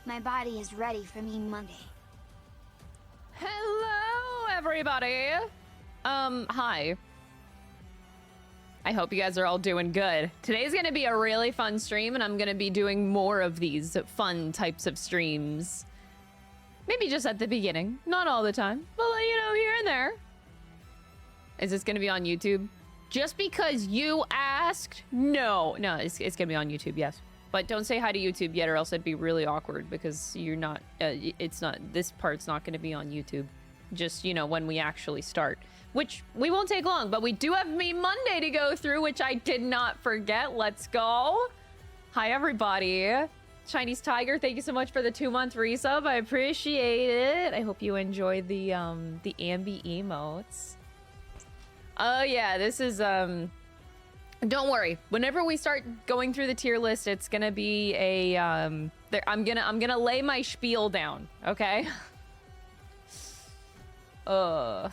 My body is ready for me Monday. Hello, everybody. Hi. I hope you guys are all doing good. Today's gonna be a really fun stream, and I'm gonna be doing more of these fun types of streams. Maybe just at the beginning, not all the time, but you know, here and there. Is this gonna be on YouTube? Just because you asked? No, it's gonna be on YouTube, yes. But don't say hi to YouTube yet, or else it'd be really awkward because you're not, this part's not gonna be on YouTube. Just, you know, when we actually start. Which we won't take long, but we do have Meme Monday to go through, which I did not forget. Let's go. Hi, everybody. Chinese Tiger, thank you so much for the 2-month resub. I appreciate it. I hope you enjoyed the ambi emotes. Oh yeah, this is don't worry. Whenever we start going through the tier list, it's gonna be a I'm gonna lay my spiel down, okay? But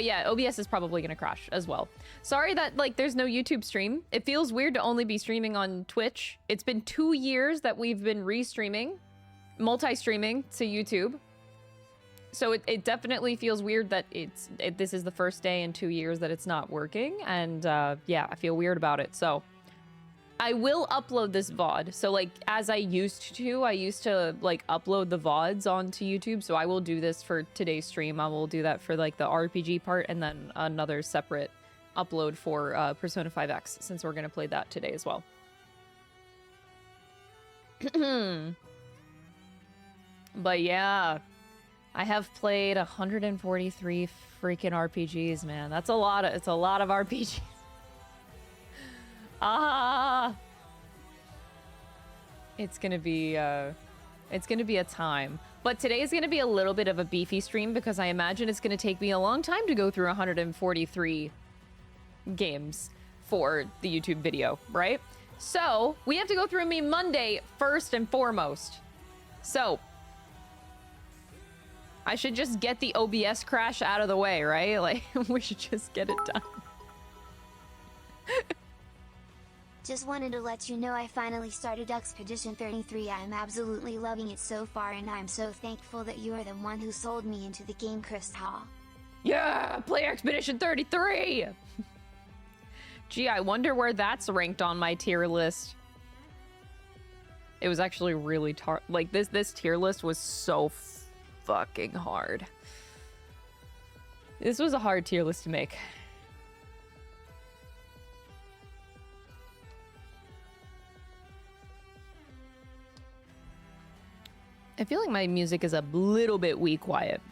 yeah, OBS is probably gonna crash as well. Sorry that like there's no YouTube stream. It feels weird to only be streaming on Twitch. It's been 2 years that we've been restreaming, multi-streaming to YouTube. So it definitely feels weird that this is the first day in 2 years that it's not working, and yeah, I feel weird about it. So I will upload this VOD. So like as I used to like upload the VODs onto YouTube. So I will do this for today's stream. I will do that for like the RPG part, and then another separate upload for Persona 5X, since we're gonna play that today as well. But yeah, I have played 143 freaking RPGs, man. It's a lot of RPGs. It's gonna be a time. But today is gonna be a little bit of a beefy stream because I imagine it's gonna take me a long time to go through 143 games for the YouTube video, right? So we have to go through Meme Monday first and foremost. So I should just get the OBS crash out of the way, right? Like, we should just get it done. Just wanted to let you know I finally started Expedition 33. I'm absolutely loving it so far, and I'm so thankful that you are the one who sold me into the game, Crystal. Yeah, play Expedition 33! Gee, I wonder where that's ranked on my tier list. It was actually really like this tier list was so fucking hard. This was a hard tier list to make. I feel like my music is a little bit weak quiet.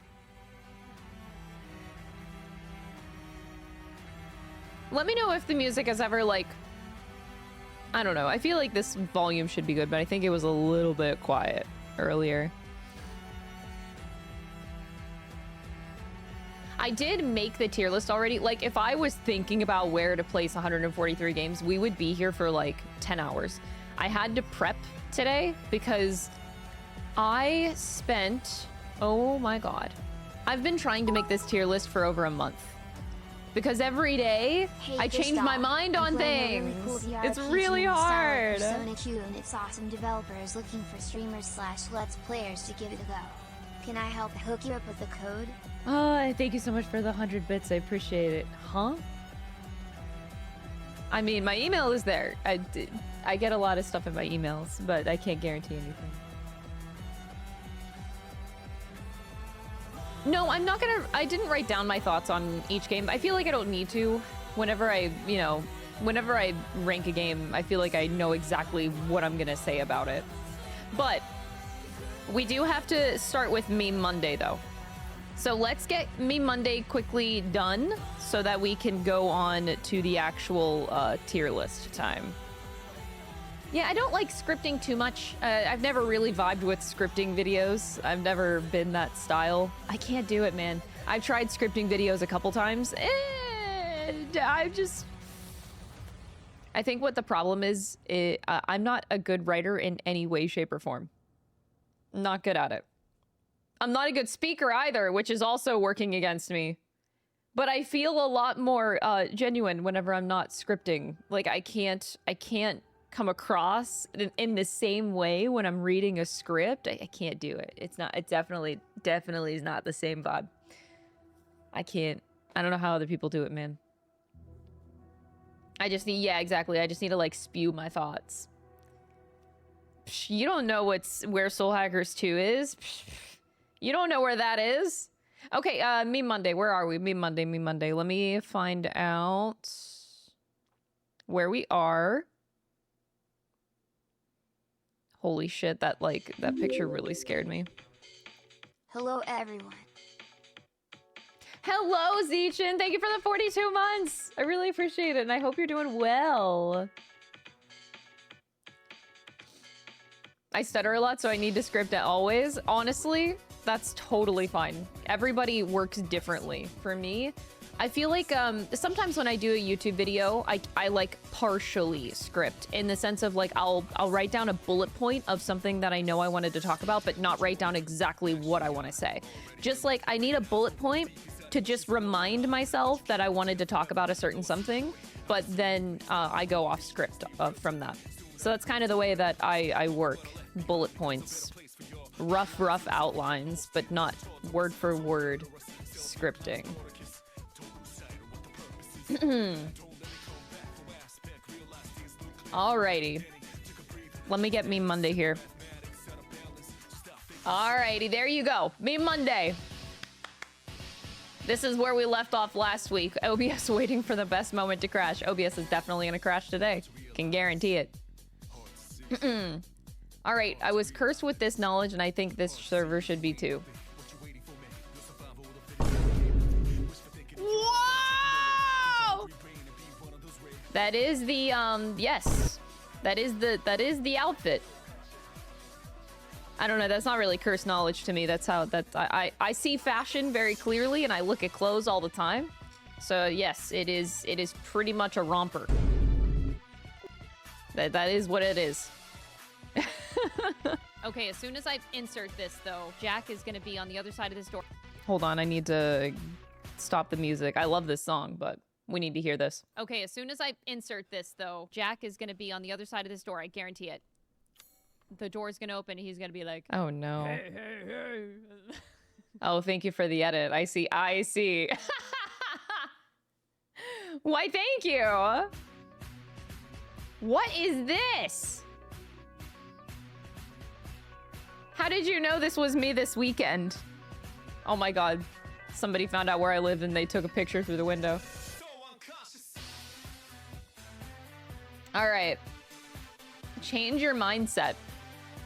Let me know if the music is ever like, I don't know. I feel like this volume should be good, but I think it was a little bit quiet earlier. I did make the tier list already. Like, if I was thinking about where to place 143 games, we would be here for like 10 hours. I had to prep today because I spent, oh my god, I've been trying to make this tier list for over a month. Because every day, I change my mind on things. Really cool it's really hard. Persona Q, and it's awesome. Developers looking for streamers / let's players to give it a go. Can I help hook you up with the code? Oh, thank you so much for the 100 bits. I appreciate it. Huh? I mean, my email is there. I get a lot of stuff in my emails, but I can't guarantee anything. No, I'm not gonna, I didn't write down my thoughts on each game. I feel like I don't need to. Whenever I rank a game, I feel like I know exactly what I'm gonna say about it. But we do have to start with Meme Monday though. So let's get Meme Monday quickly done so that we can go on to the actual tier list time. Yeah, I don't like scripting too much. I've never really vibed with scripting videos. I've never been that style. I can't do it, man. I've tried scripting videos a couple times, and I think what the problem is, I'm not a good writer in any way, shape, or form. Not good at it. I'm not a good speaker either, which is also working against me. But I feel a lot more genuine whenever I'm not scripting. Like, I can't come across in the same way when I'm reading a script. I can't do it. It's not, it definitely is not the same vibe. I don't know how other people do it, man. I just need, yeah, exactly. I just need to like spew my thoughts. Psh, you don't know where Soul Hackers 2 is. Psh, you don't know where that is. Okay, Meme Monday, where are we? Meme Monday. Let me find out where we are. Holy shit, that picture really scared me. Hello, everyone. Hello, Zeechin. Thank you for the 42 months. I really appreciate it, and I hope you're doing well. I stutter a lot, so I need to script it always. Honestly, that's totally fine. Everybody works differently. For me, I feel like sometimes when I do a YouTube video, I like partially script in the sense of like I'll write down a bullet point of something that I know I wanted to talk about, but not write down exactly what I want to say. Just like I need a bullet point to just remind myself that I wanted to talk about a certain something, but then I go off script from that. So that's kind of the way that I work. Bullet points, rough outlines, but not word for word scripting. Alrighty. Let me get Meme Monday here. Alrighty, there you go. Meme Monday. This is where we left off last week. OBS waiting for the best moment to crash. OBS is definitely gonna crash today. Can guarantee it. Alright, I was cursed with this knowledge, and I think this server should be too. Whoa! That is the, yes. That is the outfit. I don't know, that's not really cursed knowledge to me. That's how, I see fashion very clearly, and I look at clothes all the time. So yes, it is pretty much a romper. That is what it is. Okay, as soon as I insert this, though, Jack is gonna be on the other side of this door. Hold on, I need to stop the music. I love this song, but we need to hear this. Okay, as soon as I insert this, though, Jack is gonna be on the other side of this door. I guarantee it. The door's gonna open, and he's gonna be like, oh no. Hey. Oh, thank you for the edit. I see. Why, thank you. What is this? How did you know this was me this weekend? Oh my god. Somebody found out where I lived and they took a picture through the window. Alright. Change your mindset.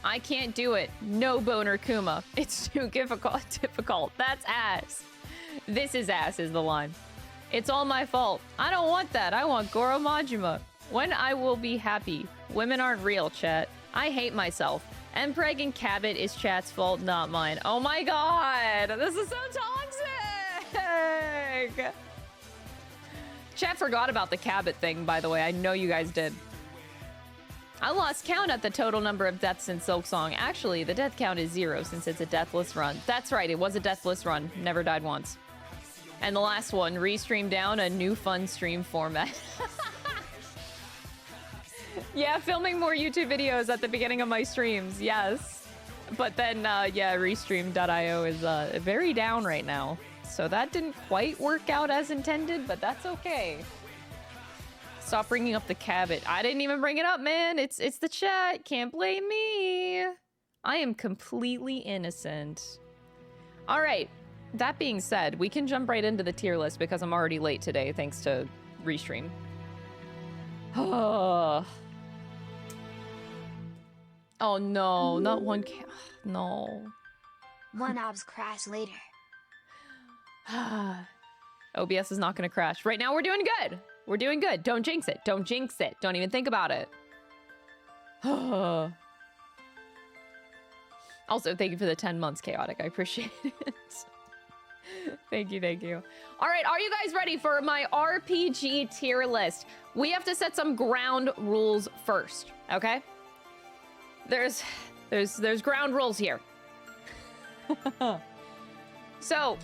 I can't do it. No boner Kuma. It's too difficult. That's ass. This is ass is the line. It's all my fault. I don't want that. I want Goro Majima. When I will be happy. Women aren't real, chat. I hate myself. And pregging Cabot is chat's fault, not mine. Oh my god! This is so toxic! Chat forgot about the Cabot thing, by the way. I know you guys did. I lost count at the total number of deaths in Silksong. Actually, the death count is 0 since it's a deathless run. That's right, it was a deathless run. Never died once. And the last one, restream down, a new fun stream format. Yeah, filming more YouTube videos at the beginning of my streams, yes. But then, yeah, Restream.io is very down right now. So that didn't quite work out as intended, but that's okay. Stop bringing up the Cabot. I didn't even bring it up, man. It's the chat. Can't blame me. I am completely innocent. All right. That being said, we can jump right into the tier list because I'm already late today, thanks to Restream. Oh no, not one no. One obs crash later. OBS is not gonna crash. Right now we're doing good. We're doing good. Don't jinx it. Don't jinx it. Don't even think about it. Also, thank you for the 10 months, Chaotic. I appreciate it. Thank you, thank you. All right, are you guys ready for my RPG tier list? We have to set some ground rules first, okay? There's ground rules here. So,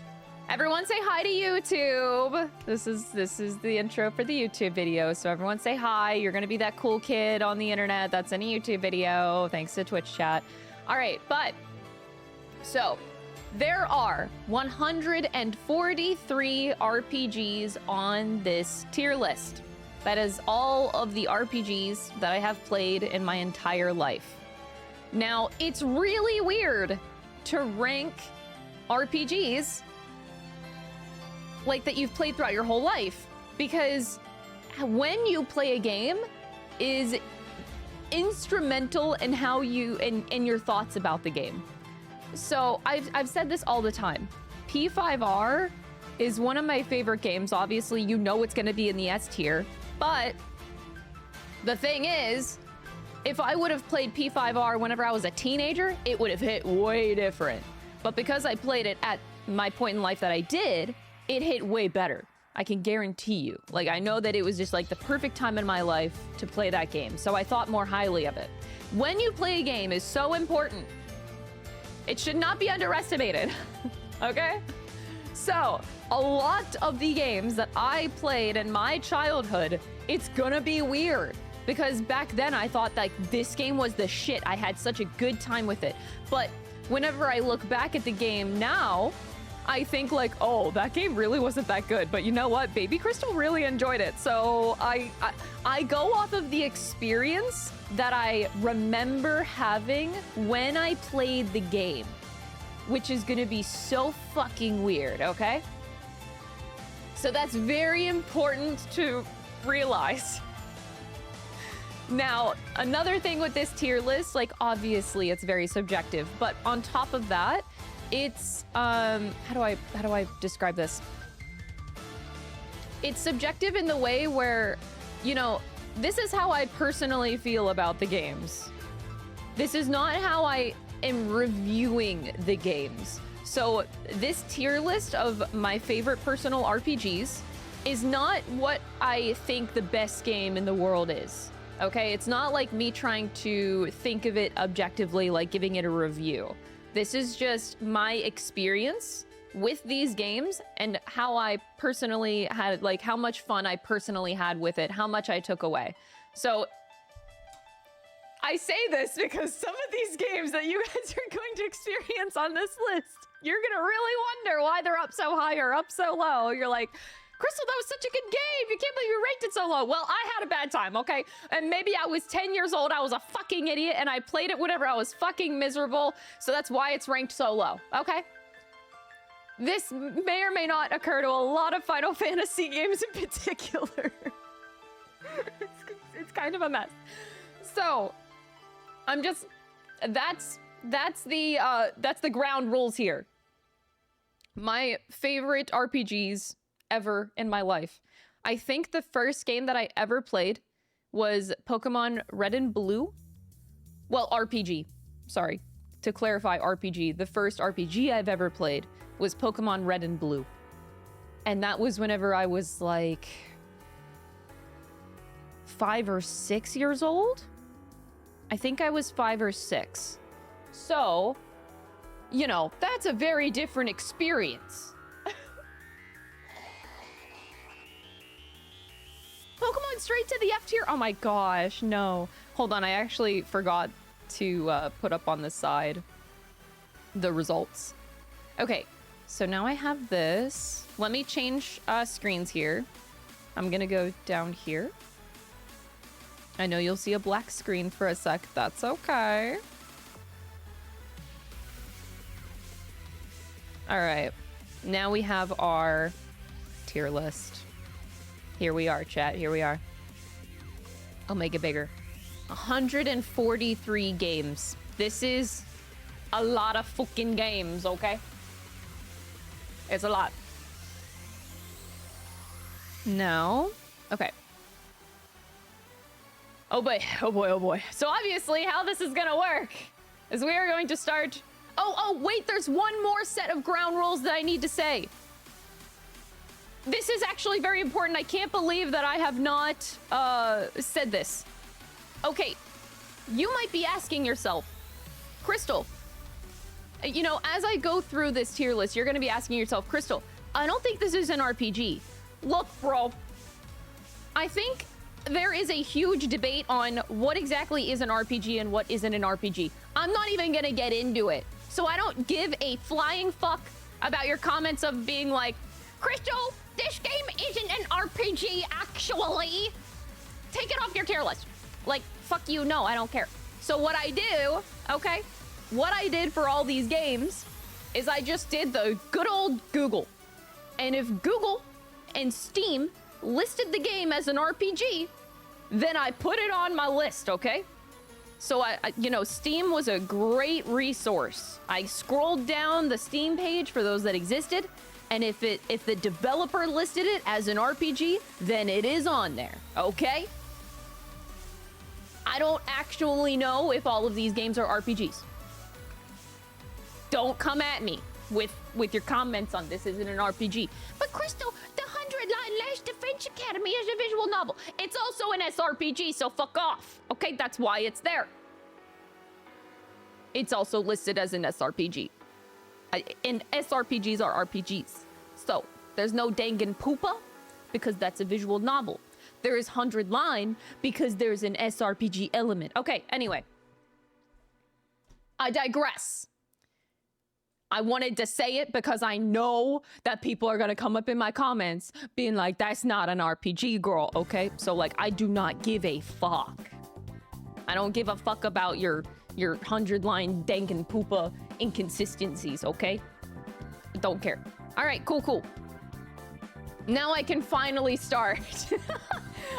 Everyone say hi to YouTube. This is the intro for the YouTube video. So everyone say hi. You're gonna be that cool kid on the internet that's in a YouTube video, thanks to Twitch chat. All right, but so there are 143 RPGs on this tier list. That is all of the RPGs that I have played in my entire life. Now, it's really weird to rank RPGs like that you've played throughout your whole life, because when you play a game is instrumental in how you in your thoughts about the game. So I've said this all the time. P5R is one of my favorite games. Obviously, you know it's going to be in the S tier, but the thing is, if I would have played P5R whenever I was a teenager, it would have hit way different. But because I played it at my point in life that I did, it hit way better. I can guarantee you. Like, I know that it was just like the perfect time in my life to play that game. So I thought more highly of it. When you play a game is so important. It should not be underestimated. Okay? So, a lot of the games that I played in my childhood, it's gonna be weird. Because back then I thought like this game was the shit. I had such a good time with it. But whenever I look back at the game now, I think like, oh, that game really wasn't that good. But you know what? Baby Crystal really enjoyed it. So I go off of the experience that I remember having when I played the game, which is gonna be so fucking weird, okay? So that's very important to realize. Now, another thing with this tier list, like obviously it's very subjective, but on top of that, it's how do I describe this? It's subjective in the way where, you know, this is how I personally feel about the games. This is not how I am reviewing the games. So this tier list of my favorite personal RPGs is not what I think the best game in the world is. Okay, it's not like me trying to think of it objectively, like giving it a review. This is just my experience with these games and how I personally had, like how much fun I personally had with it, how much I took away. So I say this because some of these games that you guys are going to experience on this list, you're gonna really wonder why they're up so high or up so low. You're like, Crystal, that was such a good game. You can't believe you ranked it so low. Well, I had a bad time, okay? And maybe I was 10 years old. I was a fucking idiot, and I played it whenever I was fucking miserable. So that's why it's ranked so low, okay? This may or may not occur to a lot of Final Fantasy games in particular. It's kind of a mess. So, I'm just... That's the ground rules here. My favorite RPGs ever in my life. I think the first game that I ever played was Pokemon Red and Blue. Well, RPG. Sorry. To clarify, RPG. The first RPG I've ever played was Pokemon Red and Blue. And that was whenever I was like 5 or 6 years old. I think I was 5 or 6. So, you know, that's a very different experience. Pokemon straight to the F tier? Oh my gosh, no. Hold on, I actually forgot to put up on the side the results. Okay, so now I have this. Let me change screens here. I'm gonna go down here. I know you'll see a black screen for a sec. That's okay. All right, now we have our tier list. Here we are, chat. Here we are. I'll make it bigger. 143 games. This is a lot of fucking games, okay? It's a lot. No. Okay. Oh boy, oh boy, oh boy. So obviously how this is gonna work is we are going to start... Oh, wait, there's one more set of ground rules that I need to say. This is actually very important. I can't believe that I have not said this. Okay, you might be asking yourself, Crystal, you know, as I go through this tier list, you're going to be asking yourself, Crystal, I don't think this is an RPG. Look, bro. I think there is a huge debate on what exactly is an RPG and what isn't an RPG. I'm not even gonna get into it. So I don't give a flying fuck about your comments of being like, Crystal, this game isn't an RPG, actually. Take it off your tier list. Like, fuck you, no, I don't care. So what I do, okay, what I did for all these games is I just did the good old Google. And if Google and Steam listed the game as an RPG, then I put it on my list, okay? So you know, Steam was a great resource. I scrolled down the Steam page for those that existed, and if the developer listed it as an RPG, then it is on there, okay? I don't actually know if all of these games are RPGs. Don't come at me with your comments on this isn't an RPG. But Crystal, the 100-line Lash Defense Academy is a visual novel. It's also an SRPG, so fuck off. Okay, that's why it's there. It's also listed as an SRPG. And SRPGs are RPGs. So, there's no Danganronpa because that's a visual novel. There is 100-line because there's an SRPG element. Okay, anyway. I digress. I wanted to say it because I know that people are gonna come up in my comments being like, that's not an RPG, girl, okay? So, like, I do not give a fuck. I don't give a fuck about your 100-line Danganronpa inconsistencies, okay? Don't care. All right, cool. Now I can finally start.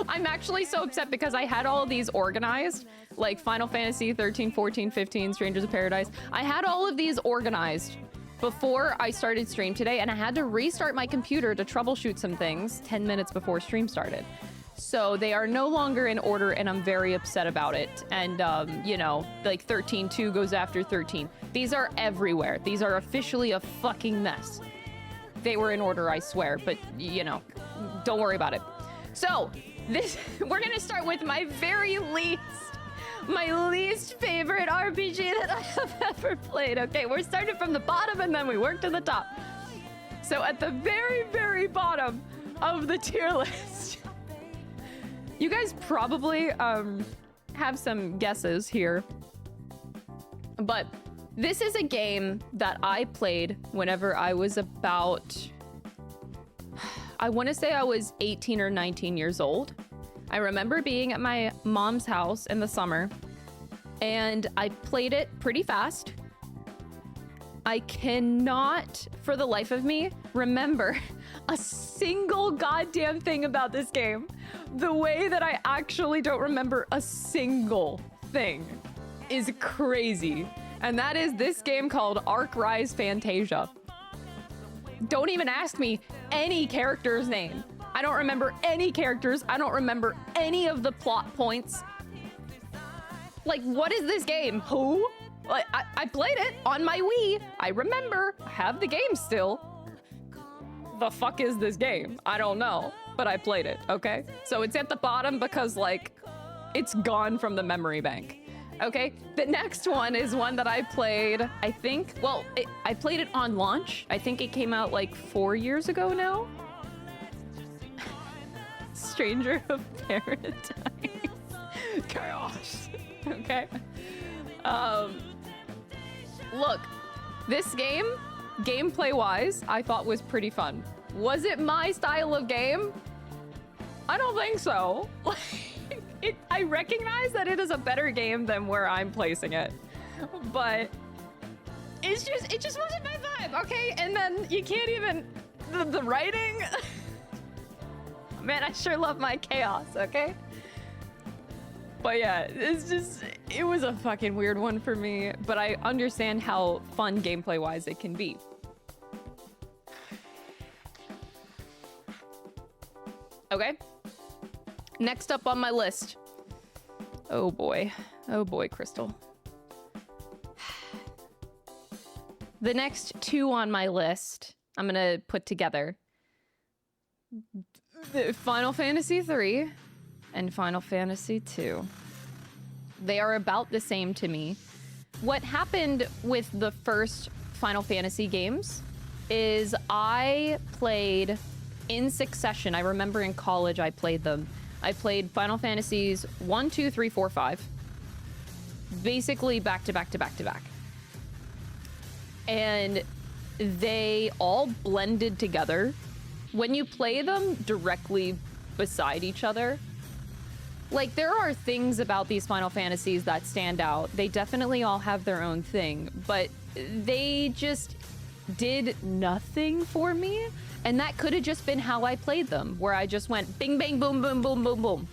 I'm actually so upset because I had all of these organized, like Final Fantasy 13, 14, 15, Strangers of Paradise. I had all of these organized before I started stream today, and I had to restart my computer to troubleshoot some things 10 minutes before stream started. So they are no longer in order, and I'm very upset about it. And, you know, like 13.2 goes after 13. These are everywhere. These are officially a fucking mess. They were in order, I swear, but, you know, don't worry about it. So, we're gonna start with my least favorite RPG that I have ever played. Okay, we're starting from the bottom and then we work to the top. So at the very, very bottom of the tier list, you guys probably have some guesses here, but this is a game that I played whenever I was about, I want to say I was 18 or 19 years old. I remember being at my mom's house in the summer, and I played it pretty fast. I cannot, for the life of me, remember a single goddamn thing about this game. The way that I actually don't remember a single thing is crazy. And that is this game called Arc Rise Fantasia. Don't even ask me any character's name. I don't remember any characters. I don't remember any of the plot points. Like, what is this game? Who? Like, I played it on my Wii. I remember. I have the game still. The fuck is this game? I don't know, but I played it, okay? So it's at the bottom because, like, it's gone from the memory bank. Okay, the next one is one that I played, I think, well, I played it on launch. I think it came out like 4 years ago now. Stranger of Paradise. Gosh. Okay. Look, this game, gameplay-wise, I thought was pretty fun. Was it my style of game? I don't think so. I recognize that it is a better game than where I'm placing it, but it just wasn't my vibe, okay? And then you can't even, the writing, man, I sure love my chaos, okay? But yeah, it was a fucking weird one for me, but I understand how fun gameplay-wise it can be. Okay. Next up on my list. Oh boy, Crystal. The next two on my list, I'm gonna put together. Final Fantasy 3 and Final Fantasy 2. They are about the same to me. What happened with the first Final Fantasy games is I played in succession. I remember in college I played them. I played Final Fantasies 1, 2, 3, 4, 5. Basically back to back to back to back. And they all blended together. When you play them directly beside each other, like, there are things about these Final Fantasies that stand out. They definitely all have their own thing, but they just did nothing for me. And that could have just been how I played them, where I just went bing, bang, boom, boom, boom, boom, boom.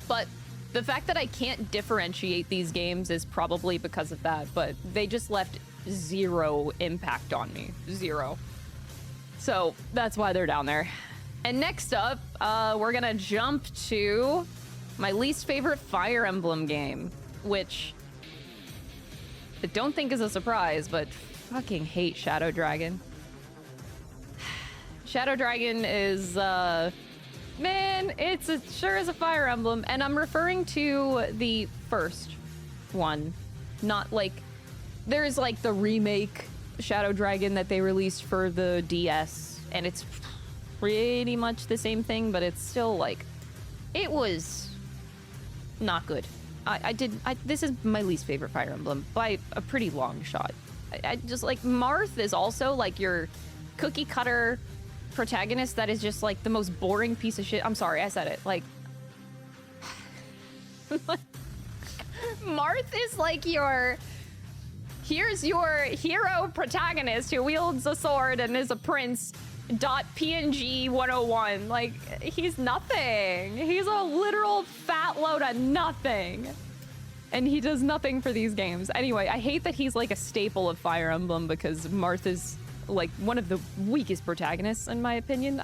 But the fact that I can't differentiate these games is probably because of that, but they just left zero impact on me. Zero. So that's why they're down there. And next up, we're gonna jump to my least favorite Fire Emblem game, which I don't think is a surprise, but fucking hate Shadow Dragon. Shadow Dragon is, man, sure is a Fire Emblem, and I'm referring to the first one, not like, there's like the remake Shadow Dragon that they released for the DS, and it's pretty much the same thing, but it's still like, it was not good. This is my least favorite Fire Emblem by a pretty long shot. I just like, Marth is also like your cookie cutter protagonist that is just like the most boring piece of shit. I'm sorry, I said it. Like, Marth is like here's your hero protagonist who wields a sword and is a prince. .png 101. Like, he's nothing. He's a literal fat load of nothing. And he does nothing for these games. Anyway, I hate that he's like a staple of Fire Emblem because Marth is like one of the weakest protagonists in my opinion.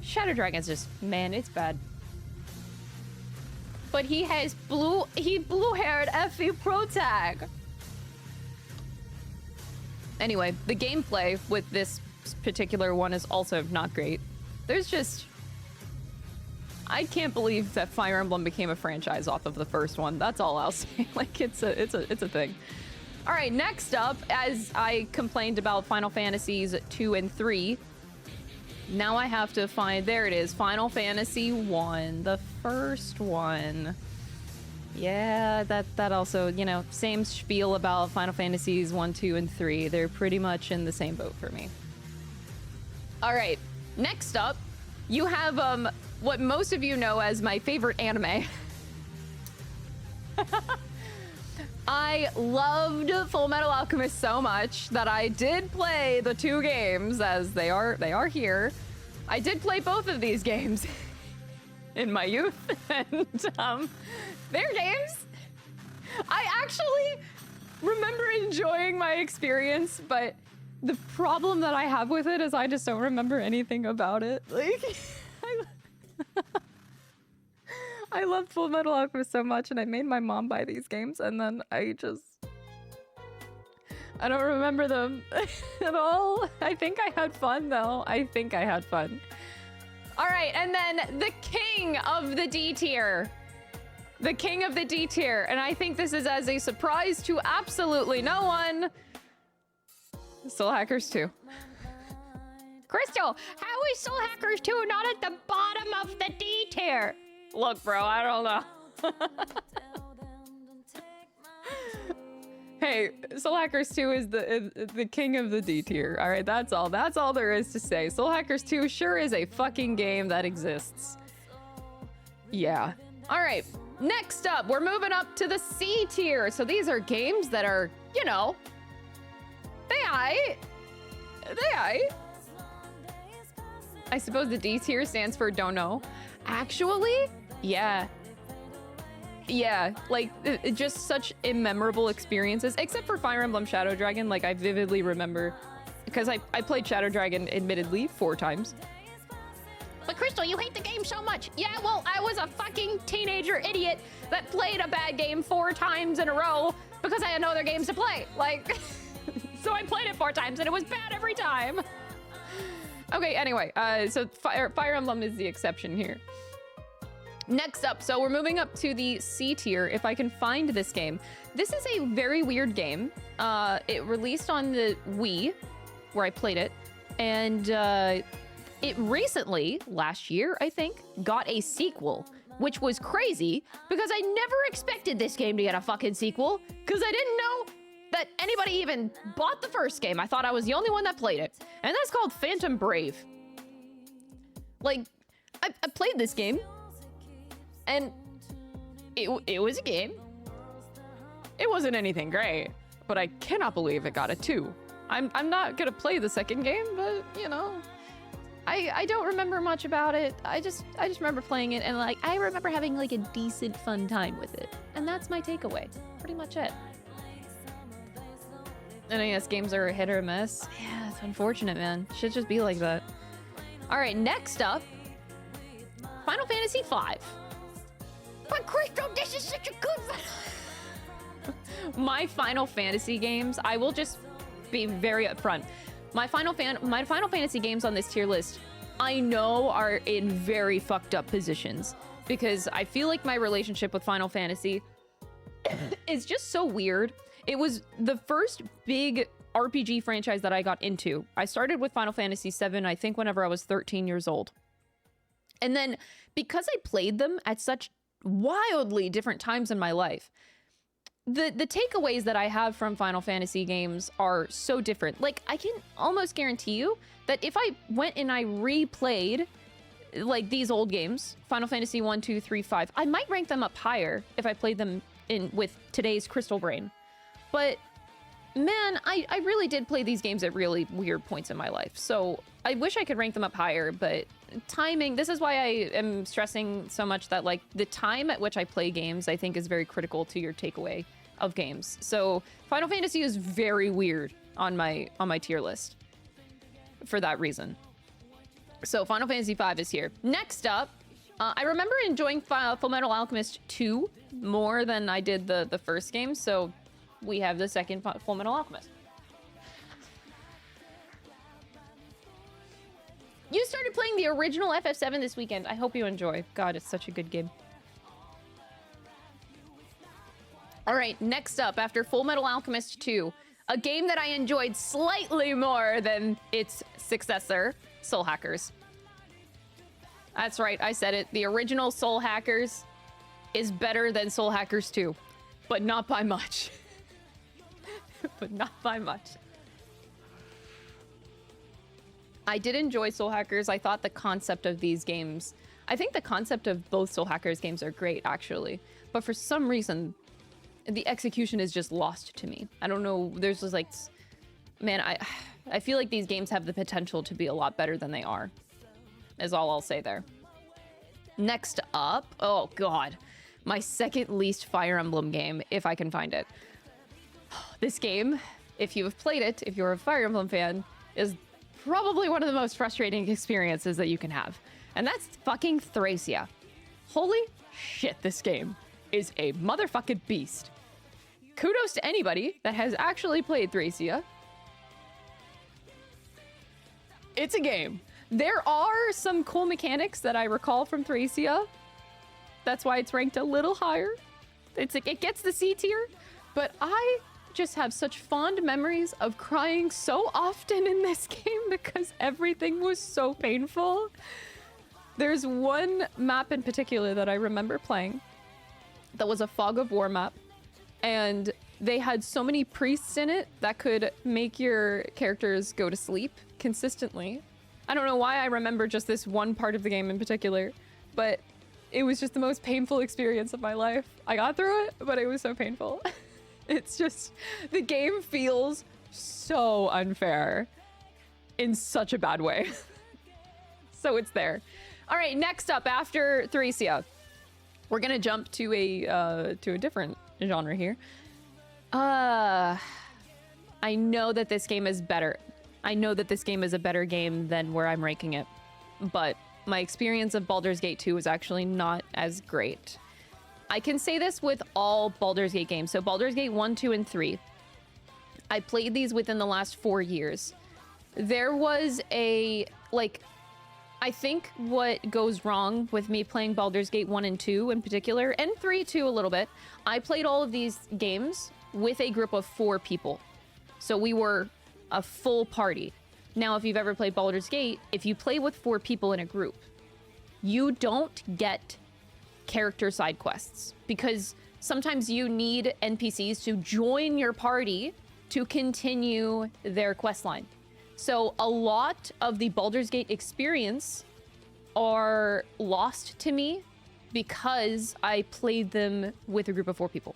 Shadow Dragon's just, man, it's bad. But he has blue-haired Effie protag. Anyway, the gameplay with this particular one is also not great. There's just, I can't believe that Fire Emblem became a franchise off of the first one. That's all I'll say. Like, it's a thing. All right, next up, as I complained about Final Fantasies 2 and 3, now I have to find, there it is, Final Fantasy 1, the first one. Yeah, that also, you know, same spiel about Final Fantasies 1, 2, and 3. They're pretty much in the same boat for me. All right, next up, you have what most of you know as my favorite anime. I loved Full Metal Alchemist so much that I did play the 2 games, as they are here. I did play both of these games in my youth, and they're games. I actually remember enjoying my experience, but the problem that I have with it is I just don't remember anything about it. Like, I loved Full Metal Alchemist so much, and I made my mom buy these games, and then I don't remember them at all. I think I had fun, though. I think I had fun. All right, and then the king of the D tier. The king of the D tier, and I think this is as a surprise to absolutely no one. Soul Hackers 2. Crystal, how is Soul Hackers 2 not at the bottom of the D tier? Look, bro, I don't know. Hey, Soul Hackers 2 is the king of the D tier. All right, that's all. That's all there is to say. Soul Hackers 2 sure is a fucking game that exists. Yeah. All right, next up, we're moving up to the C tier. So these are games that are, you know, They I suppose the D tier stands for don't know. Actually, yeah. Yeah, like, just such immemorable experiences, except for Fire Emblem Shadow Dragon. Like, I vividly remember, because I played Shadow Dragon, admittedly, 4 times. But Crystal, you hate the game so much. Yeah, well, I was a fucking teenager idiot that played a bad game 4 times in a row because I had no other games to play. Like, so I played it 4 times and it was bad every time. Okay, anyway, so Fire Emblem is the exception here. Next up, so we're moving up to the C tier, if I can find this game. This is a very weird game. It released on the Wii, where I played it, and it recently, last year, I think, got a sequel, which was crazy because I never expected this game to get a fucking sequel because I didn't know that anybody even bought the first game. I thought I was the only one that played it, and that's called Phantom Brave. Like, I played this game, and it was a game. It wasn't anything great, but I cannot believe it got a 2. I'm not gonna play the second game, but you know, I don't remember much about it. I just remember playing it, and like I remember having like a decent fun time with it, and that's my takeaway. Pretty much it. And I guess games are a hit or a miss. Yeah, it's unfortunate, man. Should just be like that. All right, next up, Final Fantasy V. But Crystal, this is such a good my Final Fantasy games, I will just be very upfront. My Final Fantasy games on this tier list, I know are in very fucked up positions because I feel like my relationship with Final Fantasy is just so weird. It was the first big RPG franchise that I got into. I started with Final Fantasy VII, I think whenever I was 13 years old. And then because I played them at such wildly different times in my life, the takeaways that I have from Final Fantasy games are so different. Like, I can almost guarantee you that if I went and I replayed like these old games, Final Fantasy 1, 2, 3, 5, I might rank them up higher if I played them in with today's Crystal Brain. But man, I really did play these games at really weird points in my life. So I wish I could rank them up higher, but timing, this is why I am stressing so much that like the time at which I play games, I think is very critical to your takeaway of games. So Final Fantasy is very weird on my tier list for that reason. So Final Fantasy V is here. Next up, I remember enjoying Fullmetal Alchemist 2 more than I did the first game. So we have the second Fullmetal Alchemist. You started playing the original FF7 this weekend. I hope you enjoy. God, it's such a good game. All right, next up, after Fullmetal Alchemist 2, a game that I enjoyed slightly more than its successor, Soul Hackers. That's right, I said it. The original Soul Hackers is better than Soul Hackers 2, but not by much. But not by much. I did enjoy Soul Hackers. I thought the concept of these games, I think the concept of both Soul Hackers games are great, actually. But for some reason, the execution is just lost to me. I don't know. There's just like, man, I feel like these games have the potential to be a lot better than they are, is all I'll say there. Next up, oh God, my second least Fire Emblem game, if I can find it. This game, if you have played it, if you're a Fire Emblem fan, is probably one of the most frustrating experiences that you can have. And that's fucking Thracia. Holy shit, this game is a motherfucking beast. Kudos to anybody that has actually played Thracia. It's a game. There are some cool mechanics that I recall from Thracia. That's why it's ranked a little higher. It's like, it gets the C tier, but I just have such fond memories of crying so often in this game because everything was so painful. There's one map in particular that I remember playing that was a Fog of War map, and they had so many priests in it that could make your characters go to sleep consistently. I don't know why I remember just this one part of the game in particular, but it was just the most painful experience of my life. I got through it, but it was so painful. It's just, the game feels so unfair in such a bad way. So it's there. All right, next up after Thracia, we're gonna jump to a different genre here. I know that this game is better. I know that this game is a better game than where I'm ranking it, but my experience of Baldur's Gate 2 was actually not as great. I can say this with all Baldur's Gate games. So Baldur's Gate 1, 2, and 3. I played these within the last 4 years. There was a, like, I think what goes wrong with me playing Baldur's Gate 1 and 2 in particular, and 3 too a little bit, I played all of these games with a group of 4 people. So we were a full party. Now, if you've ever played Baldur's Gate, if you play with 4 people in a group, you don't get character side quests because sometimes you need NPCs to join your party to continue their quest line. So a lot of the Baldur's Gate experience are lost to me because I played them with a group of 4 people.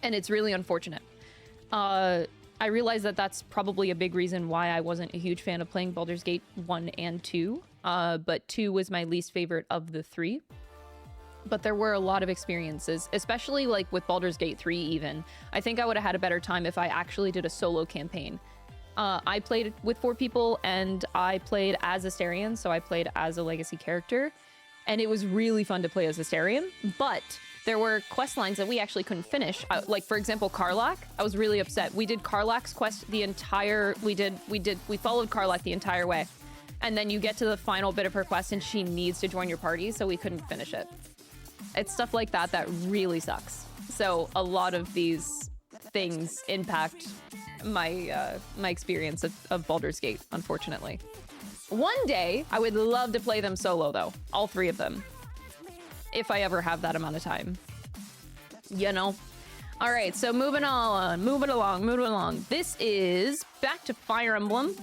And it's really unfortunate. I realize that that's probably a big reason why I wasn't a huge fan of playing Baldur's Gate 1 and 2. But 2 was my least favorite of the 3. But there were a lot of experiences, especially like with Baldur's Gate 3 even. I think I would have had a better time if I actually did a solo campaign. I played with 4 people and I played as Astarion, so I played as a legacy character. And it was really fun to play as Astarion, but there were quest lines that we actually couldn't finish. Like for example, Karlach, I was really upset. We did Karlach's quest we followed Karlach the entire way. And then you get to the final bit of her quest and she needs to join your party, so we couldn't finish it. It's stuff like that that really sucks. So a lot of these things impact my my experience of Baldur's Gate, unfortunately. One day, I would love to play them solo, though. All 3 of them. If I ever have that amount of time. You know? All right, so moving along. This is back to Fire Emblem.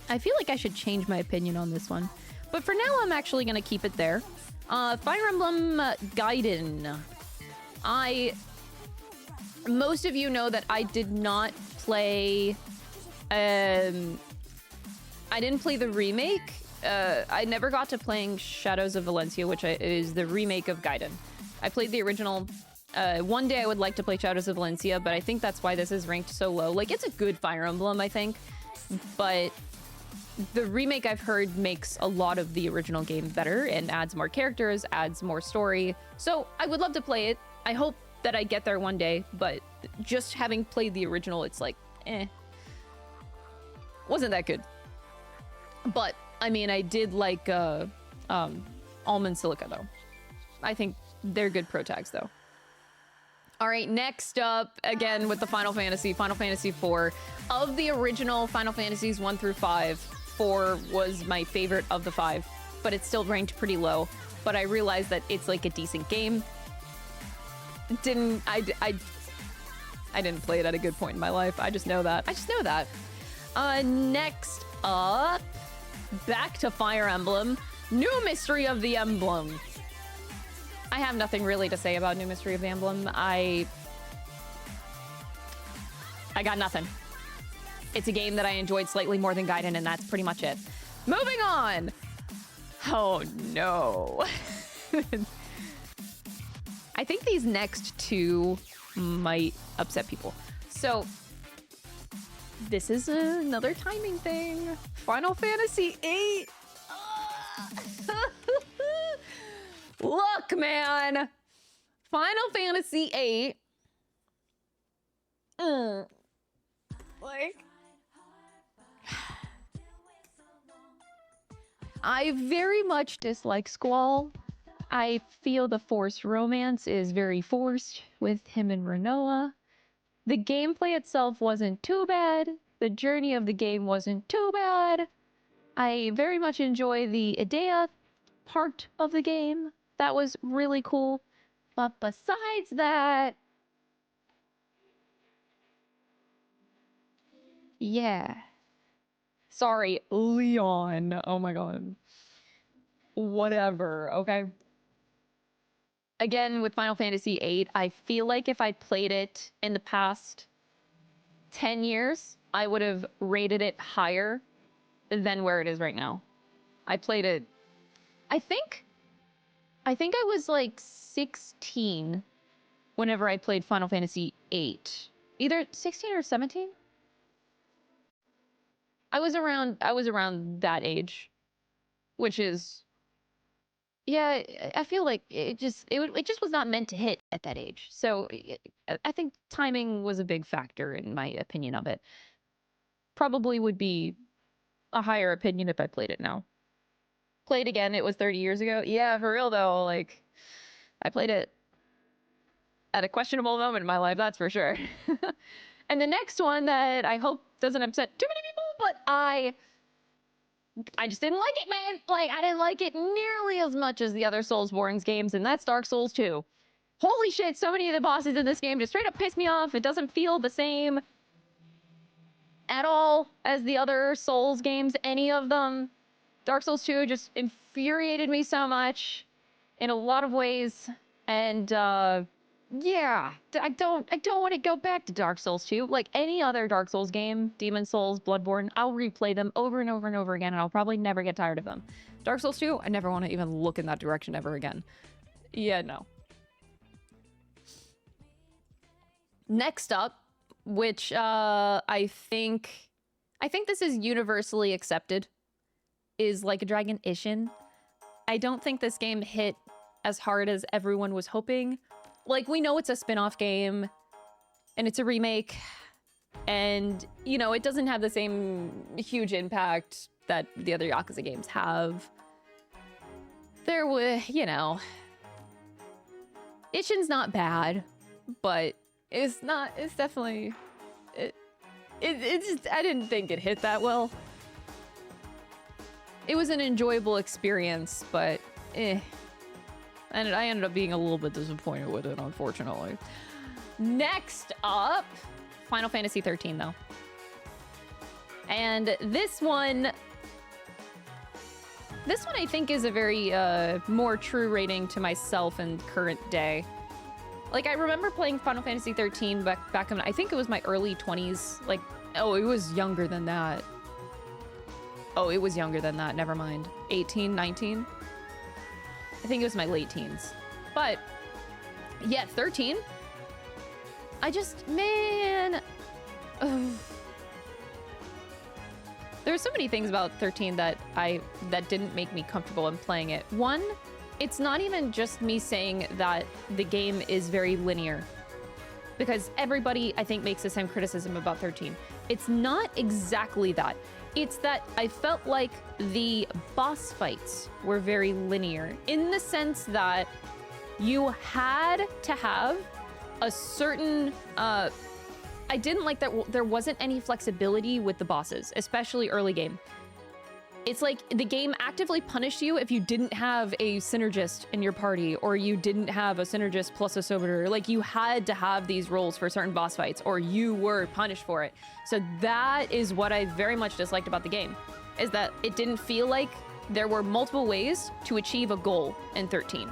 I feel like I should change my opinion on this one. But for now, I'm actually going to keep it there. Fire Emblem Gaiden. Most of you know that I did not play... I didn't play the remake. I never got to playing Shadows of Valencia, which is the remake of Gaiden. I played the original. One day I would like to play Shadows of Valencia, but I think that's why this is ranked so low. Like, it's a good Fire Emblem, I think, but the remake I've heard makes a lot of the original game better and adds more characters, adds more story. So I would love to play it. I hope that I get there one day, but just having played the original, it's like, wasn't that good. But, I mean, I did like Almond Silica, though. I think they're good pro tags, though. All right, next up, again, with the Final Fantasy IV. Of the original Final Fantasies 1 through 5, 4 was my favorite of the 5, but it's still ranked pretty low. But I realized that it's like a decent game. I didn't play it at a good point in my life. I just know that. Next up... back to Fire Emblem. New Mystery of the Emblem. I have nothing really to say about New Mystery of the Emblem. I got nothing. It's a game that I enjoyed slightly more than Gaiden, and that's pretty much it. Moving on. Oh no. I think these next 2 might upset people. So this is another timing thing. Final Fantasy VIII. Look, man. Final Fantasy VIII. Like, I very much dislike Squall. I feel the forced romance is very forced with him and Renoa. The gameplay itself wasn't too bad. The journey of the game wasn't too bad. I very much enjoy the Idea part of the game. That was really cool. But besides that... yeah. Sorry, Leon. Oh my god. Whatever, okay? Again, with Final Fantasy VIII, I feel like if I played it in the past 10 years, I would have rated it higher than where it is right now. I played it... I think I was like 16 whenever I played Final Fantasy VIII. Either 16 or 17? I was around that age, which is... yeah, I feel like it just was not meant to hit at that age. So I think timing was a big factor in my opinion of it. Probably would be a higher opinion if I played it now. Played again, it was 30 years ago. Yeah, for real though, like, I played it at a questionable moment in my life, that's for sure. And the next one that I hope doesn't upset too many people, I just didn't like it, man. Like, I didn't like it nearly as much as the other Soulsborne games, and that's Dark Souls 2. Holy shit, so many of the bosses in this game just straight up piss me off. It doesn't feel the same at all as the other Souls games, any of them. Dark Souls 2 just infuriated me so much in a lot of ways, and yeah, I don't want to go back to Dark Souls 2. Like any other Dark Souls game, Demon Souls, Bloodborne, I'll replay them over and over and over again, and I'll probably never get tired of them. Dark Souls 2, I never want to even look in that direction ever again. Yeah, no. Next up, which I think this is universally accepted, is Like a Dragon Ishin. I don't think this game hit as hard as everyone was hoping. Like, we know it's a spin-off game, and it's a remake, and, you know, it doesn't have the same huge impact that the other Yakuza games have. There was, you know... Ishin's not bad, but it's definitely... It just, I didn't think it hit that well. It was an enjoyable experience, but and I ended up being a little bit disappointed with it, unfortunately. Next up, Final Fantasy 13, though. And this one I think is a very more true rating to myself in current day. Like, I remember playing Final Fantasy 13 back in, I think it was my early 20s. Like, oh, it was younger than that. Oh, it was younger than that, never mind. 18, 19? I think it was my late teens. But, yeah, 13. I just, man... Ugh. There were so many things about 13 that didn't make me comfortable in playing it. One, it's not even just me saying that the game is very linear. Because everybody, I think, makes the same criticism about 13. It's not exactly that. It's that I felt like the boss fights were very linear in the sense that you had to have a certain, I didn't like that there wasn't any flexibility with the bosses, especially early game. It's like the game actively punished you if you didn't have a synergist in your party, or you didn't have a synergist plus a servitor. Like, you had to have these roles for certain boss fights, or you were punished for it. So that is what I very much disliked about the game, is that it didn't feel like there were multiple ways to achieve a goal in 13.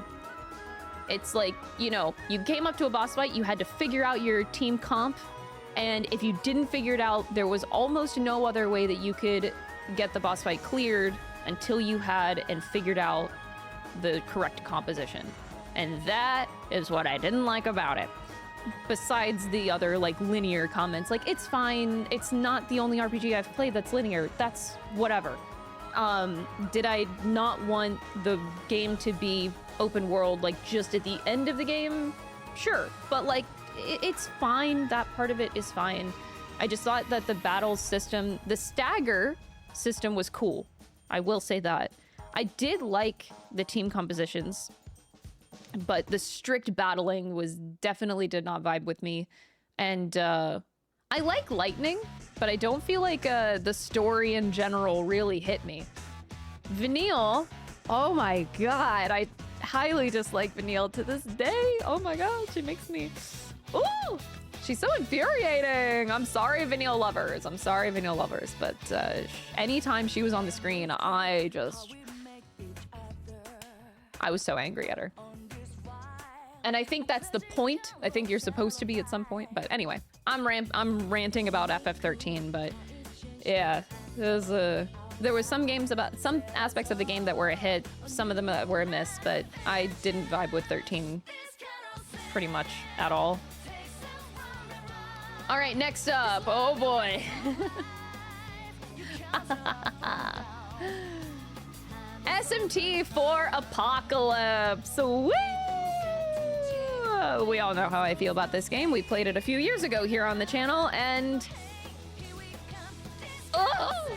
It's like, you know, you came up to a boss fight, you had to figure out your team comp, and if you didn't figure it out, there was almost no other way that you could get the boss fight cleared until you had and figured out the correct composition. And that is what I didn't like about it. Besides the other, like, linear comments, like, it's fine, it's not the only RPG I've played that's linear, that's whatever. Did I not want the game to be open world, like, just at the end of the game? Sure, but, like, it's fine, that part of it is fine. I just thought that the battle system, the stagger system was cool. I will say that. I did like the team compositions, but the strict battling definitely did not vibe with me. And I like lightning, but I don't feel like the story in general really hit me. Vanille, oh my god, I highly dislike Vanille to this day. Oh my god, she makes me... Ooh! She's so infuriating. I'm sorry, Vanille lovers. I'm sorry, Vanille lovers. But anytime she was on the screen, I was so angry at her. And I think that's the point. I think you're supposed to be at some point. But anyway, I'm ranting about FF13. But yeah, there was some aspects of the game that were a hit. Some of them were a miss. But I didn't vibe with 13 pretty much at all. All right, next up. Oh boy. SMT for Apocalypse. Woo! We all know how I feel about this game. We played it a few years ago here on the channel, and oh!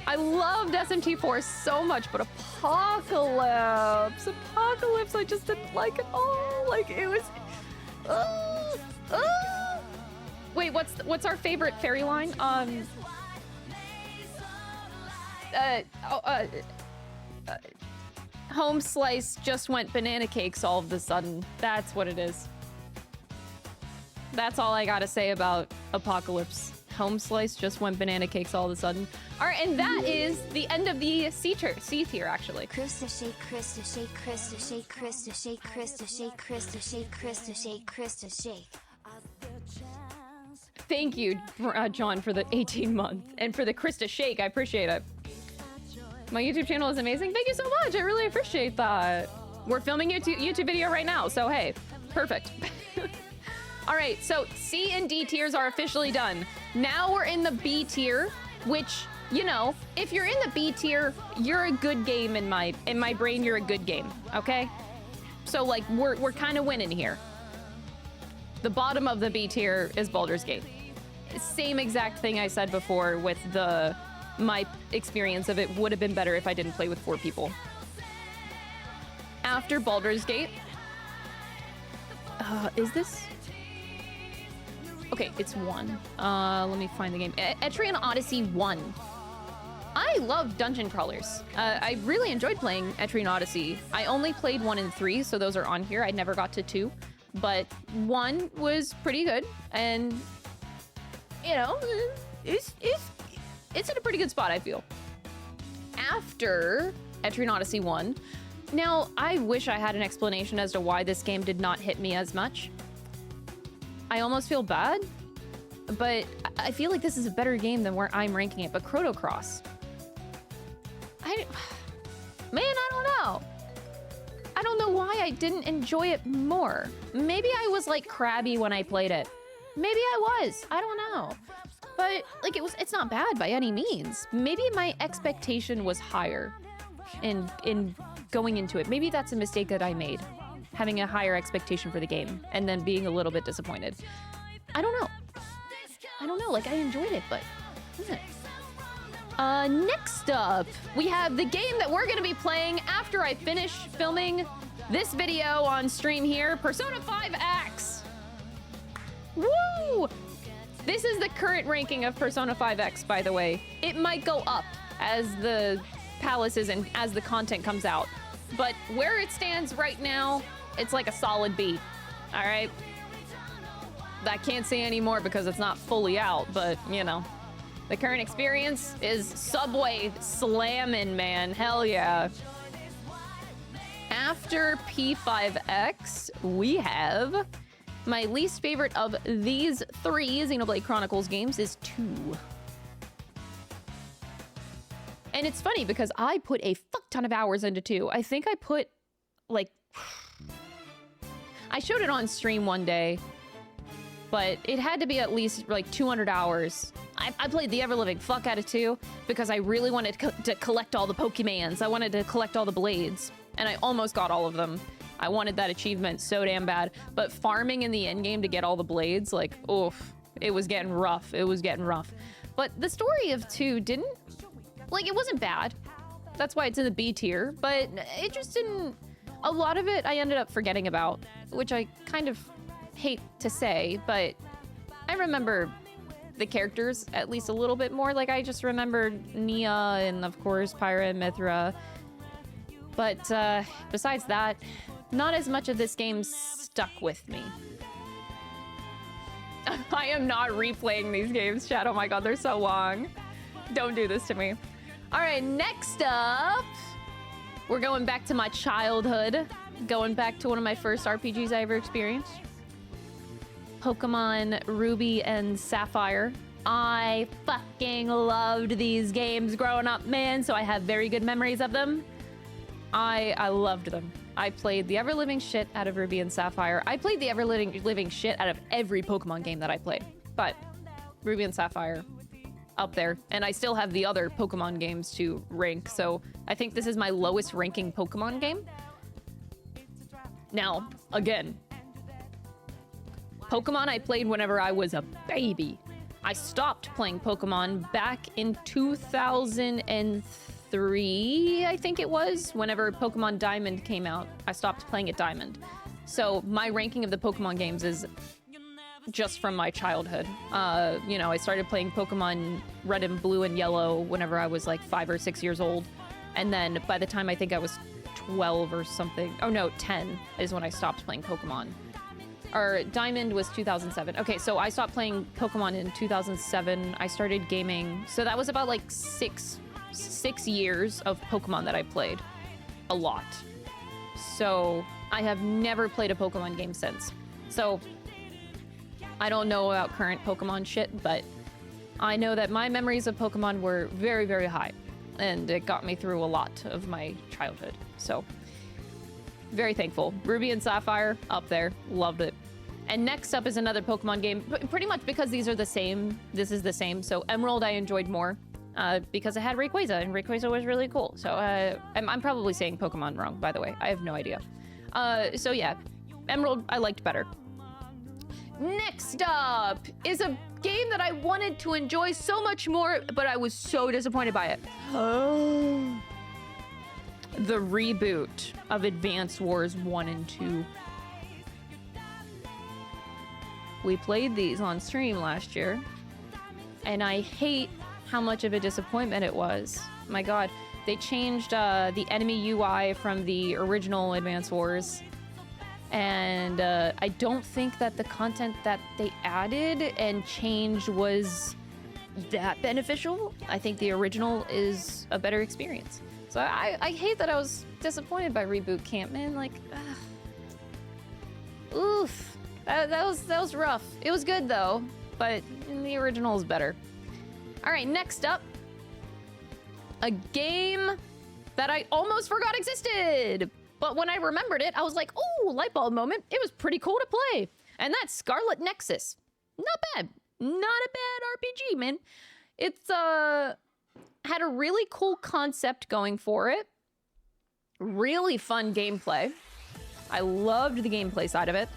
I loved SMT4 so much, but Apocalypse, I just didn't like it all. Like, it was... Wait, what's our favorite fairy line? Home Slice just went banana cakes all of a sudden. That's what it is. That's all I gotta say about Apocalypse. Home Slice just went banana cakes all of a sudden. All right, and that is the end of the C tier, actually. Krista shake, Krista shake, Krista shake, Krista shake, Krista shake, Krista shake, Krista shake, Krista shake. Thank you, John, for the 18-month and for the Krista shake. I appreciate it. My YouTube channel is amazing. Thank you so much. I really appreciate that. We're filming a YouTube video right now, so hey, perfect. All right, so C and D tiers are officially done. Now we're in the B tier, which, you know, if you're in the B tier, you're a good game in my brain. You're a good game, okay? So like we're kind of winning here. The bottom of the B tier is Baldur's Gate. Same exact thing I said before with my experience of it would have been better if I didn't play with 4 people. After Baldur's Gate, is this? Okay, it's 1. Let me find the game. Etrian Odyssey 1. I love dungeon crawlers. I really enjoyed playing Etrian Odyssey. I only played 1 and 3, so those are on here. I never got to 2, but 1 was pretty good, and you know, it's in a pretty good spot, I feel. After Etrian Odyssey 1, now I wish I had an explanation as to why this game did not hit me as much. I almost feel bad, but I feel like this is a better game than where I'm ranking it. But Chrono Cross, man, I don't know. I don't know why I didn't enjoy it more. Maybe I was like crabby when I played it. Maybe I was. I don't know. But like it's not bad by any means. Maybe my expectation was higher in going into it. Maybe that's a mistake that I made, having a higher expectation for the game and then being a little bit disappointed. I don't know. Like I enjoyed it, but next up, we have the game that we're gonna be playing after I finish filming this video on stream here, Persona 5X. Woo! This is the current ranking of Persona 5X, by the way. It might go up as the palaces and as the content comes out. But where it stands right now, it's like a solid B. All right? I can't say any more because it's not fully out, but, you know. The current experience is Subway slamming, man. Hell yeah. After P5X, we have my least favorite of these 3 Xenoblade Chronicles games is 2. And it's funny because I put a fuck ton of hours into 2. I think I put, like... I showed it on stream one day, but it had to be at least, like, 200 hours. I played the ever-living fuck out of 2 because I really wanted to collect all the Pokemans. I wanted to collect all the blades, and I almost got all of them. I wanted that achievement so damn bad, but farming in the endgame to get all the blades, like, oof, it was getting rough. It was getting rough. But the story of 2 didn't, like, it wasn't bad. That's why it's in the B tier, but it just didn't, a lot of it I ended up forgetting about, which I kind of hate to say, but I remember the characters at least a little bit more. Like, I just remembered Nia and, of course, Pyra and Mithra. But besides that, not as much of this game stuck with me. I am not replaying these games, chat. Oh my god, they're so long. Don't do this to me. All right, next up, we're going back to my childhood. Going back to one of my first RPGs I ever experienced. Pokemon Ruby and Sapphire. I fucking loved these games growing up, man, so I have very good memories of them. I loved them. I played the ever-living shit out of Ruby and Sapphire. I played the ever-living shit out of every Pokemon game that I played. But Ruby and Sapphire, up there. And I still have the other Pokemon games to rank, so I think this is my lowest ranking Pokemon game. Now, again, Pokemon I played whenever I was a baby. I stopped playing Pokemon back in 2003, I think it was, whenever Pokemon Diamond came out. I stopped playing at Diamond. So my ranking of the Pokemon games is just from my childhood. You know, I started playing Pokemon Red and Blue and Yellow whenever I was like 5 or 6 years old. And then by the time I think I was 12 or something, oh no, 10 is when I stopped playing Pokemon. Or Diamond was 2007. Okay, so I stopped playing Pokemon in 2007. I started gaming. So that was about like six years of Pokemon that I played. A lot. So I have never played a Pokemon game since. So I don't know about current Pokemon shit, but I know that my memories of Pokemon were very, very high. And it got me through a lot of my childhood. So very thankful. Ruby and Sapphire, up there. Loved it. And next up is another Pokemon game. Pretty much because these are the same. This is the same. So Emerald I enjoyed more because it had Rayquaza, and Rayquaza was really cool. So I'm probably saying Pokemon wrong, by the way. I have no idea. So yeah, Emerald I liked better. Next up is a game that I wanted to enjoy so much more, but I was so disappointed by it. The reboot of Advance Wars 1 and 2. We played these on stream last year, and I hate how much of a disappointment it was. My god, they changed the enemy UI from the original Advance Wars, and I don't think that the content that they added and changed was that beneficial. I think the original is a better experience. So I hate that I was disappointed by Reboot Camp, man. Like, oof. That was rough. It was good though, but the original is better. All right, next up, a game that I almost forgot existed, but when I remembered it, I was like, "Oh, light bulb moment! It was pretty cool to play." And that's Scarlet Nexus. Not bad, not a bad RPG, man. It's had a really cool concept going for it. Really fun gameplay. I loved the gameplay side of it.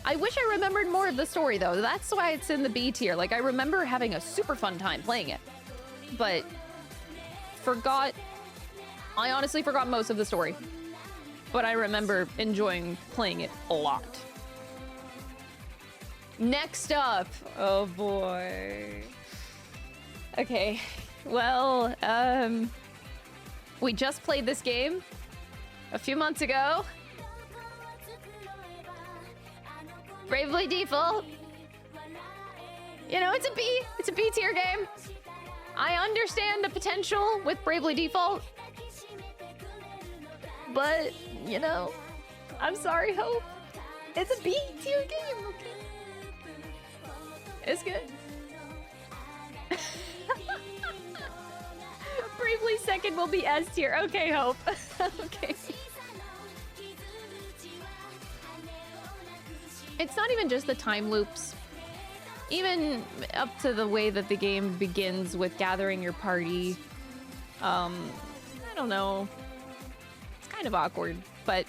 I wish I remembered more of the story, though. That's why it's in the B tier. Like, I remember having a super fun time playing it, but I honestly forgot most of the story, but I remember enjoying playing it a lot. Next up, oh boy. Okay, well, we just played this game a few months ago. Bravely Default. You know, it's a B tier game. I understand the potential with Bravely Default, but, you know, I'm sorry, Hope. It's a B tier game, okay? It's good. Bravely second will be S tier. Okay, Hope. Okay. It's not even just the time loops. Even up to the way that the game begins with gathering your party. I don't know. It's kind of awkward, but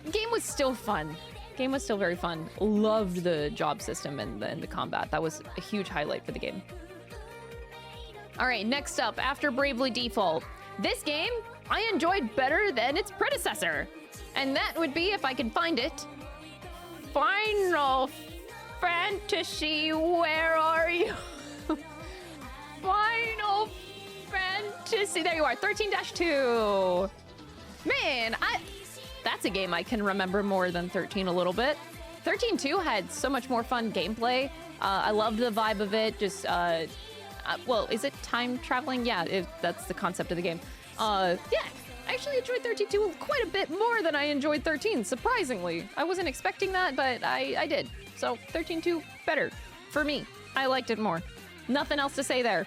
the game was still fun. Game was still very fun. Loved the job system and the combat. That was a huge highlight for the game. All right, next up, after Bravely Default, this game I enjoyed better than its predecessor. And that would be, if I can find it, Final Fantasy, where are you? Final Fantasy, there you are, 13-2. Man, that's a game I can remember more than 13 a little bit. 13-2 had so much more fun gameplay. I loved the vibe of it, just, well, is it time traveling? Yeah, that's the concept of the game. Yeah. I actually enjoyed 13-2 quite a bit more than I enjoyed 13, surprisingly. I wasn't expecting that, but I did. So 13-2 better for me. I liked it more. Nothing else to say there.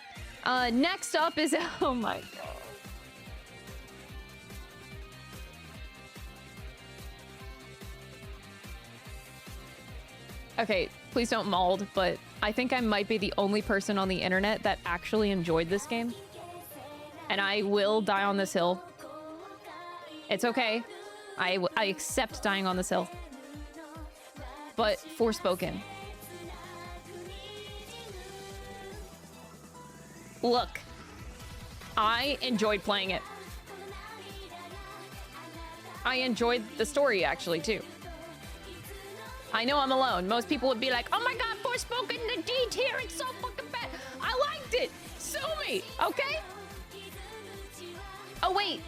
Next up is, oh my god. Okay, please don't mold, but I think I might be the only person on the internet that actually enjoyed this game. And I will die on this hill. It's okay. I accept dying on this hill. But Forspoken. Look, I enjoyed playing it. I enjoyed the story, actually, too. I know I'm alone. Most people would be like, oh my god, Forspoken, the D tier, it's so fucking bad. I liked it. Sue me, okay? Oh, wait.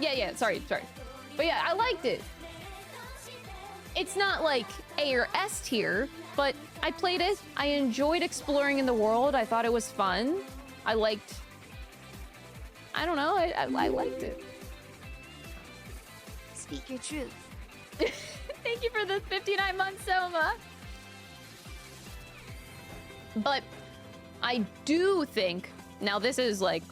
Yeah, sorry. But yeah, I liked it. It's not like A or S tier, but I played it. I enjoyed exploring in the world. I thought it was fun. I liked... I don't know, I liked it. Speak your truth. Thank you for the 59 months, Soma. But I do think, now this is like,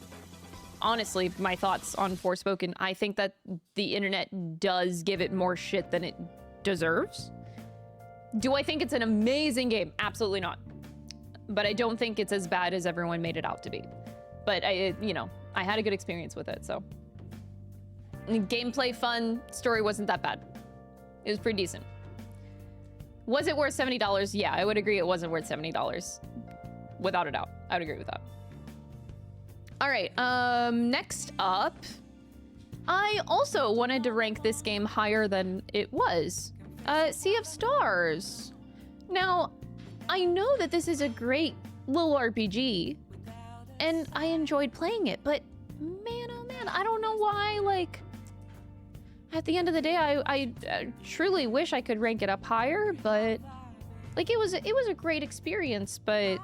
honestly, my thoughts on Forspoken. I think that the internet does give it more shit than it deserves. Do I think it's an amazing game? Absolutely not. But I don't think it's as bad as everyone made it out to be. But I had a good experience with it, so. Gameplay fun, story wasn't that bad. It was pretty decent. Was it worth $70? Yeah, I would agree it wasn't worth $70. Without a doubt. I would agree with that. All right, next up, I also wanted to rank this game higher than it was. Sea of Stars. Now, I know that this is a great little RPG, and I enjoyed playing it, but man, oh man, I don't know why, like, at the end of the day, I truly wish I could rank it up higher, but, like, it was a great experience, but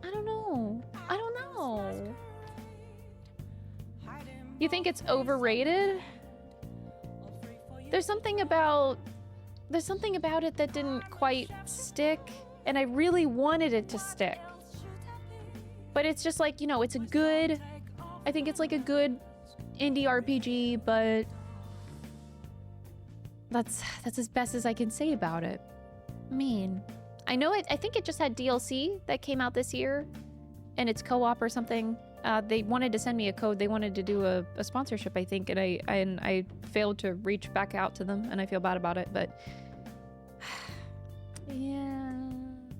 I don't know. You think it's overrated? There's something about it that didn't quite stick, and I really wanted it to stick. But it's just like, it's I think it's like a good indie RPG, but that's as best as I can say about it. I mean, I think it just had DLC that came out this year, and it's co-op or something. They wanted to send me a code. They wanted to do a sponsorship, I think, and I failed to reach back out to them, and I feel bad about it, but yeah,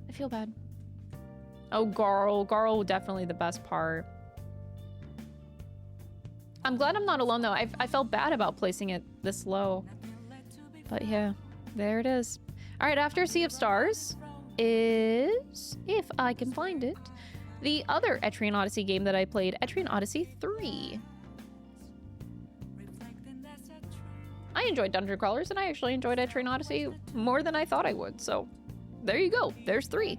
I feel bad. Oh, Garl, definitely the best part. I'm glad I'm not alone, though. I felt bad about placing it this low. But yeah, there it is. All right, after Sea of Stars is, if I can find it, the other Etrian Odyssey game that I played, Etrian Odyssey 3. I enjoyed Dungeon Crawlers, and I actually enjoyed Etrian Odyssey more than I thought I would, so there you go. There's 3.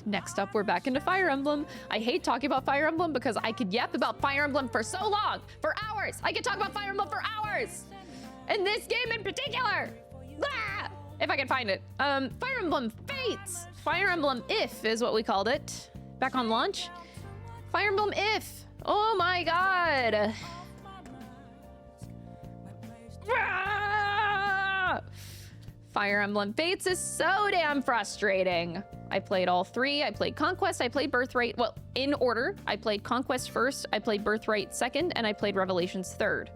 Next up, we're back into Fire Emblem. I hate talking about Fire Emblem because I could yap about Fire Emblem for so long, for hours. I could talk about Fire Emblem for hours. And this game in particular. Ah! If I can find it. Fire Emblem Fates. Fire Emblem If is what we called it back on launch. Fire Emblem If. Oh my god. Ah! Fire Emblem Fates is so damn frustrating. I played all 3. I played Conquest, I played Birthright. Well, in order. I played Conquest first, I played Birthright second, and I played Revelations third.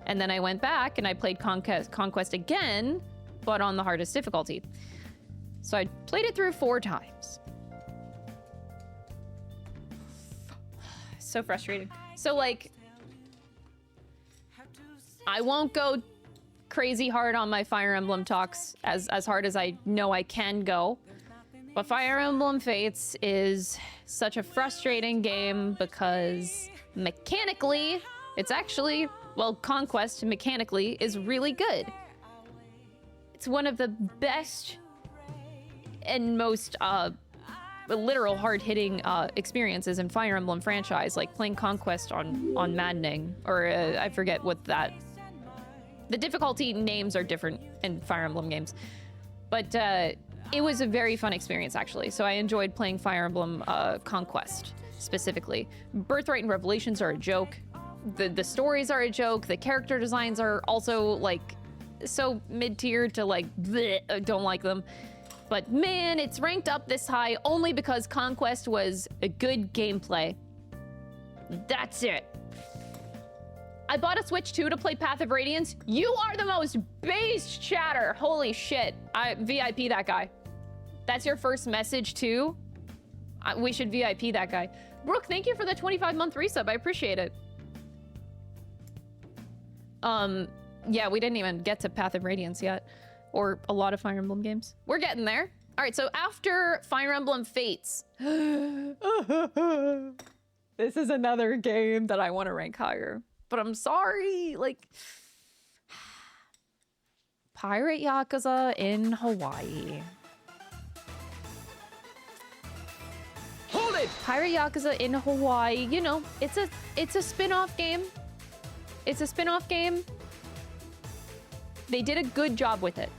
And then I went back and I played Conquest again, but on the hardest difficulty. So I played it through 4 times. So frustrating. So, like, I won't go crazy hard on my Fire Emblem talks as hard as I know I can go. But Fire Emblem Fates is such a frustrating game because mechanically, it's actually, well, Conquest mechanically is really good. It's one of the best and most literal hard-hitting experiences in Fire Emblem franchise, like playing Conquest on Maddening, or I forget what that... The difficulty names are different in Fire Emblem games, but it was a very fun experience, actually. So I enjoyed playing Fire Emblem Conquest, specifically. Birthright and Revelations are a joke. The stories are a joke. The character designs are also, like, so mid-tier to, like, bleh, I don't like them. But man, it's ranked up this high only because Conquest was a good gameplay. That's it. I bought a Switch 2 to play Path of Radiance. You are the most based chatter. Holy shit. I VIP that guy. That's your first message too? We should VIP that guy. Brooke, thank you for the 25-month resub. I appreciate it. Yeah, we didn't even get to Path of Radiance yet. Or a lot of Fire Emblem games. We're getting there. All right, so after Fire Emblem Fates. This is another game that I want to rank higher. But I'm sorry, like... Pirate Yakuza in Hawaii. Hold it! Pirate Yakuza in Hawaii, you know, it's a spin-off game. It's a spin-off game. They did a good job with it.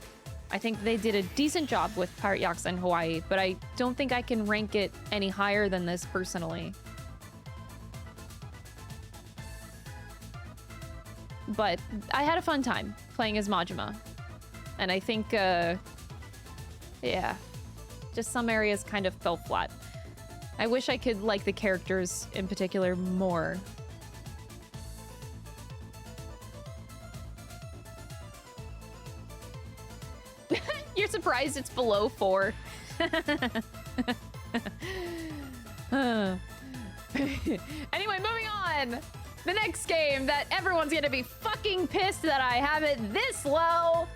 I think they did a decent job with Pirate Yakuza in Hawaii, but I don't think I can rank it any higher than this personally. But I had a fun time playing as Majima. And I think, yeah, just some areas kind of fell flat. I wish I could like the characters in particular more. You're surprised it's below 4. Anyway, moving on. The next game that everyone's gonna be fucking pissed that I have it this low.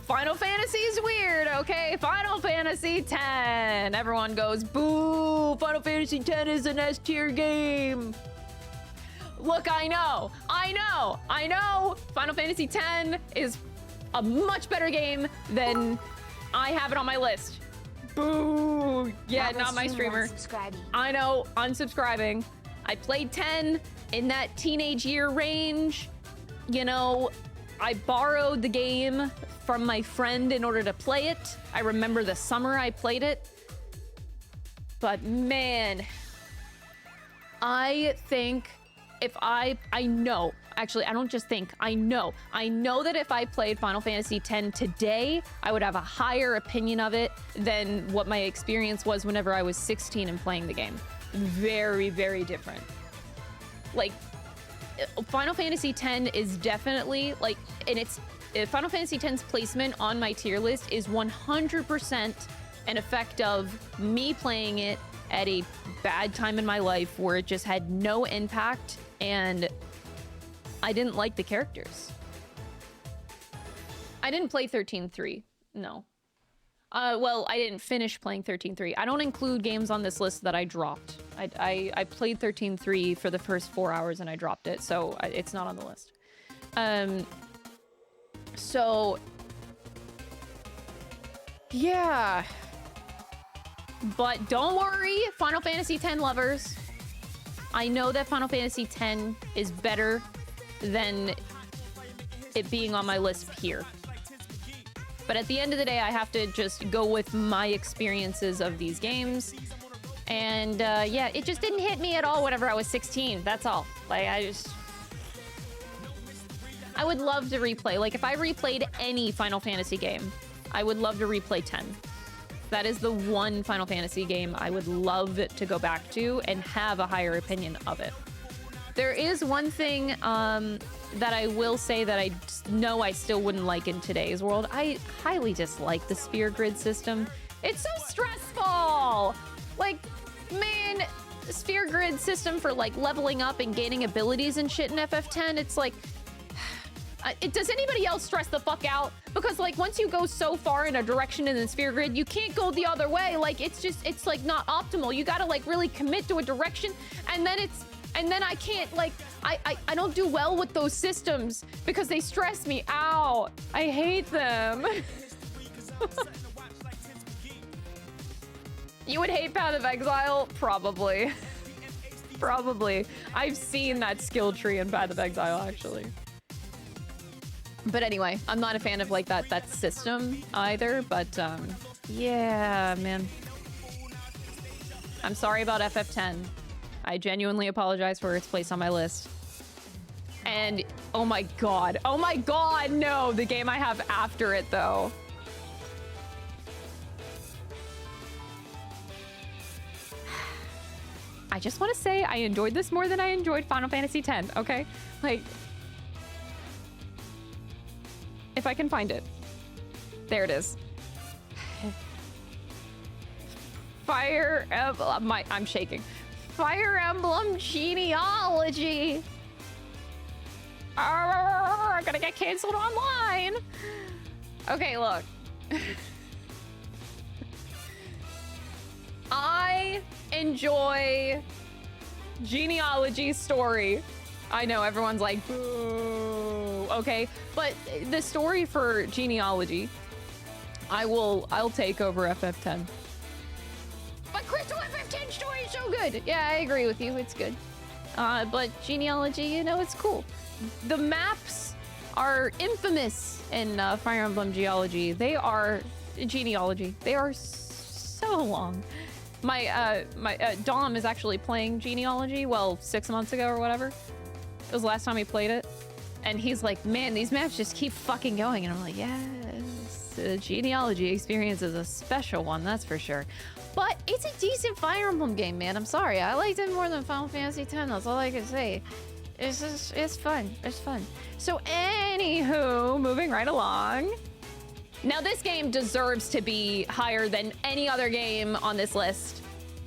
Final Fantasy's weird, okay? Final Fantasy X. Everyone goes, boo! Final Fantasy X is an S-tier game. Look, I know. Final Fantasy X is a much better game than I have it on my list. Boo! Yeah, not my streamer. I know, unsubscribing. I played 10 in that teenage year range. You know, I borrowed the game from my friend in order to play it. I remember the summer I played it. But man, I think if I know, actually, I don't just think, I know that if I played Final Fantasy X today, I would have a higher opinion of it than what my experience was whenever I was 16 and playing the game. Very, very different. Like, Final Fantasy X is definitely, like, and it's, Final Fantasy X's placement on my tier list is 100% an effect of me playing it at a bad time in my life where it just had no impact and I didn't like the characters. I didn't play 13.3, no. Well, I didn't finish playing 13.3. I don't include games on this list that I dropped. I played 13.3 for the first 4 hours and I dropped it, so it's not on the list. So, yeah. But don't worry, Final Fantasy X lovers. I know that Final Fantasy X is better than it being on my list here. But at the end of the day, I have to just go with my experiences of these games. And yeah, it just didn't hit me at all whenever I was 16. That's all. Like, I would love to replay. Like, if I replayed any Final Fantasy game, I would love to replay 10. That is the one Final Fantasy game I would love to go back to and have a higher opinion of it. There is one thing that I will say that I know I still wouldn't like in today's world. I highly dislike the sphere grid system. It's so stressful! Like, man, sphere grid system for like leveling up and gaining abilities and shit in FF10, it's like... does anybody else stress the fuck out? Because like once you go so far in a direction in the sphere grid, you can't go the other way. Like it's like not optimal. You gotta like really commit to a direction, and then I can't like I don't do well with those systems because they stress me out. I hate them. You would hate Path of Exile? Probably. Probably. I've seen that skill tree in Path of Exile actually. But anyway, I'm not a fan of like that system either, but yeah, man. I'm sorry about FF10. I genuinely apologize for its place on my list. And oh my god, no, the game I have after it though. I just want to say I enjoyed this more than I enjoyed Final Fantasy X, okay? Like, if I can find it. There it is. Fire Emblem, I'm shaking. Fire Emblem Genealogy. I'm gonna get canceled online. Okay, look. I enjoy genealogy story. I know everyone's like, boo. Okay, but the story for genealogy, I'll take over FF10. But Crystal FF10 story is so good. Yeah, I agree with you. It's good. But genealogy, you know, it's cool. The maps are infamous in Fire Emblem genealogy. They are genealogy. They are so long. My Dom is actually playing genealogy. Well, 6 months ago or whatever. It was the last time he played it. And he's like, man, these maps just keep fucking going. And I'm like, yes, the genealogy experience is a special one, that's for sure. But it's a decent Fire Emblem game, man. I'm sorry. I liked it more than Final Fantasy X. That's all I can say. It's fun. It's fun. So anywho, moving right along. Now this game deserves to be higher than any other game on this list.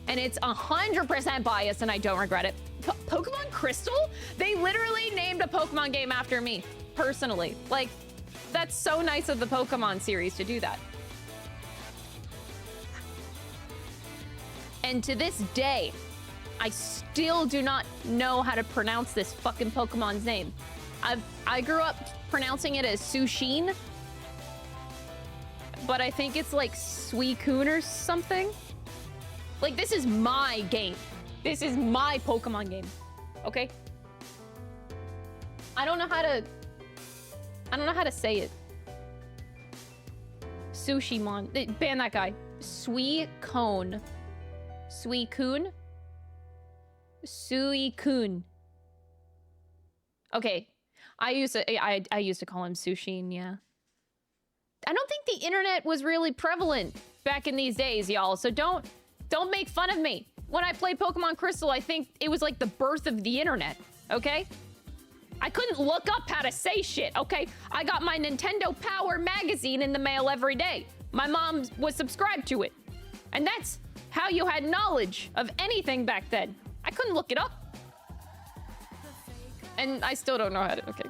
And it's 100% biased and I don't regret it. Pokemon Crystal? They literally named a Pokemon game after me, personally. Like, that's so nice of the Pokemon series to do that. And to this day, I still do not know how to pronounce this fucking Pokemon's name. I grew up pronouncing it as Sushin, but I think it's like Suicune or something. Like, this is my game. This is my Pokemon game, okay? I don't know how to say it. Sushimon. Ban that guy. Suicune. Suicune? Suicune. Okay. I used to call him Sushin, yeah. I don't think the internet was really prevalent back in these days, y'all. So don't make fun of me. When I played Pokemon Crystal, I think it was like the birth of the internet, okay? I couldn't look up how to say shit, okay? I got my Nintendo Power magazine in the mail every day. My mom was subscribed to it. And that's how you had knowledge of anything back then. I couldn't look it up. And I still don't know how to, okay.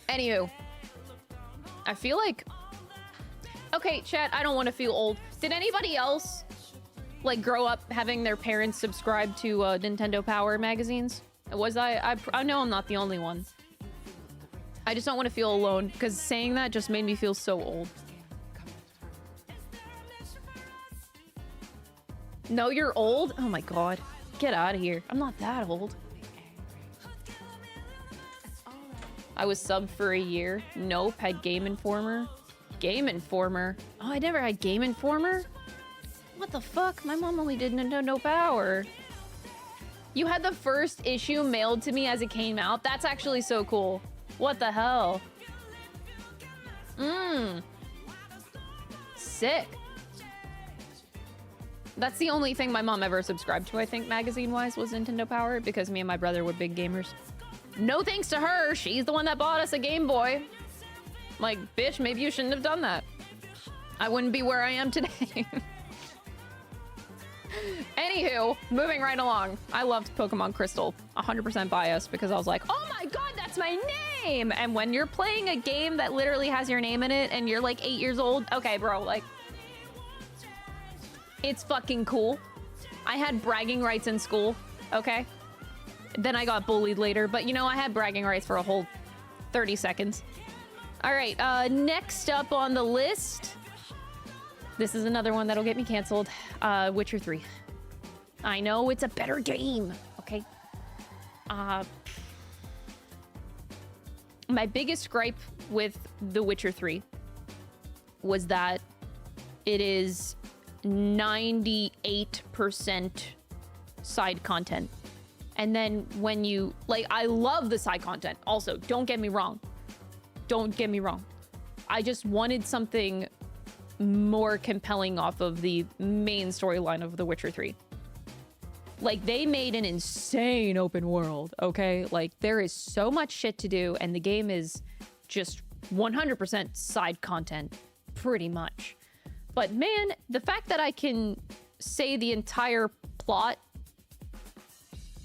Anywho, I feel like, okay, chat, I don't want to feel old. Did anybody else, like, grow up having their parents subscribe to Nintendo Power magazines? Was I know I'm not the only one. I just don't want to feel alone, because saying that just made me feel so old. No, you're old? Oh my god. Get out of here. I'm not that old. I was sub for a year. Nope, had Game Informer. Game Informer? Oh, I never had Game Informer? What the fuck? My mom only did Nintendo Power. You had the first issue mailed to me as it came out? That's actually so cool. What the hell? Sick. That's the only thing my mom ever subscribed to, I think, magazine-wise, was Nintendo Power, because me and my brother were big gamers. No thanks to her, she's the one that bought us a Game Boy. Like, bitch, maybe you shouldn't have done that. I wouldn't be where I am today. Anywho, moving right along. I loved Pokemon Crystal. 100% biased, because I was like, oh my god, that's my name! And when you're playing a game that literally has your name in it, and you're like 8 years old, okay, bro, like, it's fucking cool. I had bragging rights in school, okay? Then I got bullied later, but you know, I had bragging rights for a whole 30 seconds. All right, next up on the list. This is another one that'll get me canceled. Witcher 3. I know it's a better game, okay? My biggest gripe with The Witcher 3 was that it is 98% side content. And then when you, like, I love the side content. Also, don't get me wrong. Don't get me wrong. I just wanted something more compelling off of the main storyline of The Witcher 3. Like, they made an insane open world, okay? Like, there is so much shit to do, and the game is just 100% side content, pretty much. But man, the fact that I can say the entire plot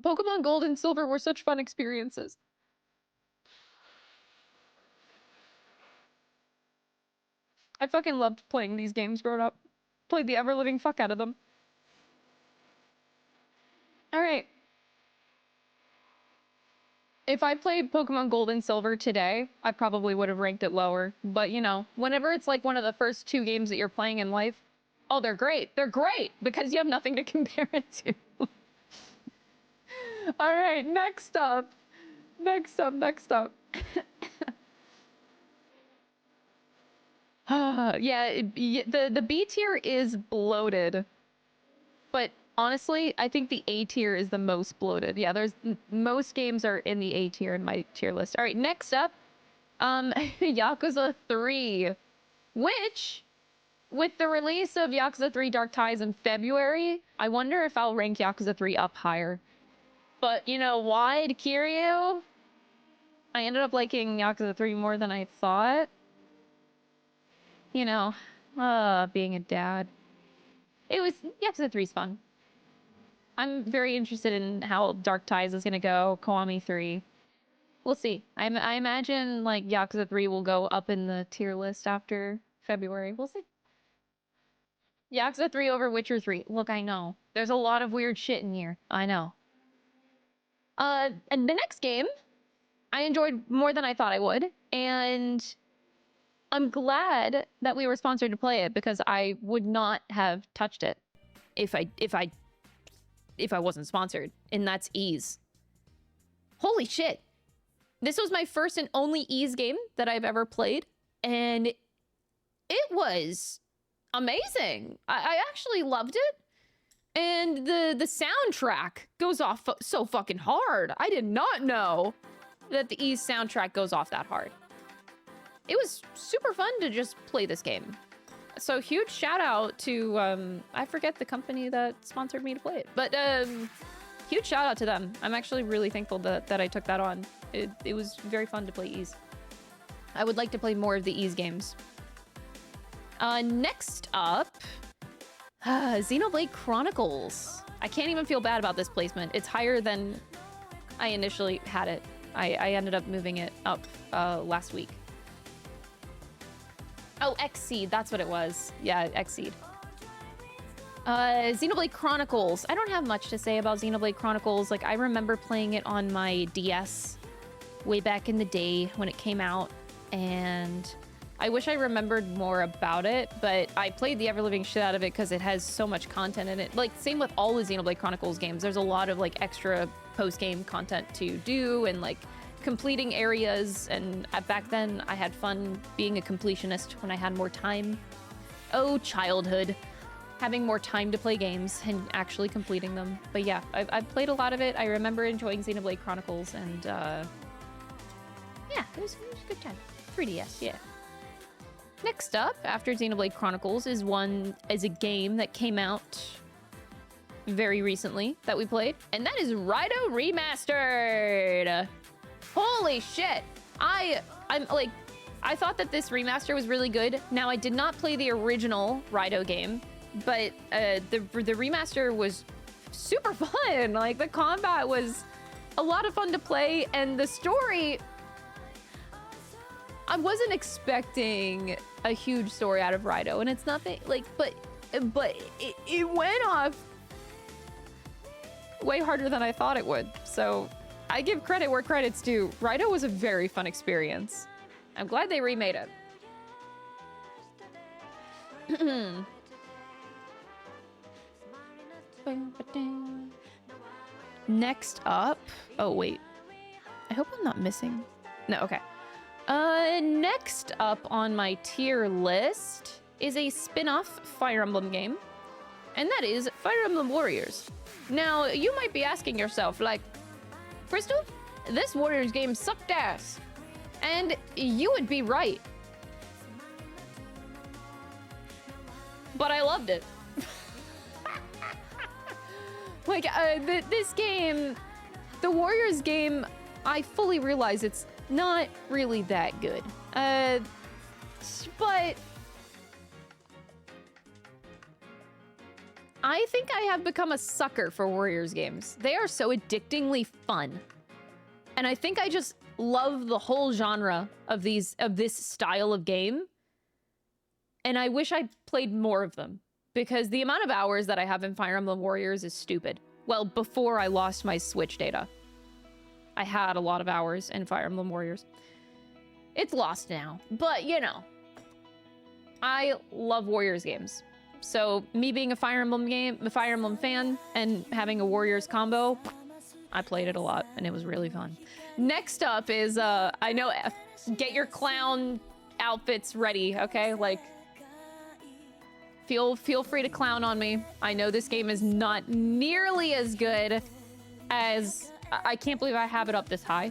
Pokemon Gold and Silver were such fun experiences. I fucking loved playing these games growing up. Played the ever-living fuck out of them. Alright. If I played Pokemon Gold and Silver today, I probably would have ranked it lower. But, you know, whenever it's like one of the first 2 games that you're playing in life, oh, they're great. They're great! Because you have nothing to compare it to. Alright, next up. Next up. Yeah, the B tier is bloated. But honestly, I think the A tier is the most bloated. Yeah, most games are in the A tier in my tier list. All right, next up, Yakuza 3, which, with the release of Yakuza 3 Dark Ties in February, I wonder if I'll rank Yakuza 3 up higher. But, you know, why, Kiryu? I ended up liking Yakuza 3 more than I thought. You know, being a dad. Yakuza 3's fun. I'm very interested in how Dark Ties is gonna go, Kiwami 3. We'll see. I imagine, like, Yakuza 3 will go up in the tier list after February. We'll see. Yakuza 3 over Witcher 3. Look, I know. There's a lot of weird shit in here. I know. And the next game, I enjoyed more than I thought I would, and I'm glad that we were sponsored to play it because I would not have touched it if I wasn't sponsored, and that's Ease. Holy shit. This was my first and only Ease game that I've ever played, and it was amazing. I actually loved it. And the soundtrack goes off so fucking hard. I did not know that the Ease soundtrack goes off that hard. It was super fun to just play this game. So huge shout out to, I forget the company that sponsored me to play it, but huge shout out to them. I'm actually really thankful that I took that on. It was very fun to play Ease. I would like to play more of the Ease games. Next up, Xenoblade Chronicles. I can't even feel bad about this placement. It's higher than I initially had it. I ended up moving it up last week. Oh, Xseed, that's what it was. Yeah, Xseed. Xenoblade Chronicles. I don't have much to say about Xenoblade Chronicles. Like, I remember playing it on my DS way back in the day when it came out, and I wish I remembered more about it, but I played the ever-living shit out of it because it has so much content in it. Like, same with all the Xenoblade Chronicles games. There's a lot of, like, extra post-game content to do, and, like, completing areas, and back then I had fun being a completionist when I had more time. Oh, childhood. Having more time to play games and actually completing them. But yeah, I've played a lot of it. I remember enjoying Xenoblade Chronicles, and yeah, it was a good time. 3DS, yeah. Next up, after Xenoblade Chronicles, is a game that came out very recently that we played, and that is Raidou Remastered! Holy shit! I'm like, I thought that this remaster was really good. Now, I did not play the original Raidou game, but the remaster was super fun. Like, the combat was a lot of fun to play, and the story, I wasn't expecting a huge story out of Raidou, and it's nothing like, but it went off way harder than I thought it would. So I give credit where credit's due. Raidou was a very fun experience. I'm glad they remade it. Next up, oh wait, I hope I'm not missing. No, okay. Next up on my tier list is a spin-off Fire Emblem game, and that is Fire Emblem Warriors. Now, you might be asking yourself, like, Crystal, this Warriors game sucked ass. And you would be right. But I loved it. Like, this game, the Warriors game, I fully realize it's not really that good. But I think I have become a sucker for Warriors games. They are so addictingly fun. And I think I just love the whole genre of this style of game. And I wish I played more of them, because the amount of hours that I have in Fire Emblem Warriors is stupid. Well, before I lost my Switch data, I had a lot of hours in Fire Emblem Warriors. It's lost now, but you know, I love Warriors games. So me being a Fire Emblem fan, and having a Warriors combo, I played it a lot, and it was really fun. Next up is, I know, get your clown outfits ready, okay? Like, feel free to clown on me. I know this game is not nearly as good as... I can't believe I have it up this high.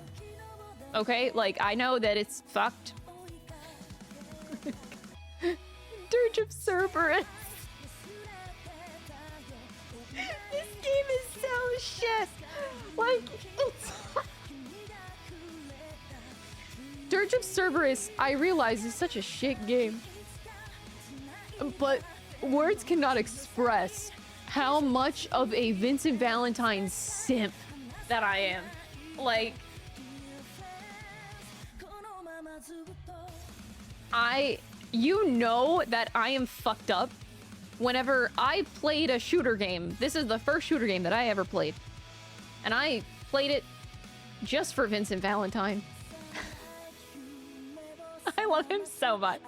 Okay? Like, I know that it's fucked. Dirge of Cerberus. This game is so shit. Like, it's... Dirge of Cerberus, I realize, is such a shit game. But words cannot express how much of a Vincent Valentine simp that I am. Like, you know that I am fucked up whenever I played a shooter game. This is the first shooter game that I ever played. And I played it just for Vincent Valentine. I love him so much.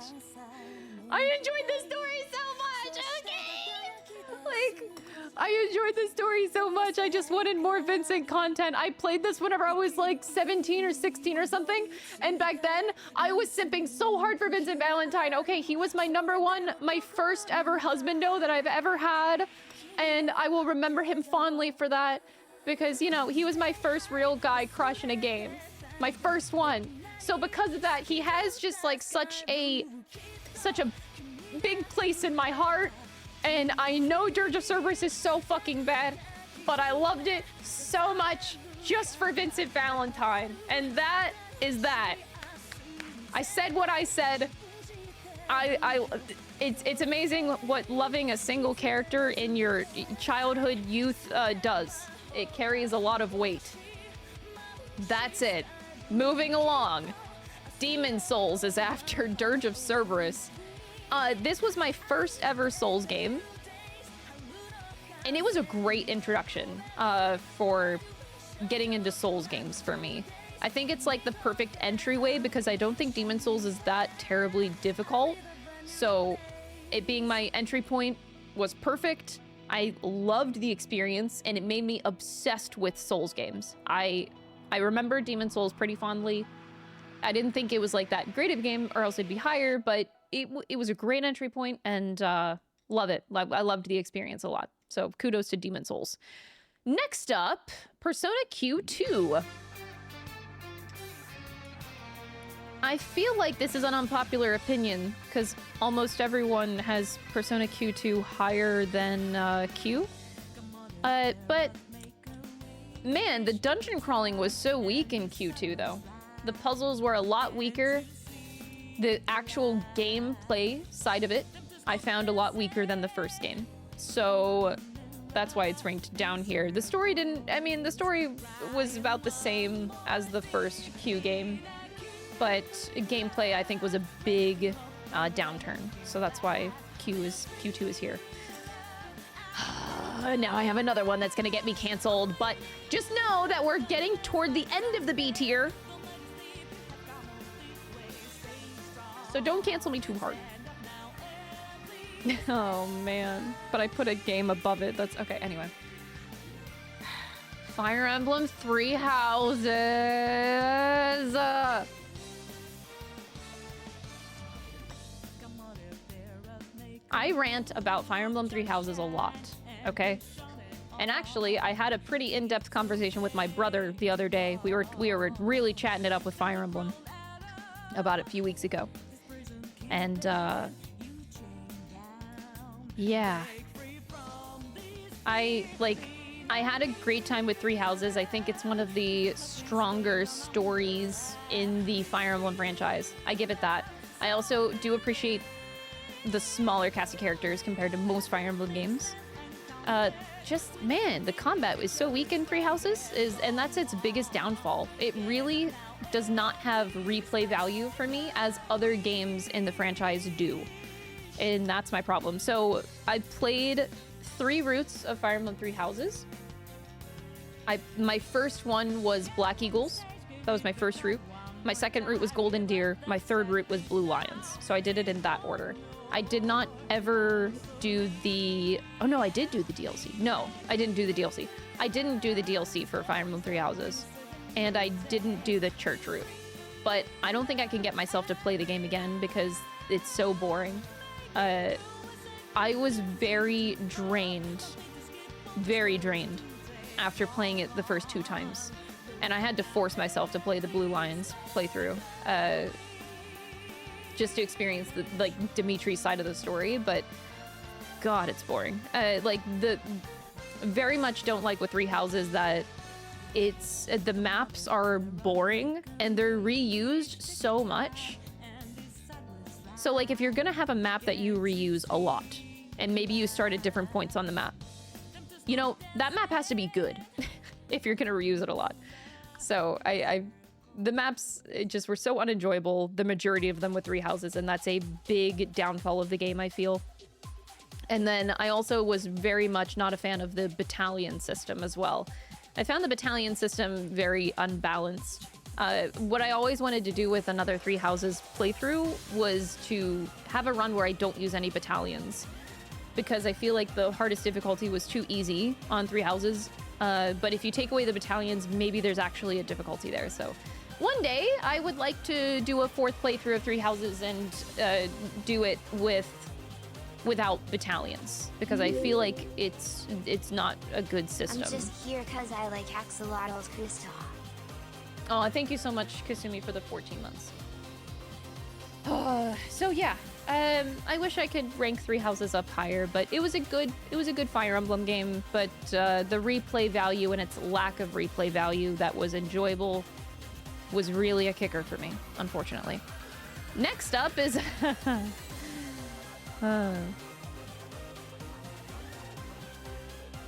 I enjoyed the story so much, okay? Like, I enjoyed the story so much. I just wanted more Vincent content. I played this whenever I was like 17 or 16 or something. And back then, I was simping so hard for Vincent Valentine. Okay, he was my #1, my first ever husbando that I've ever had. And I will remember him fondly for that. Because, you know, he was my first real guy crush in a game. My first one. So because of that, he has just like such a big place in my heart. And I know Dirge of Cerberus is so fucking bad, but I loved it so much just for Vincent Valentine. And that is that. I said what I said. It's amazing what loving a single character in your childhood youth does. It carries a lot of weight. That's it. Moving along. Demon Souls is after Dirge of Cerberus. This was my first ever Souls game. And it was a great introduction for getting into Souls games for me. I think it's like the perfect entryway because I don't think Demon Souls is that terribly difficult. So it being my entry point was perfect. I loved the experience and it made me obsessed with Souls games. I remember Demon Souls pretty fondly. I didn't think it was like that great of a game or else it'd be higher, but it was a great entry point and love it. I loved the experience a lot. So kudos to Demon Souls. Next up, Persona Q2. I feel like this is an unpopular opinion because almost everyone has Persona Q2 higher than Q. But man, the dungeon crawling was so weak in Q2 though. The puzzles were a lot weaker. The actual gameplay side of it, I found a lot weaker than the first game. So that's why it's ranked down here. The story the story was about the same as the first Q game, but gameplay I think was a big downturn. So that's why Q2 is here. Now I have another one that's gonna get me canceled, but just know that we're getting toward the end of the B tier. So don't cancel me too hard. Oh man, but I put a game above it. That's okay. Anyway, Fire Emblem Three Houses. I rant about Fire Emblem Three Houses a lot. Okay, and actually, I had a pretty in-depth conversation with my brother the other day. We were really chatting it up with Fire Emblem about it a few weeks ago. And, yeah. I had a great time with Three Houses. I think it's one of the stronger stories in the Fire Emblem franchise. I give it that. I also do appreciate the smaller cast of characters compared to most Fire Emblem games. Just, man, the combat is so weak in Three Houses, and that's its biggest downfall. It really does not have replay value for me as other games in the franchise do. And that's my problem. So I played 3 routes of Fire Emblem Three Houses. My first one was Black Eagles. That was my first route. My second route was Golden Deer. My third route was Blue Lions. So I did it in that order. I did not ever do the... Oh, no, I did do the DLC. No, I didn't do the DLC. I didn't do the DLC for Fire Emblem Three Houses. And I didn't do the church route. But I don't think I can get myself to play the game again because it's so boring. I was very drained after playing it the first 2 times. And I had to force myself to play the Blue Lions playthrough. Just to experience the Dimitri's side of the story, but God, it's boring. Very much don't like with Three Houses that it's the maps are boring and they're reused so much. So like if you're gonna have a map that you reuse a lot, and maybe you start at different points on the map, you know, that map has to be good if you're gonna reuse it a lot. So the maps just were so unenjoyable, the majority of them with Three Houses, and that's a big downfall of the game, I feel. And then I also was very much not a fan of the battalion system as well. I found the battalion system very unbalanced. What I always wanted to do with another Three Houses playthrough was to have a run where I don't use any battalions, because I feel like the hardest difficulty was too easy on Three Houses. But if you take away the battalions, maybe there's actually a difficulty there. So one day I would like to do a 4th playthrough of Three Houses and do it without battalions, because I feel like it's not a good system. I'm just here because I like Axolotls Krista. Oh, thank you so much, Kasumi, for the 14 months. So yeah, I wish I could rank Three Houses up higher, but it was a good Fire Emblem game. But the replay value and its lack of replay value that was enjoyable was really a kicker for me, unfortunately. Next up is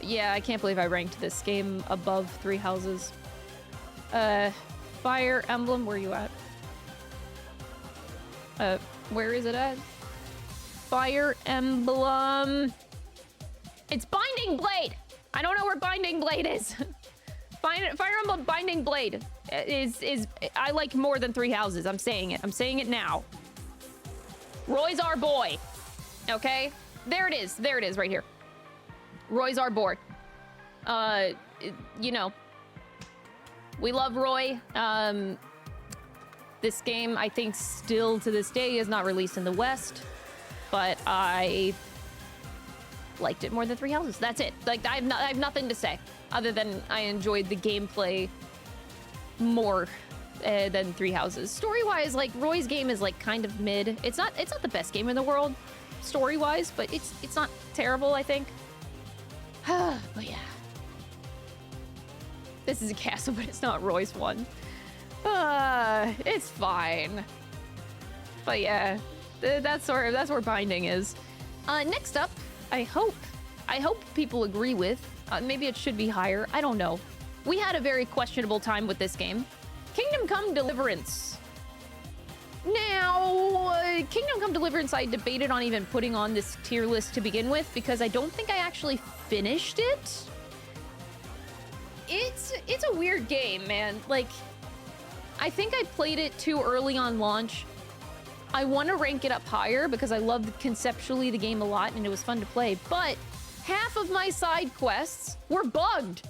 yeah, I can't believe I ranked this game above Three Houses. Fire Emblem, where are you at? Where is it at? Fire Emblem. It's Binding Blade. I don't know where Binding Blade is. Fire Emblem Binding Blade is I like more than Three Houses. I'm saying it. I'm saying it now. Roy's our boy. Okay? There it is. There it is right here. Roy's our boy. You know, we love Roy. This game, I think, still to this day is not released in the West, but I liked it more than Three Houses. That's it. Like, I have nothing to say other than I enjoyed the gameplay more than Three Houses. Story-wise, like, Roy's game is like kind of mid. It's not the best game in the world, story-wise, but it's not terrible, I think. But yeah, this is a castle, but it's not Roy's one. It's fine. But yeah, that's where Binding is. Next up, I hope people agree with, maybe it should be higher, I don't know. We had a very questionable time with this game. Kingdom Come Deliverance. Now, Kingdom Come Deliverance I debated on even putting on this tier list to begin with, because I don't think I actually finished it. It's a weird game, man. Like, I think I played it too early on launch. I want to rank it up higher because I loved conceptually the game a lot and it was fun to play, but half of my side quests were bugged.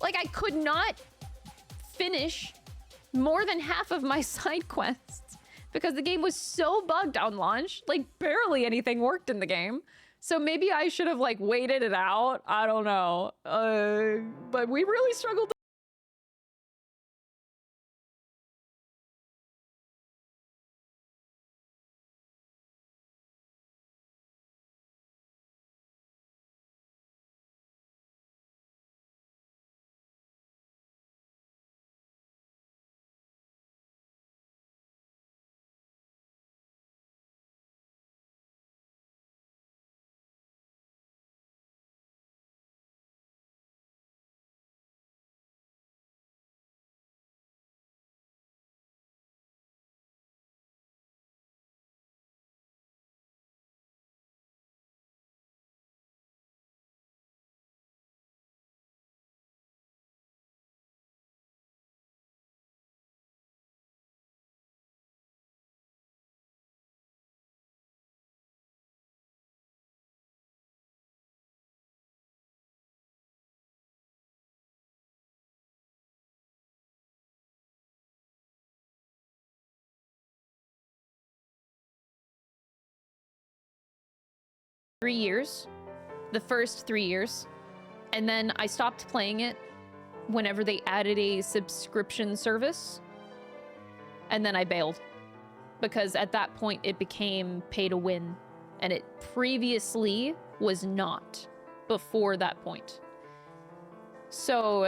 Like, I could not finish more than half of my side quests because the game was so bugged on launch. Like, barely anything worked in the game. So maybe I should have, like, waited it out. I don't know. But we really struggled to 3 years. The first 3 years. And then I stopped playing it whenever they added a subscription service. And then I bailed. Because at that point, it became pay to win. And it previously was not before that point. So,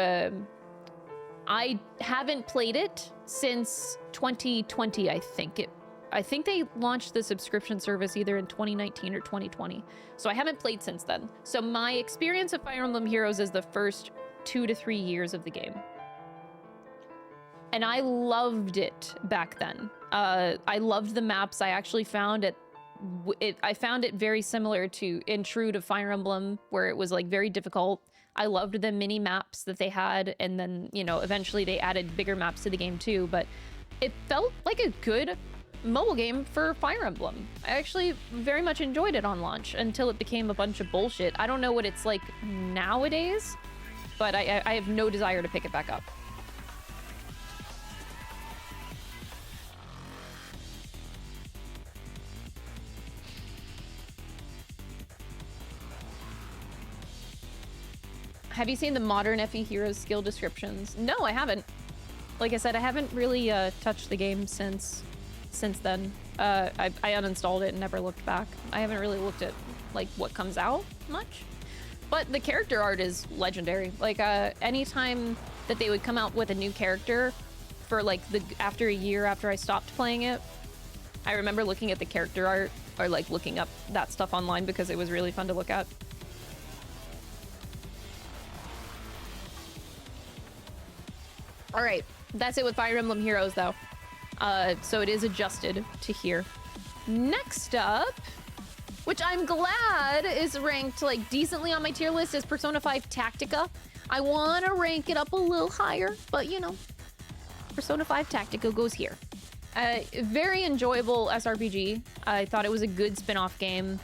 I haven't played it since 2020, I think. I think they launched the subscription service either in 2019 or 2020. So I haven't played since then. So my experience of Fire Emblem Heroes is the first 2 to 3 years of the game. And I loved it back then. I loved the maps. I actually found I found it very similar to true to Fire Emblem, where it was like very difficult. I loved the mini maps that they had, and then, you know, eventually they added bigger maps to the game too, but it felt like a good mobile game for Fire Emblem. I actually very much enjoyed it on launch until it became a bunch of bullshit. I don't know what it's like nowadays, but I have no desire to pick it back up. Have you seen the modern FE Heroes skill descriptions? No, I haven't. Like I said, I haven't really touched the game since then. I uninstalled it and never looked back. I haven't really looked at like what comes out much. But the character art is legendary. Like anytime that they would come out with a new character for like after a year after I stopped playing it, I remember looking at the character art or like looking up that stuff online because it was really fun to look at. All right, that's it with Fire Emblem Heroes, though. So it is adjusted to here. Next up, which I'm glad is ranked like decently on my tier list, is Persona 5 Tactica. I want to rank it up a little higher, but you know, Persona 5 Tactica goes here. Very enjoyable SRPG. I thought it was a good spin-off game.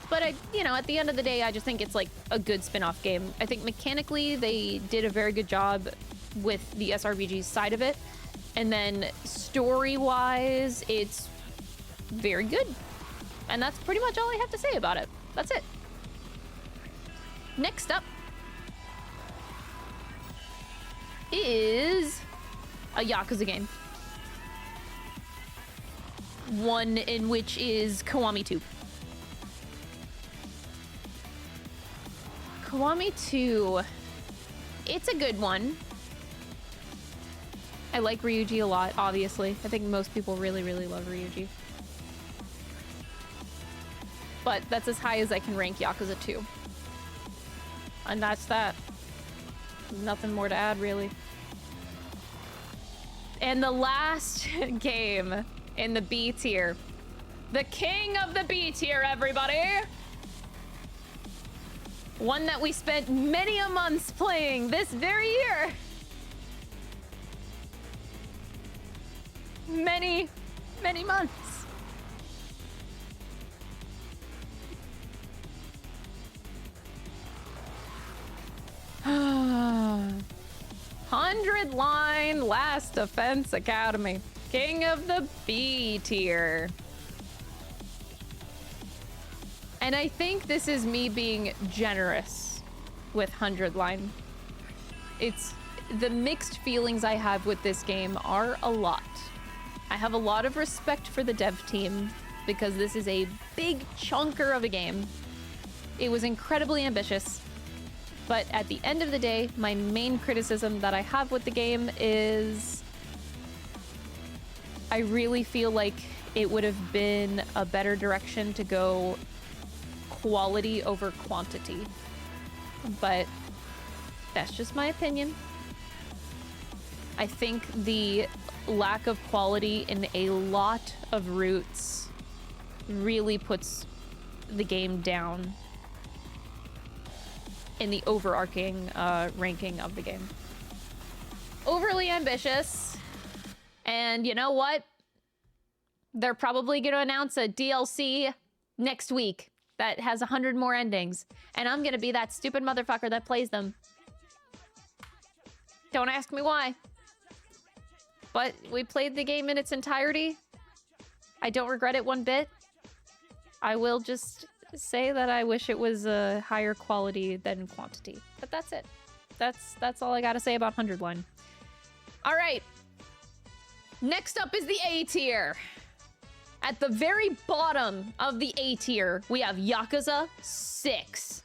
But you know, at the end of the day, I just think it's like a good spin-off game. I think mechanically they did a very good job with the SRPG side of it, and then story-wise, it's very good. And that's pretty much all I have to say about it. That's it. Next up is a Yakuza game. One in which is Kiwami 2. Kiwami 2, it's a good one. I like Ryuji a lot, obviously. I think most people really, really love Ryuji. But that's as high as I can rank Yakuza 2. And that's that. Nothing more to add, really. And the last game in the B tier. The king of the B tier, everybody! One that we spent many a months playing this very year. Many months. Hundred Line Last Defense Academy. King of the B tier. And I think this is me being generous with 100 Line. It's the mixed feelings I have with this game are a lot. I have a lot of respect for the dev team because this is a big chunker of a game. It was incredibly ambitious, but at the end of the day, my main criticism that I have with the game is I really feel like it would have been a better direction to go quality over quantity. But that's just my opinion. I think the lack of quality in a lot of routes really puts the game down in the overarching ranking of the game. Overly ambitious. And you know what? They're probably going to announce a DLC next week that has 100 more endings. And I'm going to be that stupid motherfucker that plays them. Don't ask me why. But we played the game in its entirety. I don't regret it one bit. I will just say that I wish it was a higher quality than quantity. But that's it. That's all I gotta say about 100 Line. All right. Next up is the A tier. At the very bottom of the A tier, we have Yakuza 6.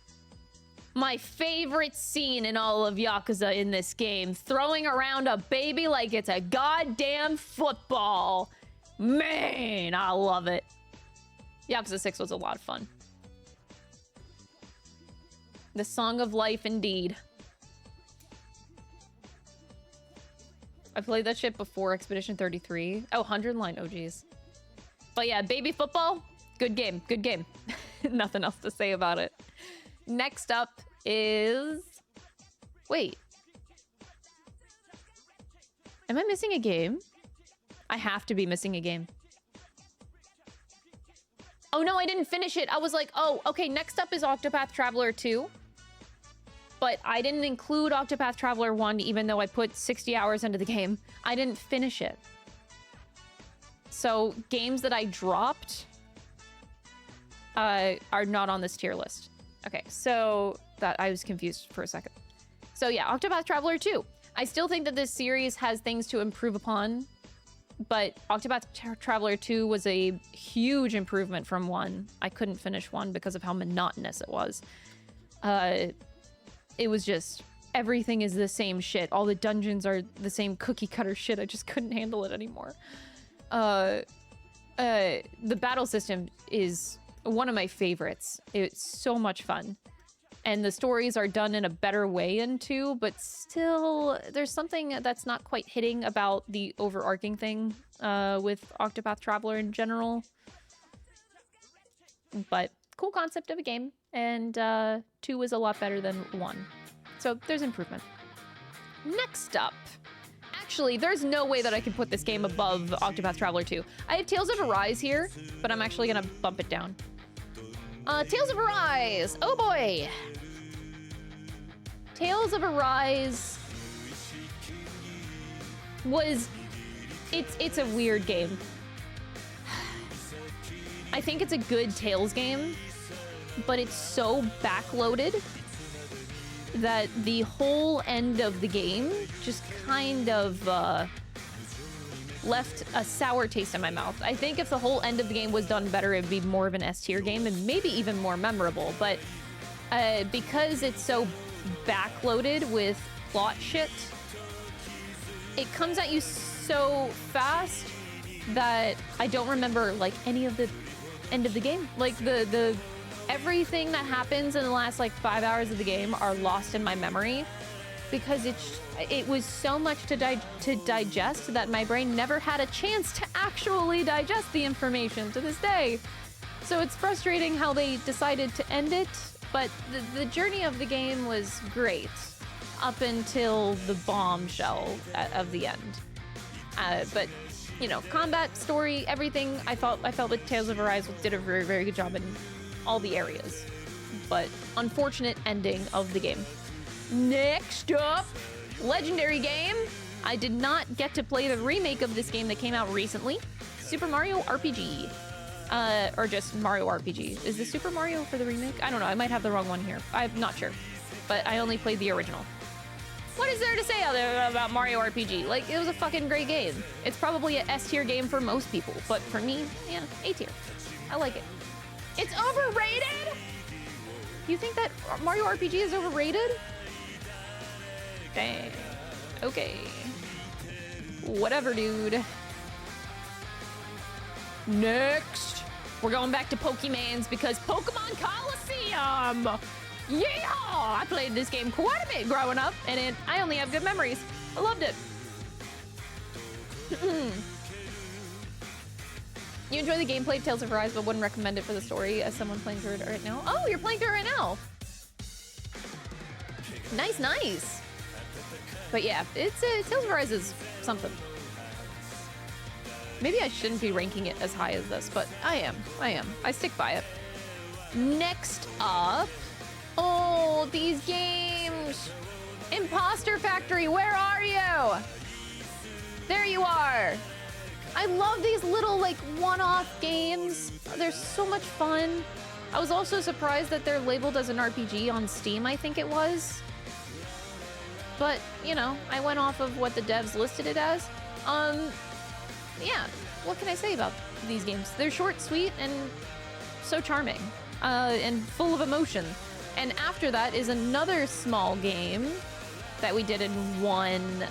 My favorite scene in all of Yakuza in this game, throwing around a baby like it's a goddamn football. Man, I love it. Yakuza 6 was a lot of fun. The Song of Life, indeed. I played that shit before Expedition 33. Oh, 100 Line, oh geez. But yeah, baby football, good game, good game. Nothing else to say about it. Next up is... Wait. Am I missing a game? I have to be missing a game. Oh no, I didn't finish it. I was like, oh, okay, next up is Octopath Traveler 2. But I didn't include Octopath Traveler 1, even though I put 60 hours into the game. I didn't finish it. So games that I dropped are not on this tier list. Okay, so that I was confused for a second. So yeah, Octopath Traveler 2. I still think that this series has things to improve upon, but Octopath Traveler 2 was a huge improvement from 1. I couldn't finish 1 because of how monotonous it was. It was just, everything is the same shit. All the dungeons are the same cookie cutter shit. I just couldn't handle it anymore. The battle system is one of my favorites. It's so much fun. And the stories are done in a better way in 2, but still, there's something that's not quite hitting about the overarching thing with Octopath Traveler in general. But cool concept of a game, and 2 is a lot better than 1. So there's improvement. Next up. Actually, there's no way that I can put this game above Octopath Traveler 2. I have Tales of Arise here, but I'm actually gonna bump it down. Tales of Arise! Oh boy! Tales of Arise was... It's a weird game. I think it's a good Tales game, but it's so backloaded that the whole end of the game just kind of left a sour taste in my mouth. I think if the whole end of the game was done better, it'd be more of an S-tier game and maybe even more memorable. But because it's so backloaded with plot shit, it comes at you so fast that I don't remember like any of the end of the game. Like the everything that happens in the last like 5 hours of the game are lost in my memory because it was so much to digest that my brain never had a chance to actually digest the information to this day. So it's frustrating how they decided to end it, but the journey of the game was great up until the bombshell of the end. But you know, combat, story, everything, I felt that Tales of Arise did a very, very good job in all the areas. But unfortunate ending of the game. Next up, legendary game. I did not get to play the remake of this game that came out recently. Super Mario RPG. Or just Mario RPG. Is this Super Mario for the remake? I don't know, I might have the wrong one here. I'm not sure. But I only played the original. What is there to say about Mario RPG? Like, it was a fucking great game. It's probably an S-tier game for most people, but for me, yeah, A-tier. I like it. It's overrated? You think that Mario RPG is overrated? Dang. Okay. Whatever, dude. Next, we're going back to Pokemans because Pokemon Coliseum! Yeah! I played this game quite a bit growing up, and I only have good memories. I loved it. You enjoy the gameplay of Tales of Arise, but wouldn't recommend it for the story as someone playing through it right now. Oh, you're playing through it right now. Nice, nice. But yeah, it's Tales of Arise is something. Maybe I shouldn't be ranking it as high as this, but I am. I stick by it. Next up, oh, these games. Imposter Factory, where are you? There you are. I love these little like one-off games. They're so much fun. I was also surprised that they're labeled as an RPG on Steam, I think it was. But, you know, I went off of what the devs listed it as. Yeah, what can I say about these games? They're short, sweet, and so charming, and full of emotion. And after that is another small game that we did in one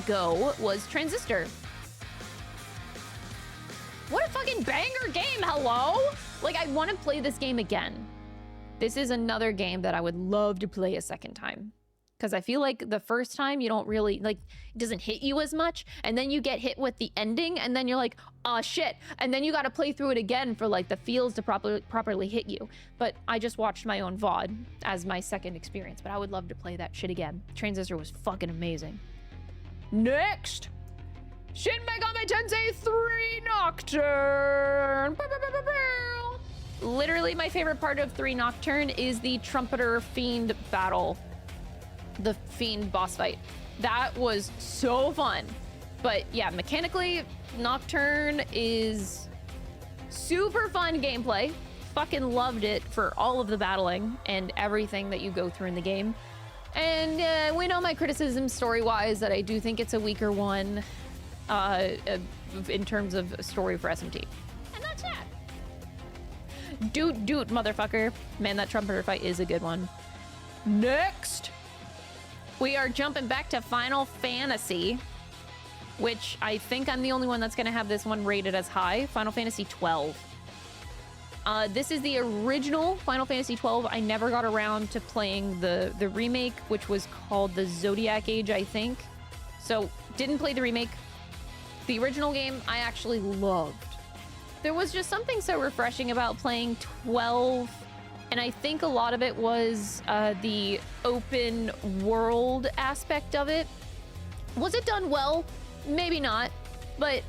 go, was Transistor. What a fucking banger game, hello? Like, I want to play this game again. This is another game that I would love to play a second time. Because I feel like the first time you don't really, like, it doesn't hit you as much. And then you get hit with the ending, and then you're like, oh shit. And then you gotta play through it again for like the feels to properly hit you. But I just watched my own VOD as my second experience. But I would love to play that shit again. Transistor was fucking amazing. Next! Shin Megami Tensei 3 Nocturne! Literally my favorite part of 3 Nocturne is the Trumpeter Fiend battle. The Fiend boss fight. That was so fun. But yeah, mechanically, Nocturne is super fun gameplay. Fucking loved it for all of the battling and everything that you go through in the game. And we know my criticism story-wise that I do think it's a weaker one in terms of story for SMT. And that's that. Doot, motherfucker. Man, that Trumpeter fight is a good one. Next! We are jumping back to Final Fantasy, which I think I'm the only one that's going to have this one rated as high. Final Fantasy 12. This is the original Final Fantasy 12. I never got around to playing the remake, which was called the Zodiac Age, I think. So, didn't play the remake. The original game, I actually loved. There was just something so refreshing about playing 12. And I think a lot of it was the open world aspect of it. Was it done well? Maybe not. But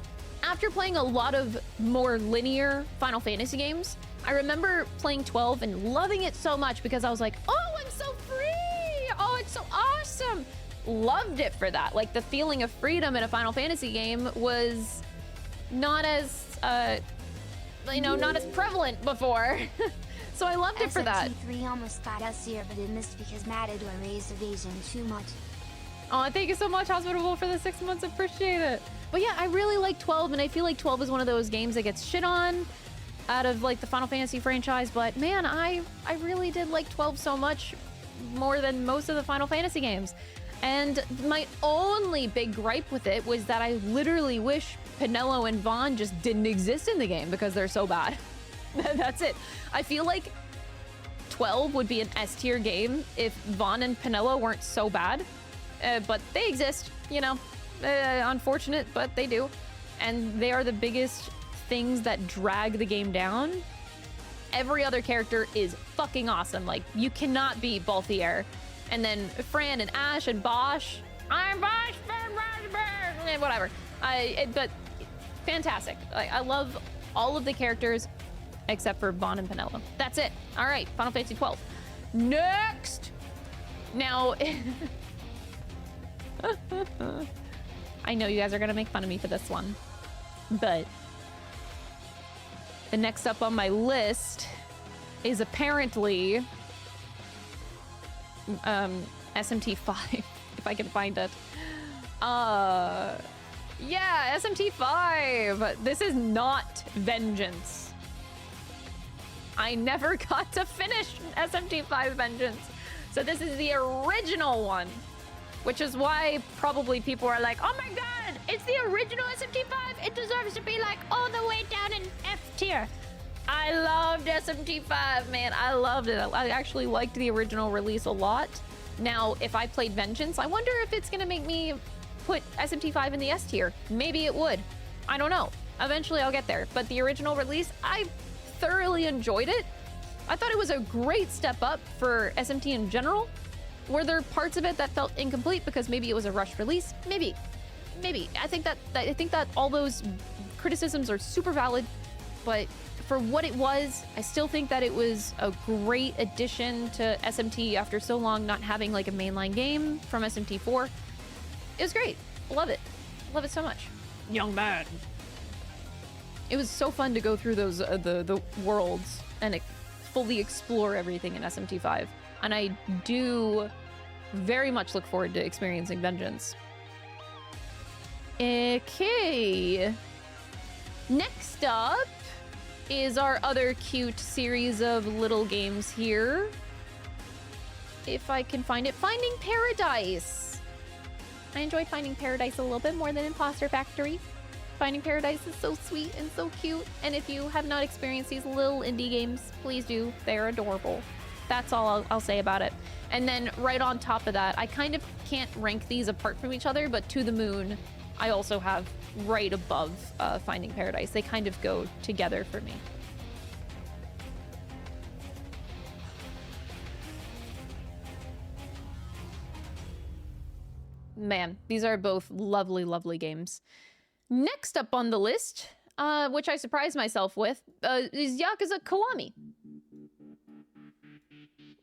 after playing a lot of more linear Final Fantasy games, I remember playing 12 and loving it so much because I was like, oh, I'm so free! Oh, it's so awesome! Loved it for that. Like, the feeling of freedom in a Final Fantasy game was not as, not as prevalent before. So I loved it for that. SMT3 almost got us here, but it missed because Matador raised evasion too much. Oh, thank you so much, Hospitable, for the 6 months. Appreciate it. But yeah, I really like 12, and I feel like 12 is one of those games that gets shit on out of like the Final Fantasy franchise. But man, I really did like 12 so much more than most of the Final Fantasy games. And my only big gripe with it was that I literally wish Penelo and Vaughn just didn't exist in the game because they're so bad. That's it. I feel like 12 would be an S tier game if Vaughn and Penelo weren't so bad. But they exist, you know. Unfortunate, but they do. And they are the biggest things that drag the game down. Every other character is fucking awesome. Like, you cannot beat Balthier. And then Fran and Ash and Bosch. I'm Bosch! Whatever. But fantastic. I love all of the characters except for Vaughn and Penelo. That's it. All right, Final Fantasy 12. Next! Now... I know you guys are gonna make fun of me for this one, but the next up on my list is apparently SMT5, if I can find it. Yeah, SMT5. This is not Vengeance. I never got to finish SMT5 Vengeance, so this is the original one. Which is why probably people are like, oh my god, it's the original SMT5. It deserves to be like all the way down in F tier. I loved SMT5, man. I loved it. I actually liked the original release a lot. Now, if I played Vengeance, I wonder if it's gonna make me put SMT5 in the S tier. Maybe it would. I don't know. Eventually I'll get there. But the original release, I thoroughly enjoyed it. I thought it was a great step up for SMT in general. Were there parts of it that felt incomplete because maybe it was a rushed release? Maybe. I think that all those criticisms are super valid, but for what it was, I still think that it was a great addition to SMT after so long not having like a mainline game from SMT4. It was great. Love it. Love it so much. Young man. It was so fun to go through those the worlds and fully explore everything in SMT5. And I do very much look forward to experiencing Vengeance. Okay. Next up is our other cute series of little games here. If I can find it. Finding Paradise. I enjoyed Finding Paradise a little bit more than Imposter Factory. Finding Paradise is so sweet and so cute. And if you have not experienced these little indie games, please do. They're adorable. That's all I'll say about it. And then right on top of that, I kind of can't rank these apart from each other, but To the Moon, I also have right above Finding Paradise. They kind of go together for me. Man, these are both lovely, lovely games. Next up on the list, which I surprised myself with, is Yakuza Kiwami.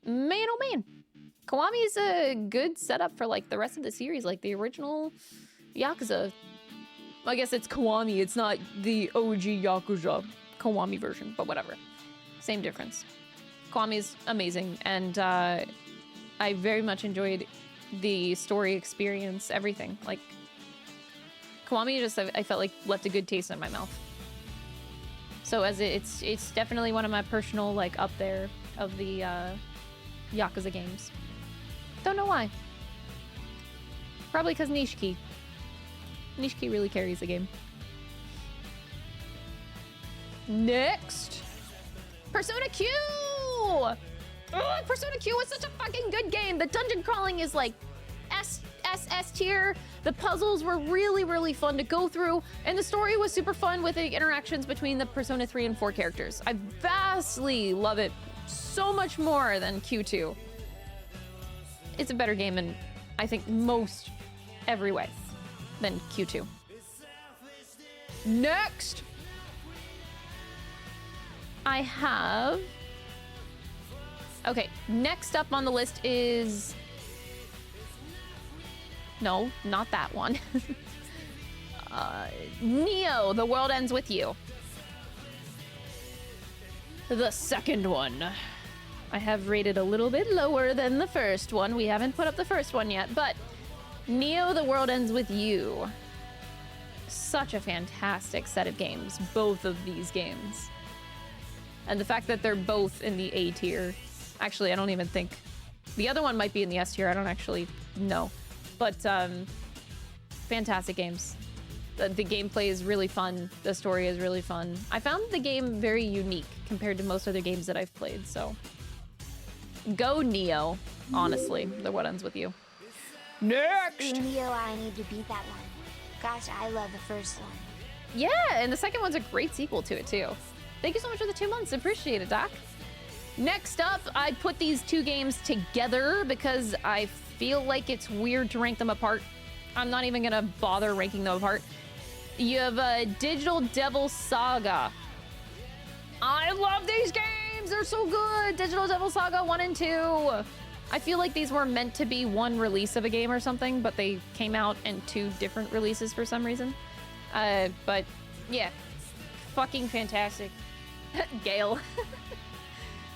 Man, oh man. Kiwami is a good setup for like the rest of the series, like the original Yakuza. I guess it's Kiwami, it's not the OG Yakuza Kiwami version, but whatever. Same difference. Kiwami is amazing, and I very much enjoyed the story experience, everything. Like, Kiwami just, I felt like left a good taste in my mouth. So as it's definitely one of my personal, like, up there of the Yakuza games. Don't know why. Probably because Nishiki. Nishiki really carries the game. Next! Persona Q! Oh, Persona Q was such a fucking good game! The dungeon crawling is like S tier. The puzzles were really, really fun to go through. And the story was super fun with the interactions between the Persona 3 and 4 characters. I vastly love it so much more than Q2. It's a better game in, I think, most every way than Q2. Next! I have... Okay, next up on the list is... No, not that one. Neo, The World Ends With You. The second one. I have rated a little bit lower than the first one. We haven't put up the first one yet, but Neo, The World Ends With You. Such a fantastic set of games, both of these games. And the fact that they're both in the A tier. Actually, I don't even think... The other one might be in the S tier, I don't actually know. But, fantastic games. The gameplay is really fun. The story is really fun. I found the game very unique compared to most other games that I've played, so... Go Neo, honestly. The What Ends With You. Next! Neo, I need to beat that one. Gosh, I love the first one. Yeah, and the second one's a great sequel to it, too. Thank you so much for the 2 months. Appreciate it, Doc. Next up, I put these two games together because I feel like it's weird to rank them apart. I'm not even gonna bother ranking them apart. You have Digital Devil Saga. I love these games! They're so good! Digital Devil Saga 1 and 2. I feel like these were meant to be one release of a game or something, but they came out in 2 different releases for some reason. But yeah, fucking fantastic. Gale.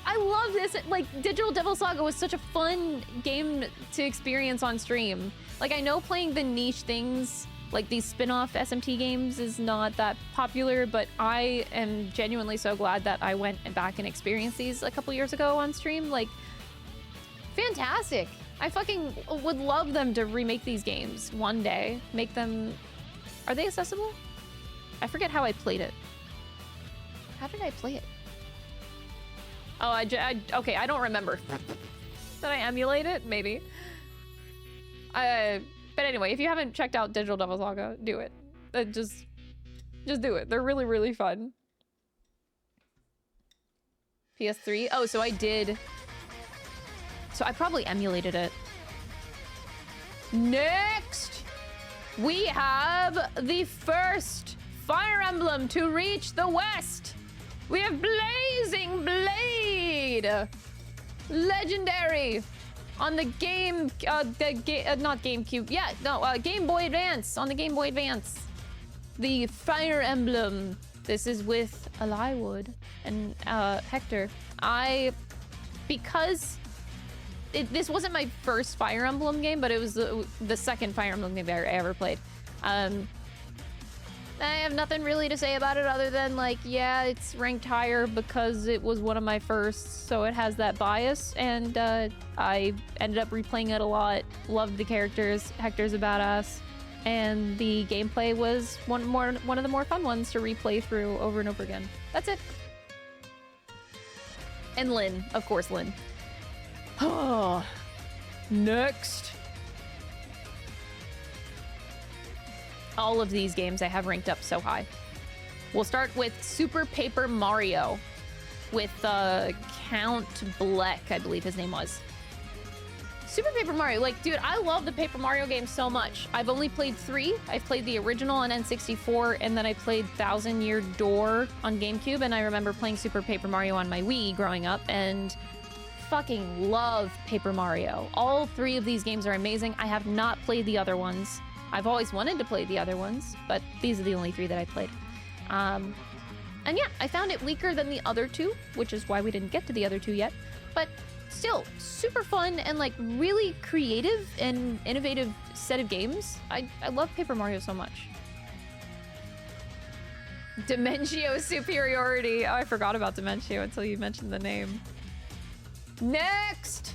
I love this. Like, Digital Devil Saga was such a fun game to experience on stream. Like, I know playing the niche things, like these spin-off SMT games, is not that popular, but I am genuinely so glad that I went back and experienced these a couple years ago on stream. Like, fantastic. I fucking would love them to remake these games one day. Make them... Are they accessible? I forget how I played it. How did I play it? Oh, okay, I don't remember. Did I emulate it? Maybe. But anyway, if you haven't checked out Digital Devil Saga, do it. Just do it. They're really, really fun. PS3. Oh, so I did. So I probably emulated it. Next, we have the first Fire Emblem to reach the West. We have Blazing Blade! Legendary! On the Game... not GameCube. Yeah, no, Game Boy Advance. On the Game Boy Advance. The Fire Emblem. This is with Eliwood and Hector. Because this wasn't my first Fire Emblem game, but it was the second Fire Emblem game I ever played. I have nothing really to say about it other than, like, yeah, it's ranked higher because it was one of my first, so it has that bias, and I ended up replaying it a lot, loved the characters, Hector's a badass, and the gameplay was one of the more fun ones to replay through over and over again. That's it. And Lynn, of course, Lynn. Oh, next. All of these games I have ranked up so high. We'll start with Super Paper Mario with Count Bleck, I believe his name was. Super Paper Mario, like, dude, I love the Paper Mario games so much. I've only played 3. I've played the original on N64, and then I played Thousand Year Door on GameCube, and I remember playing Super Paper Mario on my Wii growing up, and fucking love Paper Mario. All 3 of these games are amazing. I have not played the other ones. I've always wanted to play the other ones, but these are the only 3 that I played. And yeah, I found it weaker than the other 2, which is why we didn't get to the other 2 yet. But still, super fun and, like, really creative and innovative set of games. I love Paper Mario so much. Dimentio Superiority. Oh, I forgot about Dimentio until you mentioned the name. Next,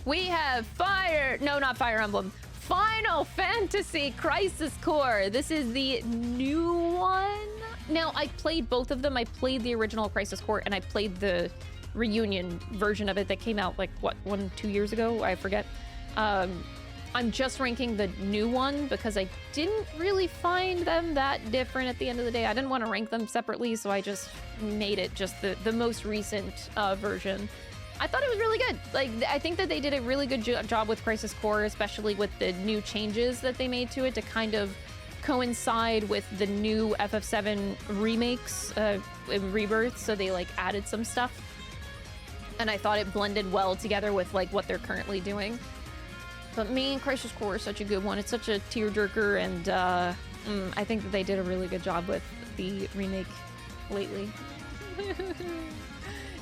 we have not Fire Emblem. Final Fantasy Crisis Core. This is the new one. Now, I played both of them. I played the original Crisis Core, and I played the reunion version of it that came out, like, what, 1-2 years ago? I forget. I'm just ranking the new one because I didn't really find them that different at the end of the day. I didn't want to rank them separately, so I just made it just the most recent version. I thought it was really good. Like, I think that they did a really good job with Crisis Core, especially with the new changes that they made to it to kind of coincide with the new FF7 remakes and rebirths. So they, like, added some stuff. And I thought it blended well together with, like, what they're currently doing. But man, Crisis Core is such a good one. It's such a tearjerker, and I think that they did a really good job with the remake lately.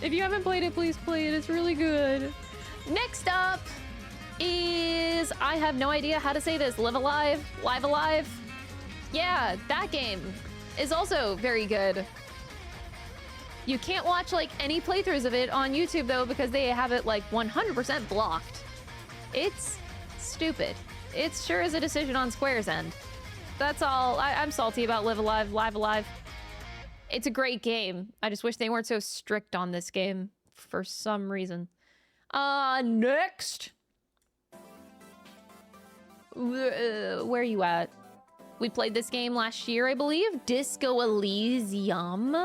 If you haven't played it, please play it. It's really good. Next up is, I have no idea how to say this, Live Alive? Live Alive? Yeah, that game is also very good. You can't watch, like, any playthroughs of it on YouTube, though, because they have it, like, 100% blocked. It's stupid. It sure is a decision on Square's end. That's all. I'm salty about Live Alive, Live Alive. It's a great game. I just wish they weren't so strict on this game for some reason. Next. Where are you at? We played this game last year, I believe. Disco Elysium.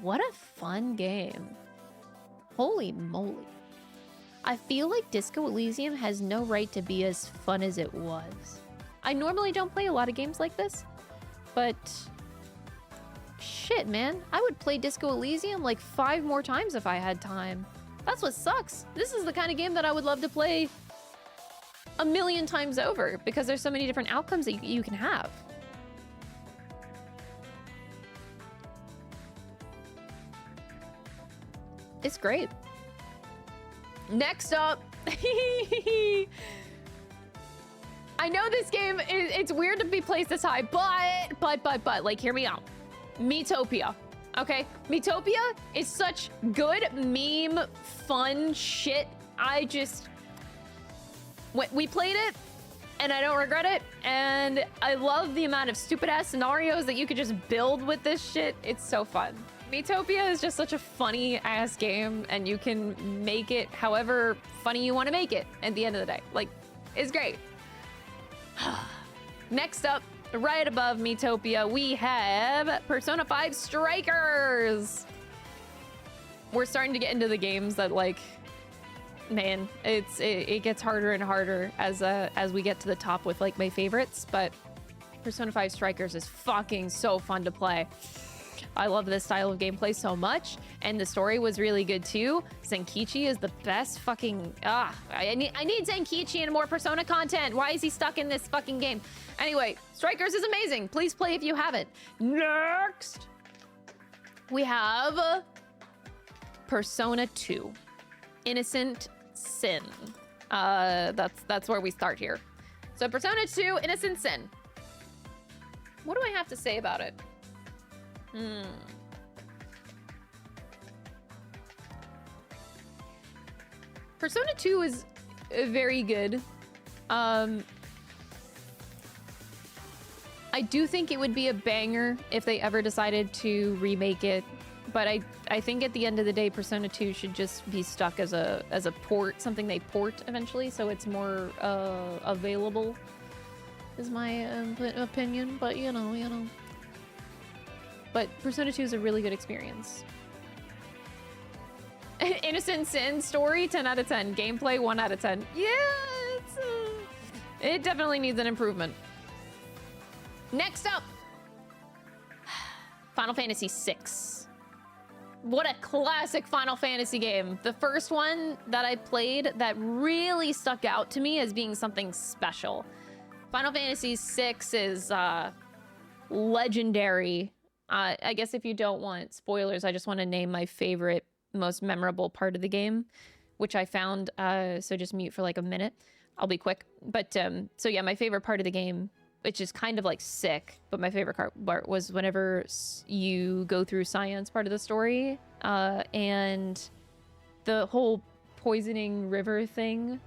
What a fun game. Holy moly. I feel like Disco Elysium has no right to be as fun as it was. I normally don't play a lot of games like this, but shit, man. I would play Disco Elysium like 5 more times if I had time. That's what sucks. This is the kind of game that I would love to play a million times over because there's so many different outcomes that you can have. It's great. Next up, I know this game, it's weird to be placed this high, but, like, hear me out. Miitopia, okay? Miitopia is such good meme, fun shit. We played it, and I don't regret it, and I love the amount of stupid-ass scenarios that you could just build with this shit. It's so fun. Miitopia is just such a funny-ass game, and you can make it however funny you want to make it at the end of the day. Like, it's great. Next up, right above Miitopia, we have Persona 5 Strikers. We're starting to get into the games that, like, man, it gets harder and harder as we get to the top with, like, my favorites, but Persona 5 Strikers is fucking so fun to play. I love this style of gameplay so much, and the story was really good too. Zenkichi is the best fucking... I need Zenkichi and more Persona content. Why is he stuck in this fucking game? Anyway, Strikers is amazing. Please play if you haven't. Next, we have Persona 2, Innocent Sin. That's where we start here. So Persona 2, Innocent Sin. What do I have to say about it? Persona 2 is very good. I do think it would be a banger if they ever decided to remake it, but I think at the end of the day, Persona 2 should just be stuck as a port, something they port eventually, so it's more available, is my opinion. But you know. But Persona 2 is a really good experience. Innocent Sin story, 10 out of 10. Gameplay, 1 out of 10. Yeah, it definitely needs an improvement. Next up, Final Fantasy VI. What a classic Final Fantasy game. The first one that I played that really stuck out to me as being something special. Final Fantasy VI is legendary. I guess if you don't want spoilers, I just want to name my favorite, most memorable part of the game, which I found, so just mute for like a minute. I'll be quick. But, so yeah, my favorite part of the game, which is kind of like sick, but my favorite part was whenever you go through Scion's part of the story, and the whole poisoning river thing,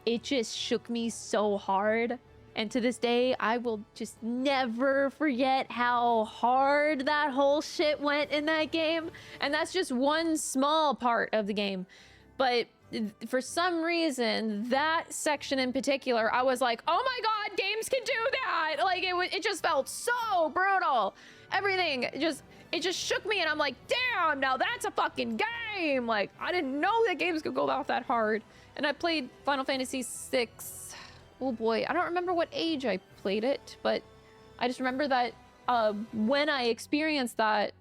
it just shook me so hard. And to this day, I will just never forget how hard that whole shit went in that game. And that's just one small part of the game. But for some reason, that section in particular, I was like, oh my God, games can do that. Like it just felt so brutal. Everything it just shook me, and I'm like, damn, now that's a fucking game. Like, I didn't know that games could go out that hard. And I played Final Fantasy VI. Oh boy, I don't remember what age I played it, but I just remember that when I experienced that,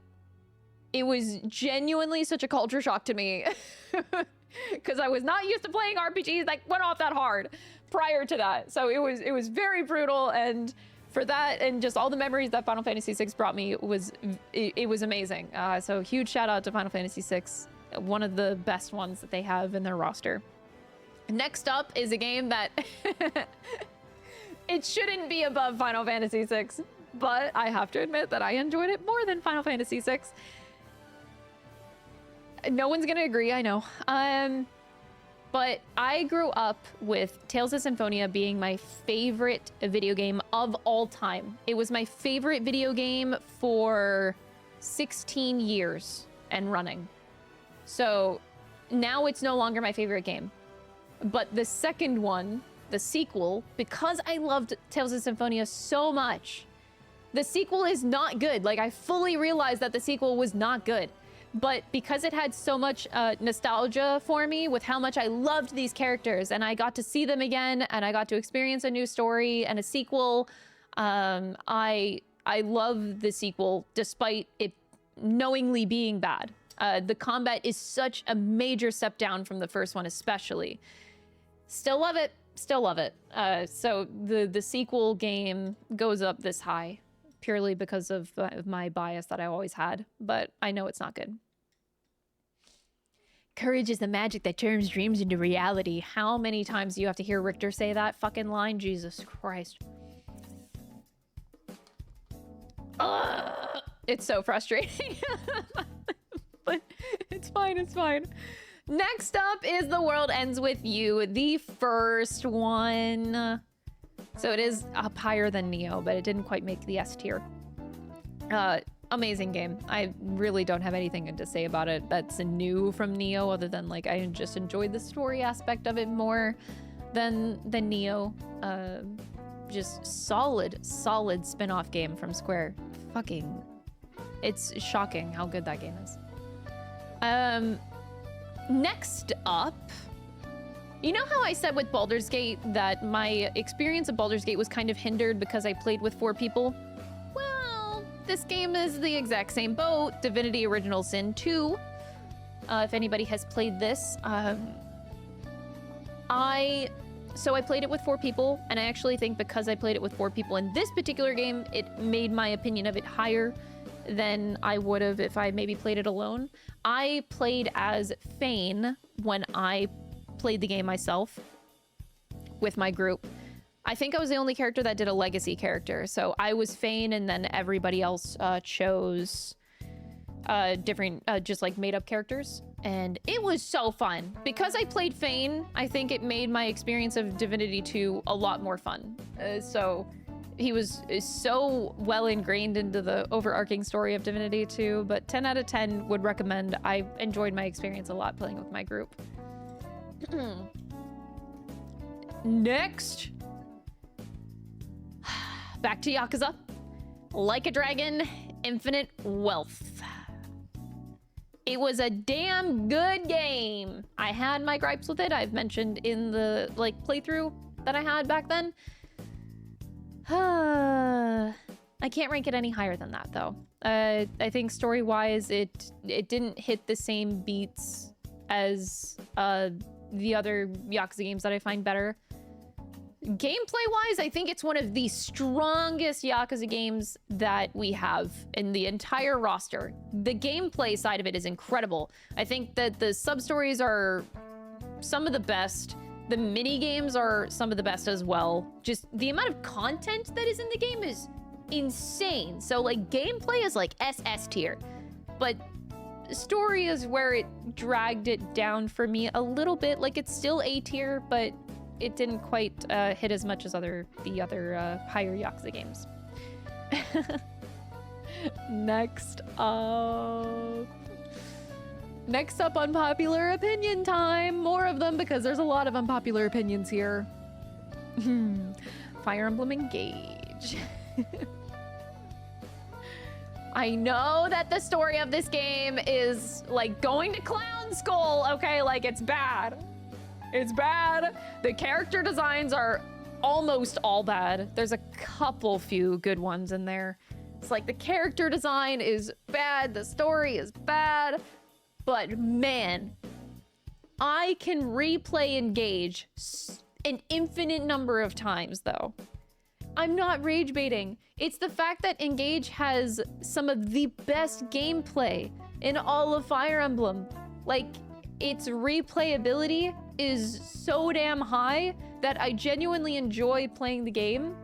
it was genuinely such a culture shock to me. Because I was not used to playing RPGs that went off that hard prior to that. So it was very brutal, and for that and just all the memories that Final Fantasy VI brought me, it was amazing. So huge shout out to Final Fantasy VI, one of the best ones that they have in their roster. Next up is a game that it shouldn't be above Final Fantasy VI, but I have to admit that I enjoyed it more than Final Fantasy VI. No one's gonna agree, I know. But I grew up with Tales of Symphonia being my favorite video game of all time. It was my favorite video game for 16 years and running. So now it's no longer my favorite game. But the second one, the sequel, because I loved Tales of Symphonia so much, the sequel is not good. Like, I fully realized that the sequel was not good. But because it had so much nostalgia for me with how much I loved these characters, and I got to see them again, and I got to experience a new story and a sequel, I love the sequel despite it knowingly being bad. The combat is such a major step down from the first one, especially. Still love it. Still love it. So the sequel game goes up this high purely because of my bias that I always had, but I know it's not good. Courage is the magic that turns dreams into reality. How many times do you have to hear Richter say that fucking line? Jesus Christ. It's so frustrating. But it's fine, it's fine. Next up is The World Ends With You, the first one. So it is up higher than Neo, but it didn't quite make the S tier. Amazing game. I really don't have anything to say about it that's new from Neo, other than like I just enjoyed the story aspect of it more than Neo. Just solid spin-off game from Square. Fucking, it's shocking how good that game is. Next up, you know how I said with Baldur's Gate that my experience of Baldur's Gate was kind of hindered because I played with 4 people? Well, this game is the exact same boat. Divinity Original Sin 2. If anybody has played this, I played it with 4 people, and I actually think because I played it with 4 people in this particular game, it made my opinion of it higher. than I would have if I maybe played it alone. I played as Fane when I played the game myself with my group. I think I was the only character that did a legacy character. So I was Fane, and then everybody else chose different, just like made up characters. And it was so fun. Because I played Fane, I think it made my experience of Divinity 2 a lot more fun. So he was so well ingrained into the overarching story of Divinity 2, but 10 out of 10 would recommend. I enjoyed my experience a lot playing with my group. Next, back to Yakuza. Like a Dragon, Infinite Wealth. It was a damn good game. I had my gripes with it. I've mentioned in the playthrough that I had back then. I can't rank it any higher than that though. I think story-wise, it didn't hit the same beats as the other Yakuza games that I find better. Gameplay-wise, I think it's one of the strongest Yakuza games that we have in the entire roster. The gameplay side of it is incredible. I think that the sub-stories are some of the best. The mini-games are some of the best as well. Just the amount of content that is in the game is insane. So, like, gameplay is, like, SS tier. But story is where it dragged it down for me a little bit. Like, it's still A tier, but it didn't quite hit as much as the other higher Yakuza games. Next up, unpopular opinion time. More of them because there's a lot of unpopular opinions here. Fire Emblem Engage. I know that the story of this game is like going to Clown Skull, okay? Like, it's bad. It's bad. The character designs are almost all bad. There's a few good ones in there. It's like the character design is bad, the story is bad, but man, I can replay Engage an infinite number of times though. I'm not rage baiting. It's the fact that Engage has some of the best gameplay in all of Fire Emblem. Like, its replayability is so damn high that I genuinely enjoy playing the game.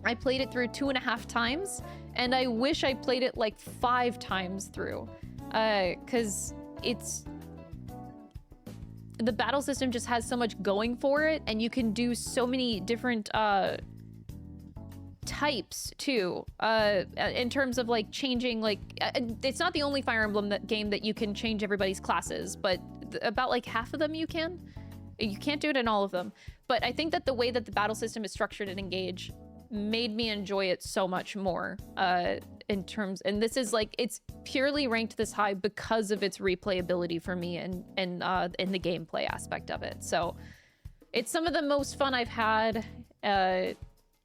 I played it through 2.5 times, and I wish I played it like 5 times through. Cause the battle system just has so much going for it, and you can do so many different types too, in terms of like changing, like it's not the only Fire Emblem game that you can change everybody's classes, but about like half of them you can. You can't do it in all of them, but I think that the way that the battle system is structured in Engage made me enjoy it so much more, and this is like, it's purely ranked this high because of its replayability for me and in the gameplay aspect of it. So it's some of the most fun I've had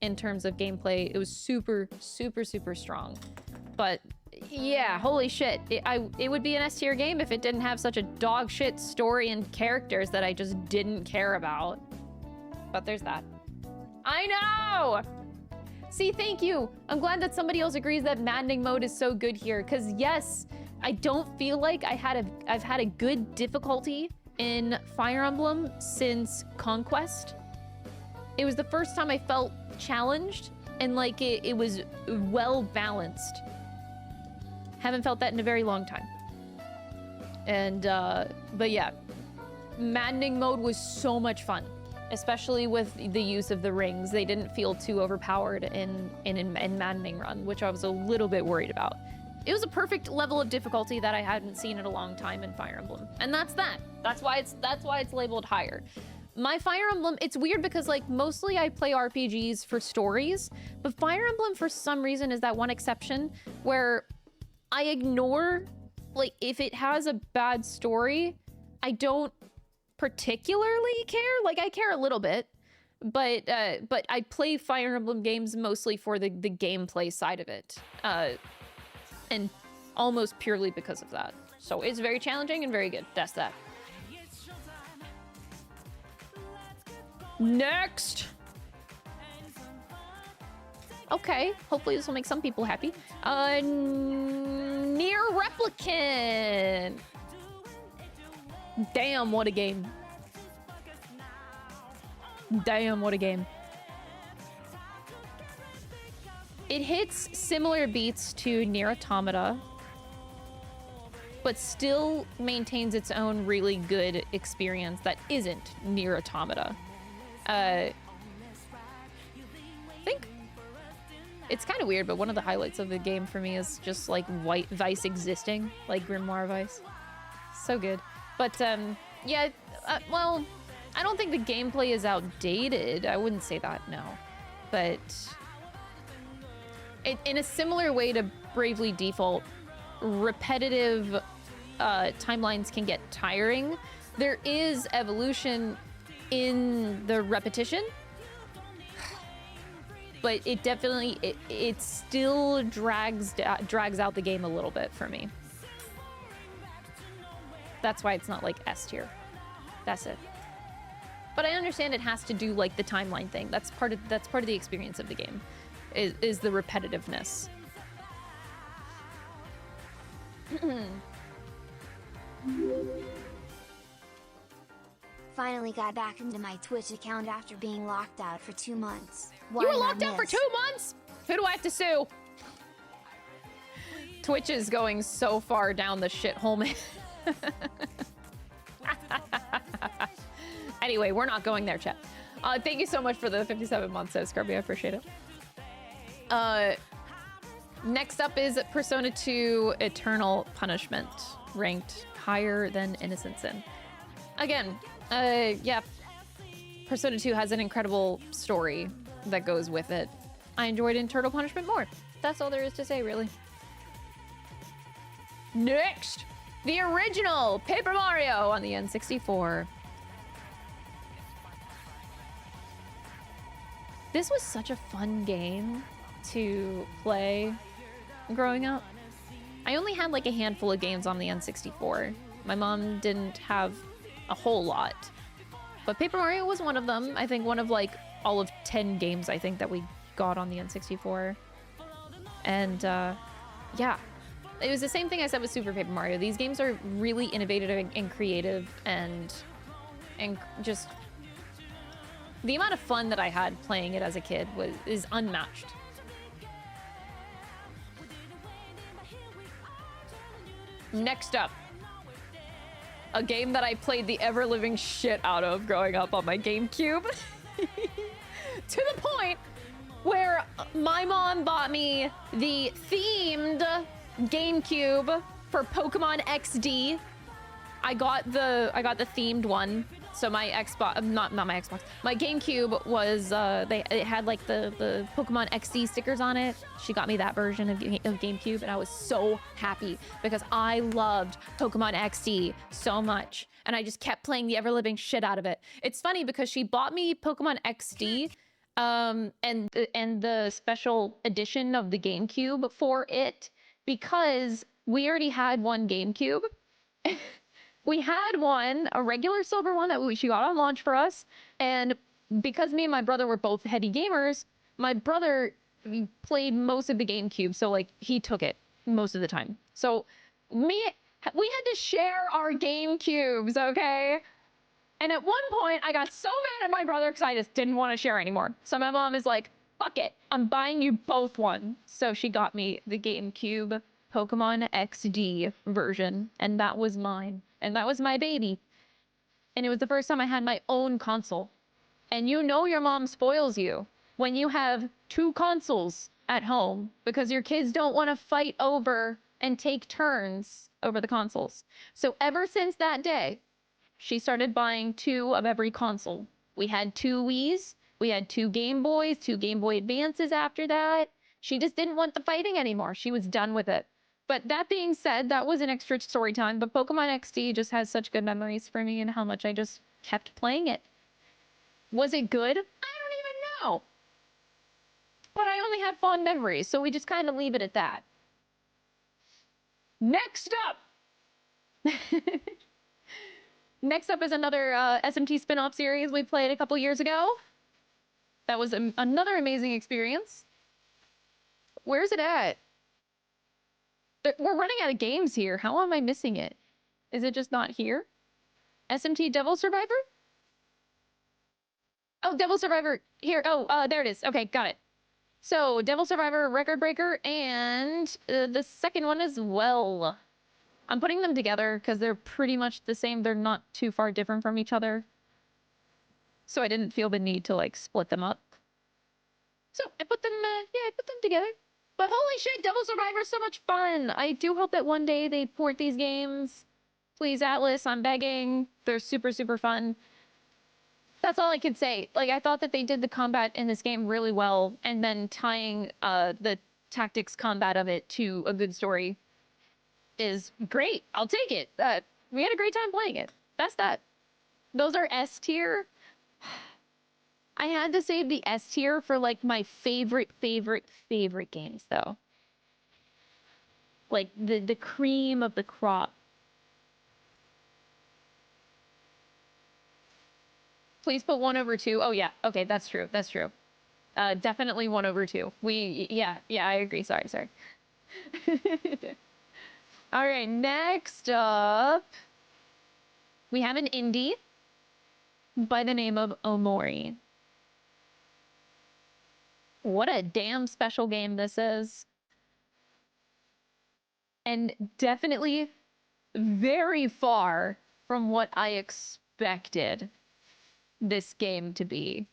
in terms of gameplay. It was super, super, super strong. But yeah, holy shit. It would be an S tier game if it didn't have such a dog shit story and characters that I just didn't care about. But there's that. I know! See, thank you. I'm glad that somebody else agrees that maddening mode is so good here, because yes, I don't feel like I've had a good difficulty in Fire Emblem since Conquest. It was the first time I felt challenged and like it was well balanced. Haven't felt that in a very long time. And but yeah, maddening mode was so much fun, especially with the use of the rings. They didn't feel too overpowered in maddening run, which I was a little bit worried about. It was a perfect level of difficulty that I hadn't seen in a long time in Fire Emblem, and that's that. That's why it's labeled higher. My Fire Emblem, it's weird because like mostly I play RPGs for stories, but Fire Emblem for some reason is that one exception where I ignore, like, if it has a bad story, I don't particularly care. Like, I care a little bit, but I play Fire Emblem games mostly for the gameplay side of it, and almost purely because of that. So it's very challenging and very good. That's that. Next. Okay, hopefully this will make some people happy. Near Replicant. Damn, what a game. Damn, what a game. It hits similar beats to Nier Automata, but still maintains its own really good experience that isn't Nier Automata. I think it's kind of weird, but one of the highlights of the game for me is just like White Vice existing, like Grimoire Vice. So good. But yeah, well, I don't think the gameplay is outdated. I wouldn't say that, no. But in a similar way to Bravely Default, repetitive timelines can get tiring. There is evolution in the repetition, but it definitely it still drags out the game a little bit for me. That's why it's not like S tier. That's it. But I understand it has to do like the timeline thing. That's part of the experience of the game, is the repetitiveness. Finally got back into my Twitch account after being locked out for 2 months. You were locked out for 2 months? Who do I have to sue? Twitch is going so far down the shithole, man. Anyway, we're not going there, chat. Thank you so much for the 57 months, Scrubby. I appreciate it. Next up is Persona 2 Eternal Punishment, ranked higher than Innocent Sin. Again, yeah, Persona 2 has an incredible story that goes with it. I enjoyed Eternal Punishment more. That's all there is to say, really. Next, the original Paper Mario on the N64. This was such a fun game to play growing up. I only had like a handful of games on the N64. My mom didn't have a whole lot, but Paper Mario was one of them. I think one of like all of 10 games I think that we got on the N64. And yeah, it was the same thing I said with Super Paper Mario. These games are really innovative and creative, and just the amount of fun that I had playing it as a kid is unmatched. Next up, a game that I played the ever-living shit out of growing up on my GameCube. To the point where my mom bought me the themed GameCube for Pokemon XD. I got the themed one. So my Xbox, not my Xbox, my GameCube was, it had like the Pokemon XD stickers on it. She got me that version of GameCube, and I was so happy because I loved Pokemon XD so much. And I just kept playing the ever-living shit out of it. It's funny because she bought me Pokemon XD, and the special edition of the GameCube for it, because we already had one GameCube. We had one, a regular silver one that she got on launch for us. And because me and my brother were both heady gamers, my brother played most of the GameCube. So like he took it most of the time. So we had to share our GameCubes, okay? And at one point I got so mad at my brother because I just didn't want to share anymore. So my mom is like, fuck it, I'm buying you both one. So she got me the GameCube Pokemon XD version, and that was mine. And that was my baby. And it was the first time I had my own console. And you know your mom spoils you when you have 2 consoles at home because your kids don't want to fight over and take turns over the consoles. So ever since that day, she started buying 2 of every console. We had 2 Wiis, we had 2 Game Boys, 2 Game Boy Advances after that. She just didn't want the fighting anymore. She was done with it. But that being said, that was an extra story time, but Pokemon XD just has such good memories for me and how much I just kept playing it. Was it good? I don't even know. But I only had fond memories, so we just kind of leave it at that. Next up! Next up is another SMT spin-off series we played a couple years ago. That was another amazing experience. Where's it at? We're running out of games here. How am I missing it? Is it just not here? SMT Devil Survivor? Oh, Devil Survivor. Here. Oh, there it is. Okay, got it. So, Devil Survivor, Record Breaker, and the second one as well. I'm putting them together because they're pretty much the same. They're not too far different from each other. So I didn't feel the need to, like, split them up. So I put them, I put them together. But holy shit, Devil Survivor is so much fun! I do hope that one day they port these games. Please, Atlas, I'm begging. They're super, super fun. That's all I can say. Like, I thought that they did the combat in this game really well, and then tying the tactics combat of it to a good story is great. I'll take it. We had a great time playing it. That's that. Those are S tier. I had to save the S tier for, like, my favorite games, though. Like, the cream of the crop. Please put 1/2. Oh, yeah. Okay, that's true. That's true. Definitely 1/2. Yeah, I agree. Sorry. All right, next up, we have an indie by the name of Omori. What a damn special game this is. And definitely very far from what I expected this game to be.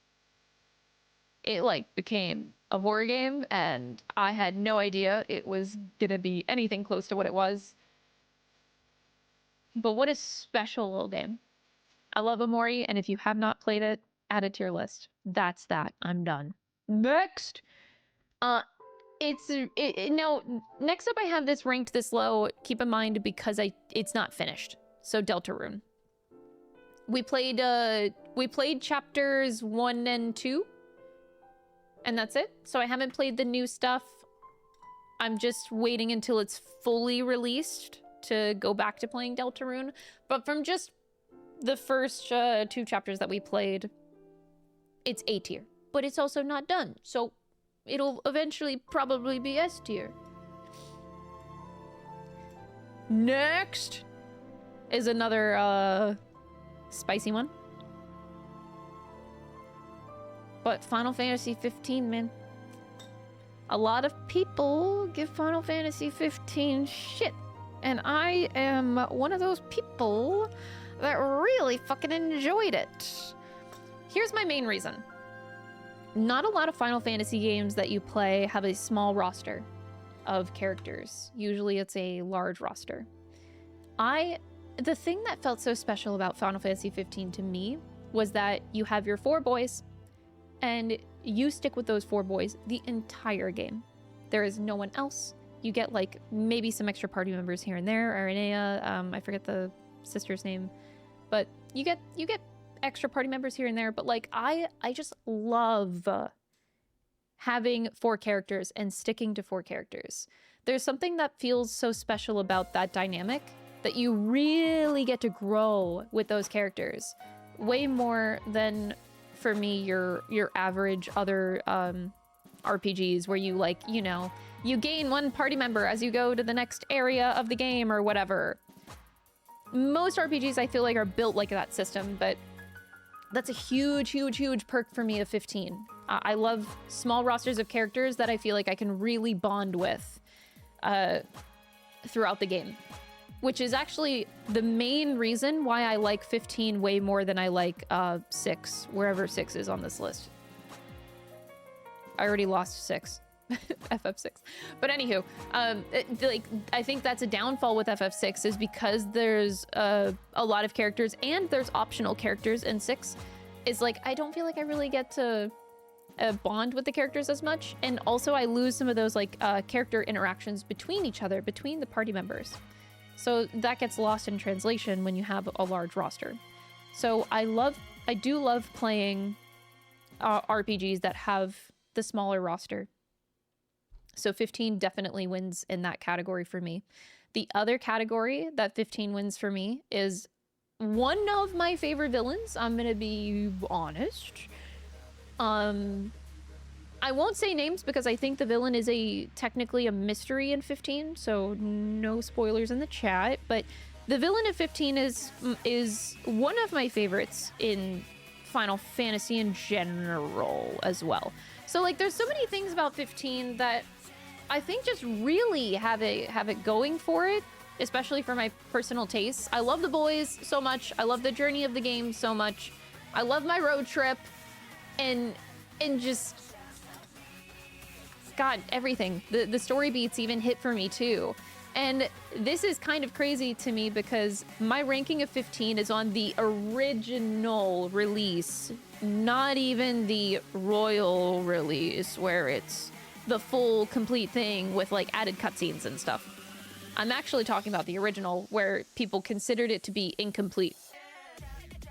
It, like, became a horror game, and I had no idea it was gonna be anything close to what it was. But what a special little game. I love Omori, and if you have not played it, add it to your list. That's that. I'm done. Next! No, next up I have this ranked this low. Keep in mind, because it's not finished. So Deltarune. We played chapters 1 and 2. And that's it. So I haven't played the new stuff. I'm just waiting until it's fully released to go back to playing Deltarune. But from just the first 2 chapters that we played, it's A tier. But it's also not done. So it'll eventually probably be S tier. Next is another spicy one. But Final Fantasy 15, man. A lot of people give Final Fantasy 15 shit. And I am one of those people that really fucking enjoyed it. Here's my main reason. Not a lot of Final Fantasy games that you play have a small roster of characters. Usually it's a large roster. The thing that felt so special about Final Fantasy 15 to me was that you have your 4 boys, and you stick with those 4 boys the entire game. There is no one else. You get, like, maybe some extra party members here and there. Aranea, I forget the sister's name, but you get extra party members here and there. But, like, I just love having 4 characters and sticking to 4 characters. There's something that feels so special about that dynamic, that you really get to grow with those characters way more than, for me, your average other RPGs where you, like, you know, you gain 1 party member as you go to the next area of the game or whatever. Most RPGs I feel like are built like that system, but that's a huge perk for me of 15. I love small rosters of characters that I feel like I can really bond with throughout the game. Which is actually the main reason why I like 15 way more than I like 6, wherever 6 is on this list. I already lost 6. FF6. But anywho, I think that's a downfall with FF6 is because there's a lot of characters and there's optional characters in 6. Is like, I don't feel like I really get to bond with the characters as much. And also I lose some of those, like, character interactions between each other, between the party members. So that gets lost in translation when you have a large roster. So I do love playing RPGs that have the smaller roster. So 15 definitely wins in that category for me. The other category that 15 wins for me is one of my favorite villains. I'm gonna be honest. I won't say names because I think the villain is technically a mystery in 15, so no spoilers in the chat, but the villain of 15 is one of my favorites in Final Fantasy in general as well. So like there's so many things about 15 that I think just really have it going for it, especially for my personal tastes. I love the boys so much. I love the journey of the game so much. I love my road trip and just God, everything. The story beats even hit for me too. And this is kind of crazy to me because my ranking of 15 is on the original release, not even the royal release where it's the full complete thing with like added cutscenes and stuff. I'm actually talking about the original where people considered it to be incomplete.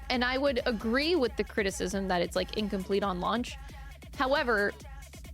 And I would agree with the criticism that it's like incomplete on launch. However,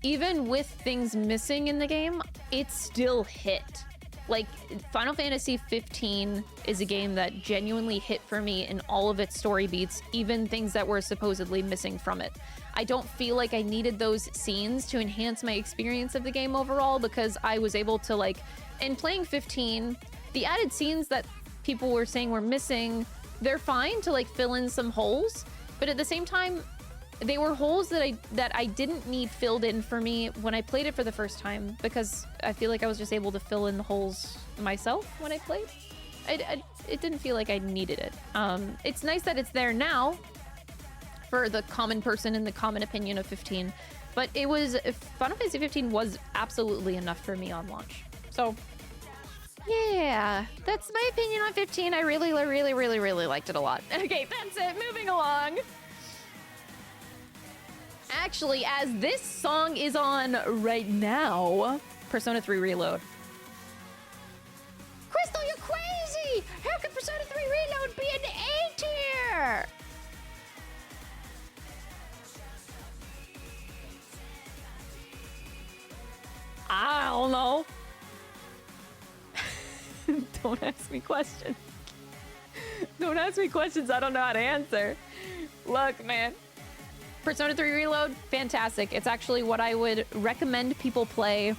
even with things missing in the game, it still hit. Like, Final Fantasy 15 is a game that genuinely hit for me in all of its story beats, even things that were supposedly missing from it. I don't feel like I needed those scenes to enhance my experience of the game overall because I was able to, like, in playing 15, the added scenes that people were saying were missing, they're fine to, like, fill in some holes, but at the same time, they were holes that I didn't need filled in for me when I played it for the first time because I feel like I was just able to fill in the holes myself when I played. It didn't feel like I needed it. It's nice that it's there now for the common person and the common opinion of 15, but Final Fantasy 15 was absolutely enough for me on launch. So yeah, that's my opinion on 15. I really liked it a lot. Okay, that's it. Moving along. Actually, as this song is on right now, Persona 3 Reload. Crystal, you're crazy! How could Persona 3 Reload be an A tier? I don't know. Don't ask me questions. Don't ask me questions I don't know how to answer. Look, man. Persona 3 Reload, fantastic. It's actually what I would recommend people play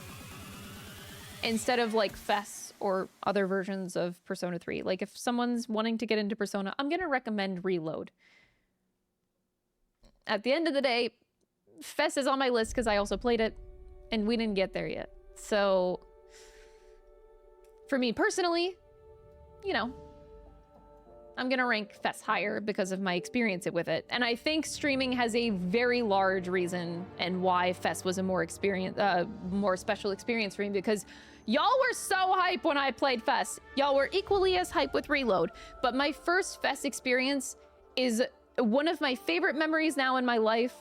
instead of like FES or other versions of Persona 3. Like if someone's wanting to get into Persona, I'm gonna recommend Reload. At the end of the day, FES is on my list because I also played it and we didn't get there yet. So for me personally, you know, I'm gonna rank FES higher because of my experience with it. And I think streaming has a very large reason and why FES was a more special experience for me because y'all were so hype when I played FES. Y'all were equally as hype with Reload. But my first FES experience is one of my favorite memories now in my life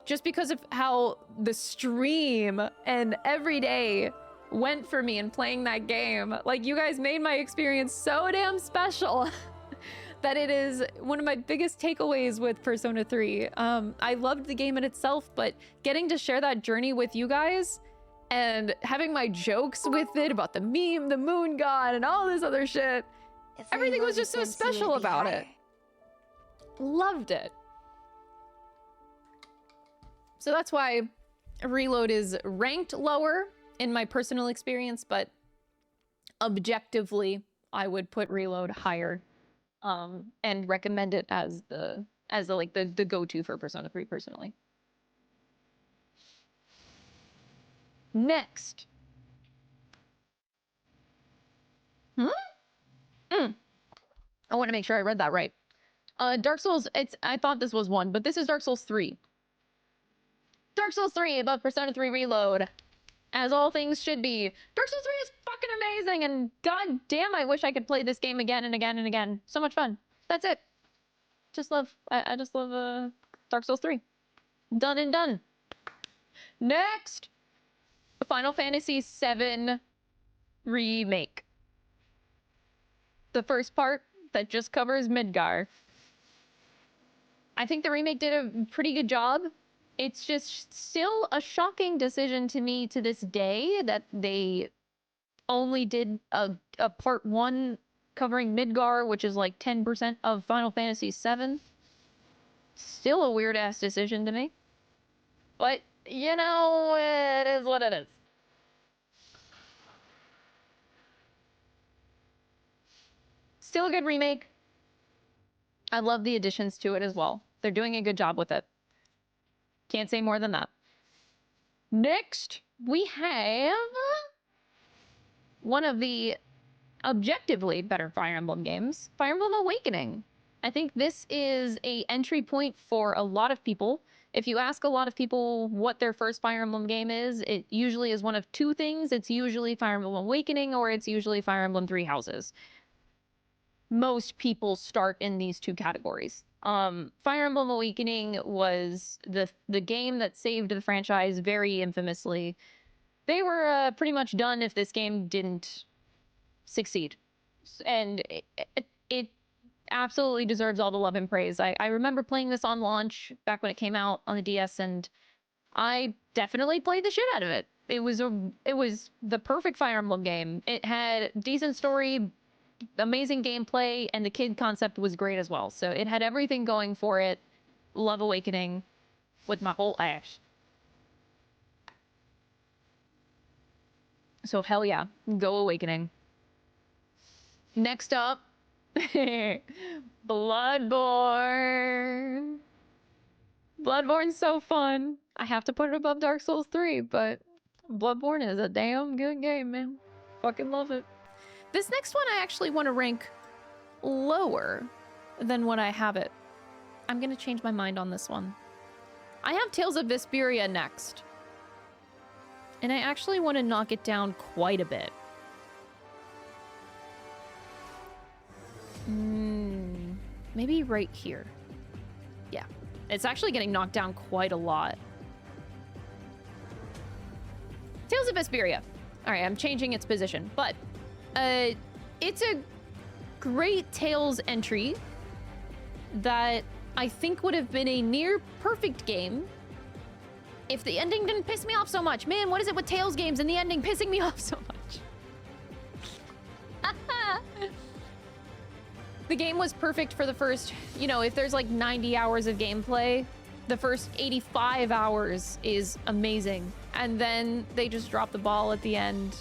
just because of how the stream and every day went for me in playing that game. Like, you guys made my experience so damn special. That it is one of my biggest takeaways with Persona 3. I loved the game in itself, but getting to share that journey with you guys and having my jokes with it about the meme, the moon god, and all this other shit, everything was just so special about it. Loved it. So that's why Reload is ranked lower in my personal experience, but objectively, I would put Reload higher. And recommend it as the go-to for Persona 3 personally. Next. I want to make sure I read that right. Dark Souls, I thought this was 1, but this is Dark Souls 3. Dark Souls 3 above Persona 3 Reload. As all things should be. Dark Souls 3 is fucking amazing, and god damn, I wish I could play this game again and again and again. So much fun. That's it. I just love Dark Souls 3. Done and done. Next! Final Fantasy VII Remake. The first part that just covers Midgar. I think the remake did a pretty good job. It's just still a shocking decision to me to this day that they only did a part 1 covering Midgar, which is like 10% of Final Fantasy VII. Still a weird-ass decision to me. But you know, it is what it is. Still a good remake. I love the additions to it as well. They're doing a good job with it. Can't say more than that. Next, we have one of the objectively better Fire Emblem games, Fire Emblem Awakening. I think this is a entry point for a lot of people. If you ask a lot of people what their first Fire Emblem game is, it usually is one of two things. It's usually Fire Emblem Awakening or it's usually Fire Emblem Three Houses. Most people start in these two categories. Fire Emblem Awakening was the game that saved the franchise very infamously. They were pretty much done if this game didn't succeed. And it absolutely deserves all the love and praise. I remember playing this on launch back when it came out on the DS, and I definitely played the shit out of it. It was the perfect Fire Emblem game. It had decent story, amazing gameplay, and the kid concept was great as well. So it had everything going for it. Love Awakening with my whole ass. So hell yeah, go Awakening. Next up, Bloodborne. Bloodborne's so fun. I have to put it above Dark Souls 3, but Bloodborne is a damn good game, man. Fucking love it. This next one I actually want to rank lower than what I have it. I'm going to change my mind on this one. I have Tales of Vesperia next. And I actually want to knock it down quite a bit. Maybe right here. Yeah. It's actually getting knocked down quite a lot. Tales of Vesperia. All right, I'm changing its position, but it's a great Tales entry that I think would have been a near perfect game if the ending didn't piss me off so much. Man, what is it with Tales games and the ending pissing me off so much? The game was perfect for the first, you know, if there's like 90 hours of gameplay, the first 85 hours is amazing. And then they just drop the ball at the end.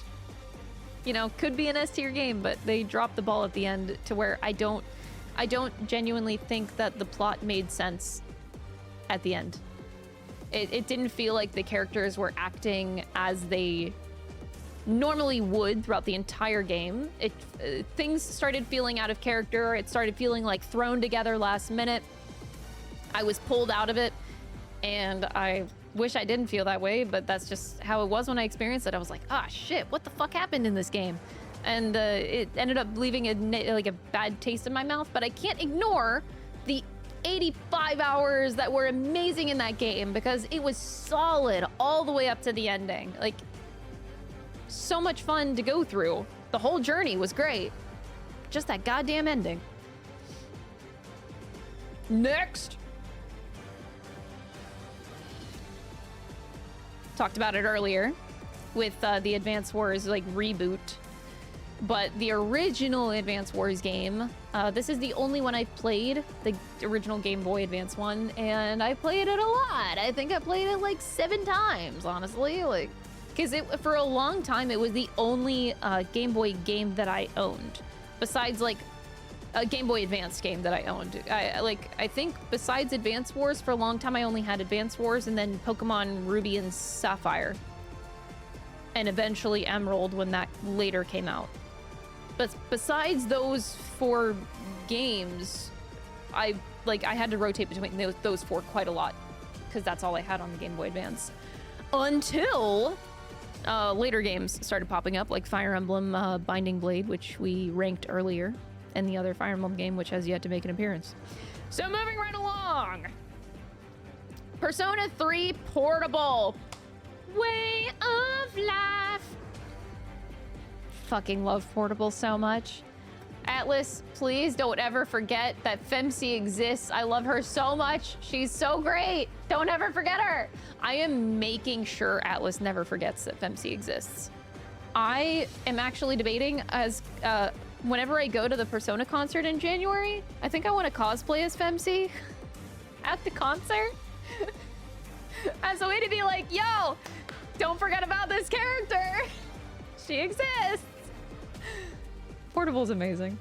You know, could be an S-tier game, but they dropped the ball at the end to where I don't genuinely think that the plot made sense at the end. It didn't feel like the characters were acting as they normally would throughout the entire game. Things started feeling out of character. It started feeling like thrown together last minute. I was pulled out of it, and I wish I didn't feel that way, but that's just how it was when I experienced it. I was like, ah, shit, what the fuck happened in this game? And it ended up leaving a bad taste in my mouth, but I can't ignore the 85 hours that were amazing in that game because it was solid all the way up to the ending. Like, so much fun to go through. The whole journey was great. Just that goddamn ending. Next. Talked about it earlier with the Advance Wars like reboot. But the original Advance Wars game, this is the only one I've played, the original Game Boy Advance one, and I played it a lot. I think I played it like 7 times, honestly. Like, because for a long time, it was the only Game Boy game that I owned. Besides, like, a Game Boy Advance game that I owned. I think besides Advance Wars, for a long time, I only had Advance Wars and then Pokemon Ruby and Sapphire. And eventually Emerald when that later came out. But besides those 4 games, I had to rotate between those 4 quite a lot. Because that's all I had on the Game Boy Advance. Until later games started popping up, like Fire Emblem Binding Blade, which we ranked earlier, and the other Fire Emblem game, which has yet to make an appearance. So moving right along. Persona 3 Portable. Way of Life. Fucking love Portable so much. Atlas, please don't ever forget that Femsi exists. I love her so much. She's so great. Don't ever forget her. I am making sure Atlas never forgets that Femsi exists. I am actually debating as whenever I go to the Persona concert in January, I think I want to cosplay as Femsi at the concert. And as a way to be like, yo, don't forget about this character. She exists. Portable's amazing.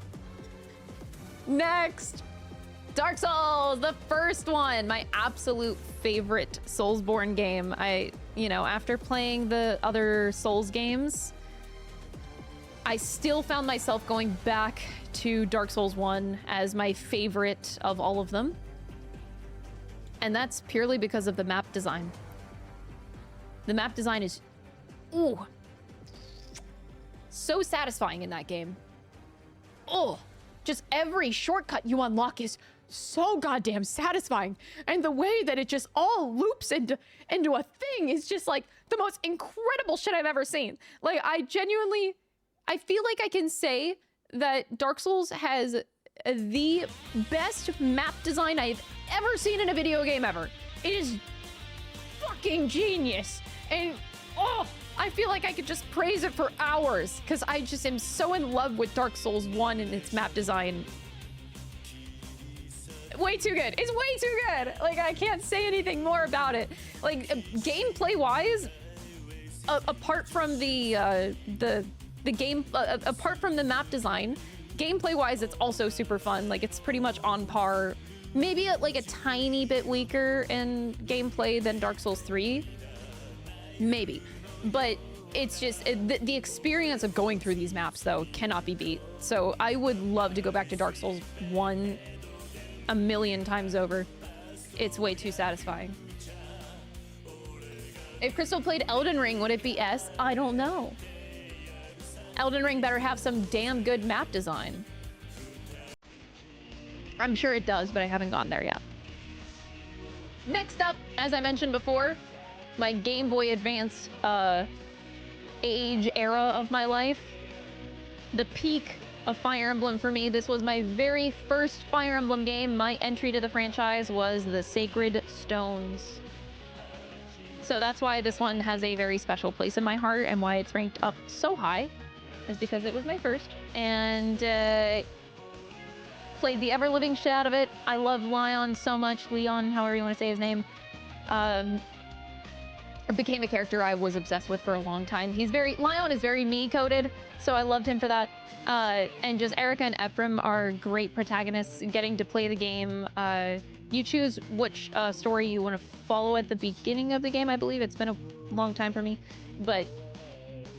Next, Dark Souls, the first one, my absolute favorite Soulsborne game. After playing the other Souls games, I still found myself going back to Dark Souls 1 as my favorite of all of them. And that's purely because of the map design. The map design is, ooh, so satisfying in that game. Oh, just every shortcut you unlock is so goddamn satisfying. And the way that it just all loops into a thing is just like the most incredible shit I've ever seen. Like, I feel like I can say that Dark Souls has the best map design I've ever seen in a video game ever. It is fucking genius. And, oh, I feel like I could just praise it for hours because I just am so in love with Dark Souls 1 and its map design. Way too good. It's way too good. Like, I can't say anything more about it. Like, gameplay-wise, apart from the game, apart from the map design, gameplay-wise, it's also super fun. Like, it's pretty much on par, maybe like a tiny bit weaker in gameplay than Dark Souls 3, maybe. But it's just, the experience of going through these maps, though, cannot be beat. So I would love to go back to Dark Souls 1 a million times over. It's way too satisfying. If Crystal played Elden Ring, would it be S? I don't know. Elden Ring better have some damn good map design. I'm sure it does, but I haven't gone there yet. Next up, as I mentioned before, my Game Boy Advance age era of my life. The peak of Fire Emblem for me. This was my very first Fire Emblem game. My entry to the franchise was the Sacred Stones. So that's why this one has a very special place in my heart, and why it's ranked up so high is because it was my first. And played the ever-living shit out of it. I love Leon so much. Leon, however you want to say his name. It became a character I was obsessed with for a long time. Leon is very me-coded, so I loved him for that. And just Erica and Ephraim are great protagonists. Getting to play the game, you choose which story you want to follow at the beginning of the game. I believe it's been a long time for me, but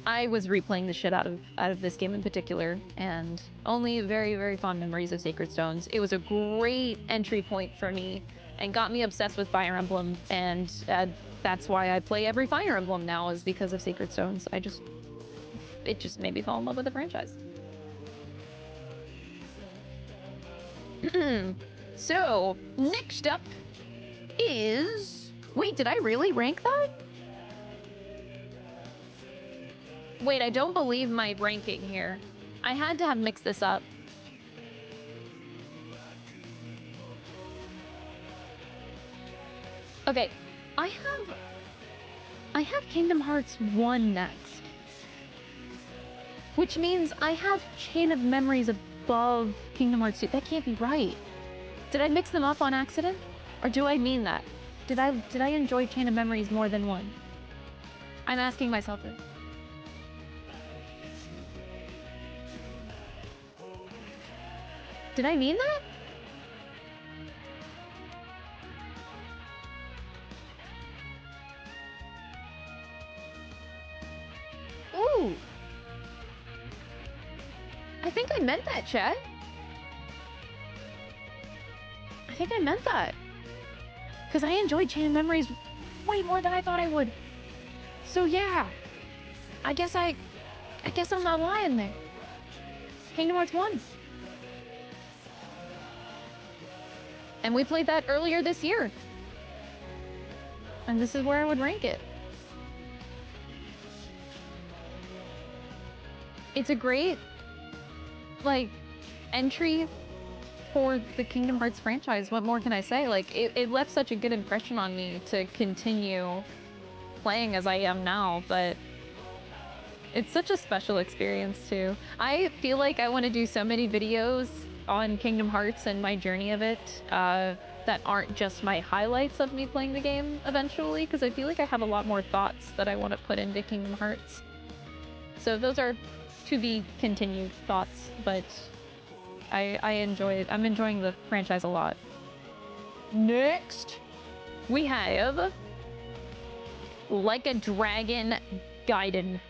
I was replaying the shit out of this game in particular, and only very, very fond memories of Sacred Stones. It was a great entry point for me and got me obsessed with Fire Emblem, and that's why I play every Fire Emblem now, is because of Sacred Stones. It just made me fall in love with the franchise. So, next up is... Wait, did I really rank that? Wait, I don't believe my ranking here. I had to have mixed this up. Okay, I have Kingdom Hearts 1 next. Which means I have Chain of Memories above Kingdom Hearts 2. That can't be right. Did I mix them up on accident? Or do I mean that? Did I enjoy Chain of Memories more than 1? I'm asking myself this. Did I mean that? Ooh. I think I meant that, chat. I think I meant that. Because I enjoyed Chain of Memories way more than I thought I would. So yeah. I guess I'm not lying there. Kingdom Hearts 1. And we played that earlier this year. And this is where I would rank it. It's a great, like, entry for the Kingdom Hearts franchise. What more can I say? Like, it left such a good impression on me to continue playing as I am now, but it's such a special experience too. I feel like I want to do so many videos on Kingdom Hearts and my journey of it. that aren't just my highlights of me playing the game eventually, because I feel like I have a lot more thoughts that I want to put into Kingdom Hearts. So those are to be continued thoughts, but I enjoy it. I'm enjoying the franchise a lot. Next, we have Like a Dragon Gaiden.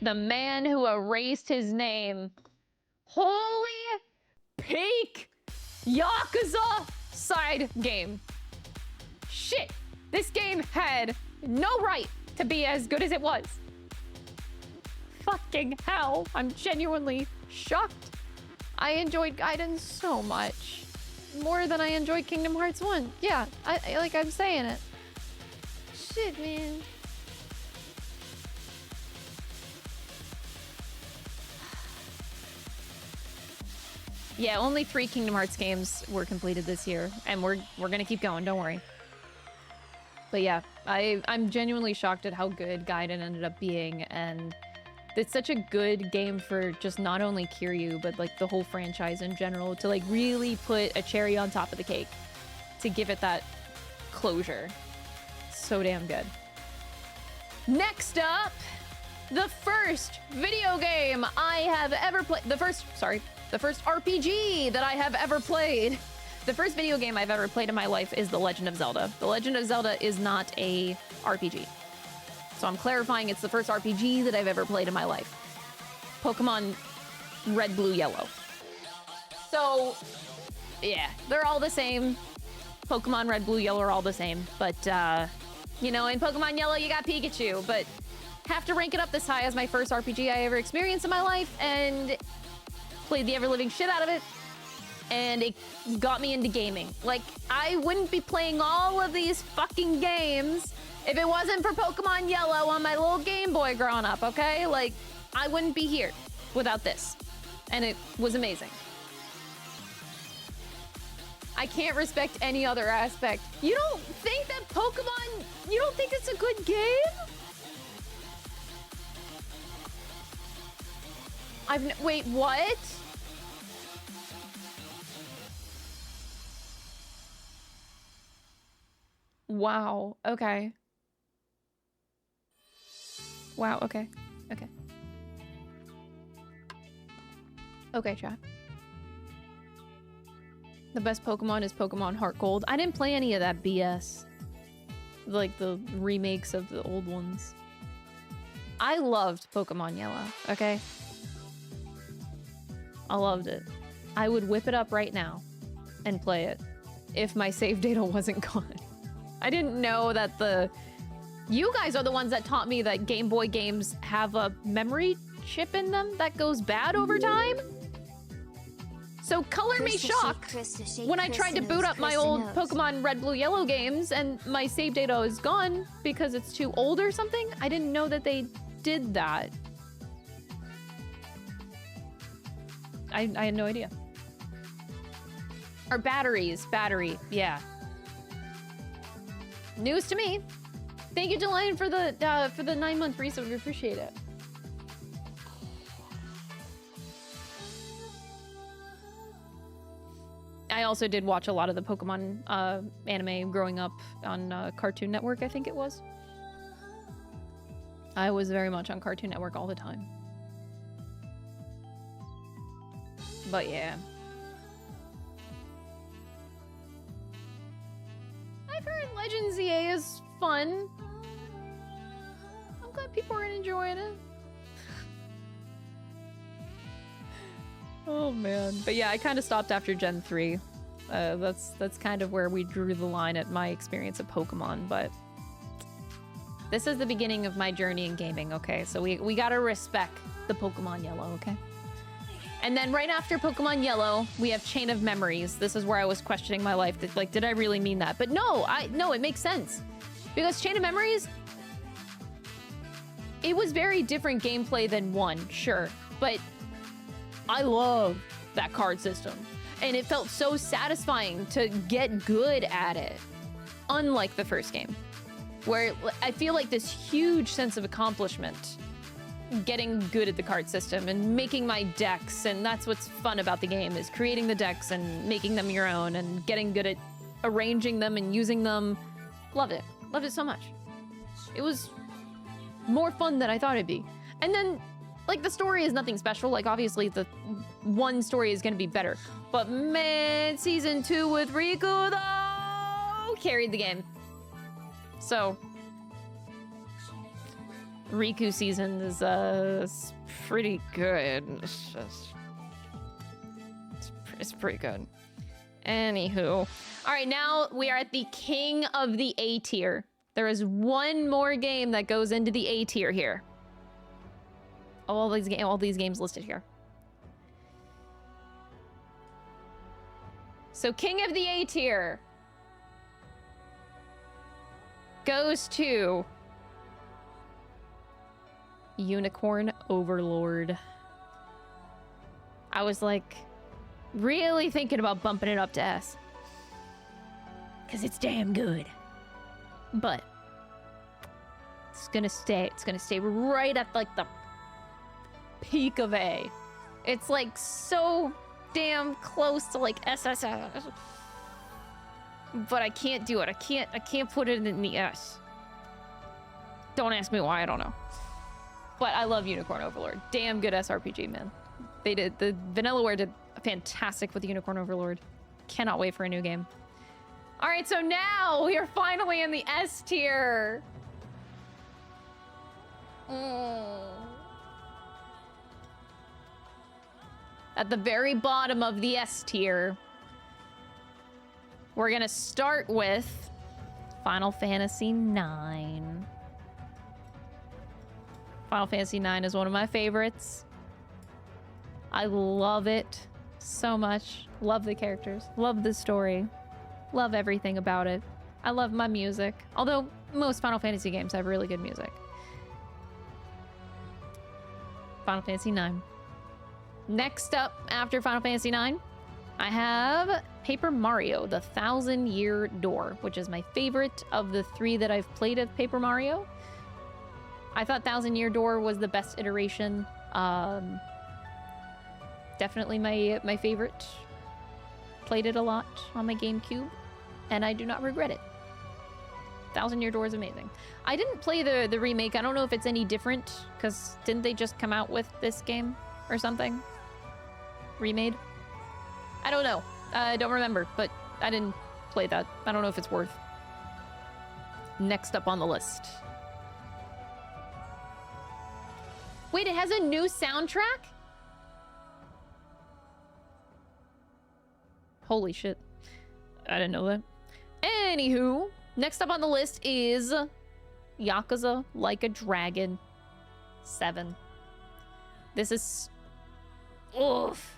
The man who erased his name. Holy peak Yakuza side game. Shit, this game had no right to be as good as it was. Fucking hell, I'm genuinely shocked. I enjoyed Gaiden so much. More than I enjoyed Kingdom Hearts 1. Yeah, like I'm saying it. Shit, man. Yeah, only 3 Kingdom Hearts games were completed this year, and we're gonna keep going, don't worry. But yeah, I'm genuinely shocked at how good Gaiden ended up being, and it's such a good game for just not only Kiryu, but like the whole franchise in general, to like really put a cherry on top of the cake, to give it that closure. So damn good. Next up, the first video game I have ever played, the first RPG that I have ever played. The first video game I've ever played in my life is The Legend of Zelda. The Legend of Zelda is not a RPG. So I'm clarifying it's the first RPG that I've ever played in my life. Pokemon Red, Blue, Yellow. So, yeah, they're all the same. Pokemon Red, Blue, Yellow are all the same. But, you know, in Pokemon Yellow, you got Pikachu. But have to rank it up this high as my first RPG I ever experienced in my life. And played the ever-living shit out of it. And it got me into gaming. Like, I wouldn't be playing all of these fucking games if it wasn't for Pokemon Yellow on my little Game Boy growing up, okay? Like, I wouldn't be here without this. And it was amazing. I can't respect any other aspect. You don't think that Pokemon... You don't think it's a good game? Wait, what? Wow, okay. Wow, okay. Okay. Okay, chat. The best Pokemon is Pokemon Heart Gold. I didn't play any of that BS. Like the remakes of the old ones. I loved Pokemon Yellow, okay? I loved it. I would whip it up right now and play it if my save data wasn't gone. I didn't know that you guys are the ones that taught me that Game Boy games have a memory chip in them that goes bad over time. So color me shocked when I tried to boot up my old Pokemon Red, Blue, Yellow games and my save data is gone because it's too old or something. I didn't know that they did that. I had no idea. Or battery, yeah. News to me. Thank you, Delane, for the 9-month resub. We appreciate it. I also did watch a lot of the Pokemon anime growing up on Cartoon Network, I think it was. I was very much on Cartoon Network all the time. But yeah. I've heard Legends EA is fun. I'm glad people are enjoying it. Oh man. But yeah, I kind of stopped after Gen 3. That's kind of where we drew the line at my experience of Pokemon, but this is the beginning of my journey in gaming, okay? So we gotta respect the Pokemon Yellow, okay? And then right after Pokemon Yellow, we have Chain of Memories. This is where I was questioning my life. Like, did I really mean that? But no, it makes sense. Because Chain of Memories, it was very different gameplay than 1, sure. But I love that card system. And it felt so satisfying to get good at it. Unlike the first game, where I feel like this huge sense of accomplishment getting good at the card system and making my decks, and that's what's fun about the game, is creating the decks and making them your own and getting good at arranging them and using them. Loved it. Loved it so much. It was more fun than I thought it'd be. And then, like, the story is nothing special. Like, obviously, the one story is going to be better. But man, season 2 with Riku, though, carried the game. So, Riku season is pretty good. It's pretty good. Anywho. All right, now we are at the king of the A tier. There is one more game that goes into the A tier here. All these games listed here. So king of the A tier goes to Unicorn Overlord. I was like really thinking about bumping it up to S. Cause it's damn good. But it's gonna stay right at like the peak of A. It's like so damn close to like SSS. But I can't do it. I can't put it in the S. Don't ask me why, I don't know. But I love Unicorn Overlord. Damn good SRPG, man. The Vanillaware did fantastic with the Unicorn Overlord. Cannot wait for a new game. All right, so now we are finally in the S tier. At the very bottom of the S tier, we're gonna start with Final Fantasy IX. Final Fantasy IX is one of my favorites. I love it so much. Love the characters, love the story, love everything about it. I love my music, although most Final Fantasy games have really good music. Final Fantasy IX. Next up, after Final Fantasy IX, I have Paper Mario, the 1000-Year Door, which is my favorite of the 3 that I've played of Paper Mario. I thought 1000-Year Door was the best iteration. Definitely my favorite. Played it a lot on my GameCube, and I do not regret it. 1000-Year Door is amazing. I didn't play the remake. I don't know if it's any different, because didn't they just come out with this game or something? Remade? I don't know. I don't remember, but I didn't play that. I don't know if it's worth. Next up on the list. Wait, it has a new soundtrack? Holy shit. I didn't know that. Anywho, next up on the list is Yakuza Like a Dragon 7. This is... Oof.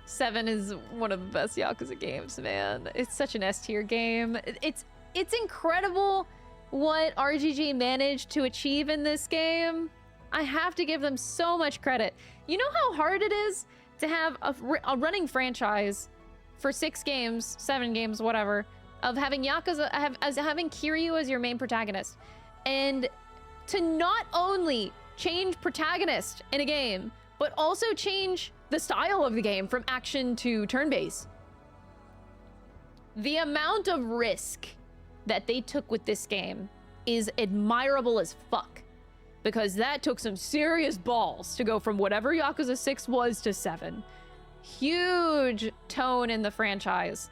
7 is one of the best Yakuza games, man. It's such an S-tier game. It's incredible what RGG managed to achieve in this game. I have to give them so much credit. You know how hard it is to have a running franchise for 6 games, 7 games, whatever, of having Yakuza, having Kiryu as your main protagonist, and to not only change protagonist in a game, but also change the style of the game from action to turn-based. The amount of risk that they took with this game is admirable as fuck, because that took some serious balls to go from whatever Yakuza 6 was to 7. Huge tone in the franchise.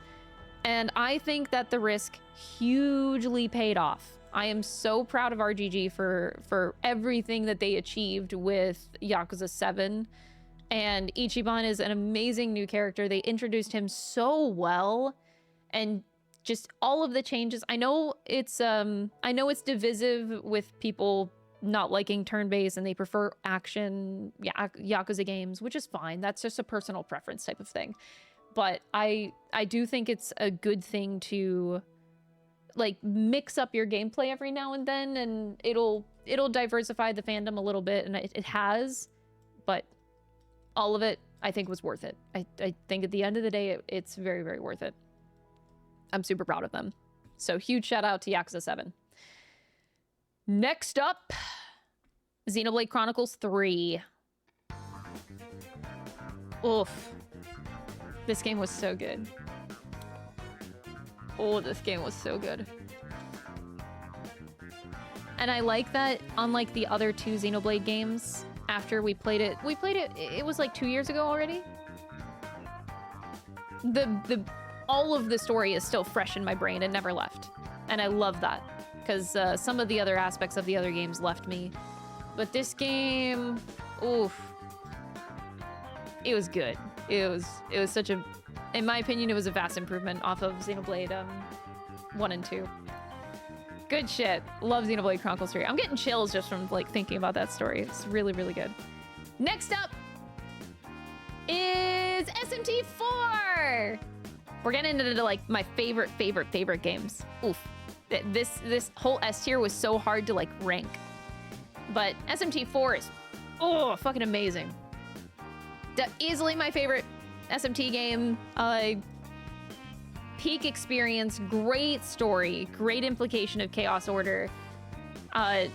And I think that the risk hugely paid off. I am so proud of RGG for everything that they achieved with Yakuza 7. And Ichiban is an amazing new character. They introduced him so well. And just all of the changes. I know it's divisive with people not liking turn-based and they prefer action Yakuza games, which is fine. That's just a personal preference type of thing. But I do think it's a good thing to like mix up your gameplay every now and then, and it'll diversify the fandom a little bit, and it has, but all of it I think was worth it. I think at the end of the day it's very, very worth it. I'm super proud of them. So huge shout out to Yakuza 7. Next up, Xenoblade Chronicles 3. Oof. This game was so good. Oh, this game was so good. And I like that, unlike the other two Xenoblade games, after we played it, it was like 2 years ago already. All of the story is still fresh in my brain and never left. And I love that, because some of the other aspects of the other games left me. But this game, oof. It was good. It was such a, in my opinion, it was a vast improvement off of Xenoblade 1 and 2. Good shit. Love Xenoblade Chronicles 3. I'm getting chills just from like thinking about that story. It's really, really good. Next up is SMT4. We're getting into like my favorite games. Oof. This whole S tier was so hard to like rank. But SMT4 is, oh, fucking amazing. Easily my favorite SMT game. Peak experience, great story, great implication of Chaos Order. I'll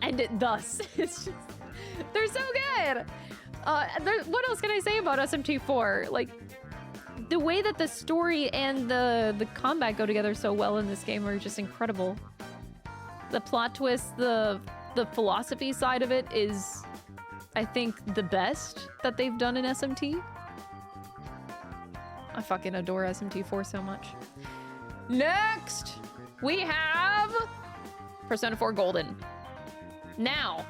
end it thus. It's just, they're so good. What else can I say about SMT4? Like, the way that the story and the combat go together so well in this game are just incredible. The plot twist, the philosophy side of it is, I think, the best that they've done in SMT. I fucking adore SMT4 so much. Next, we have Persona 4 Golden. Now,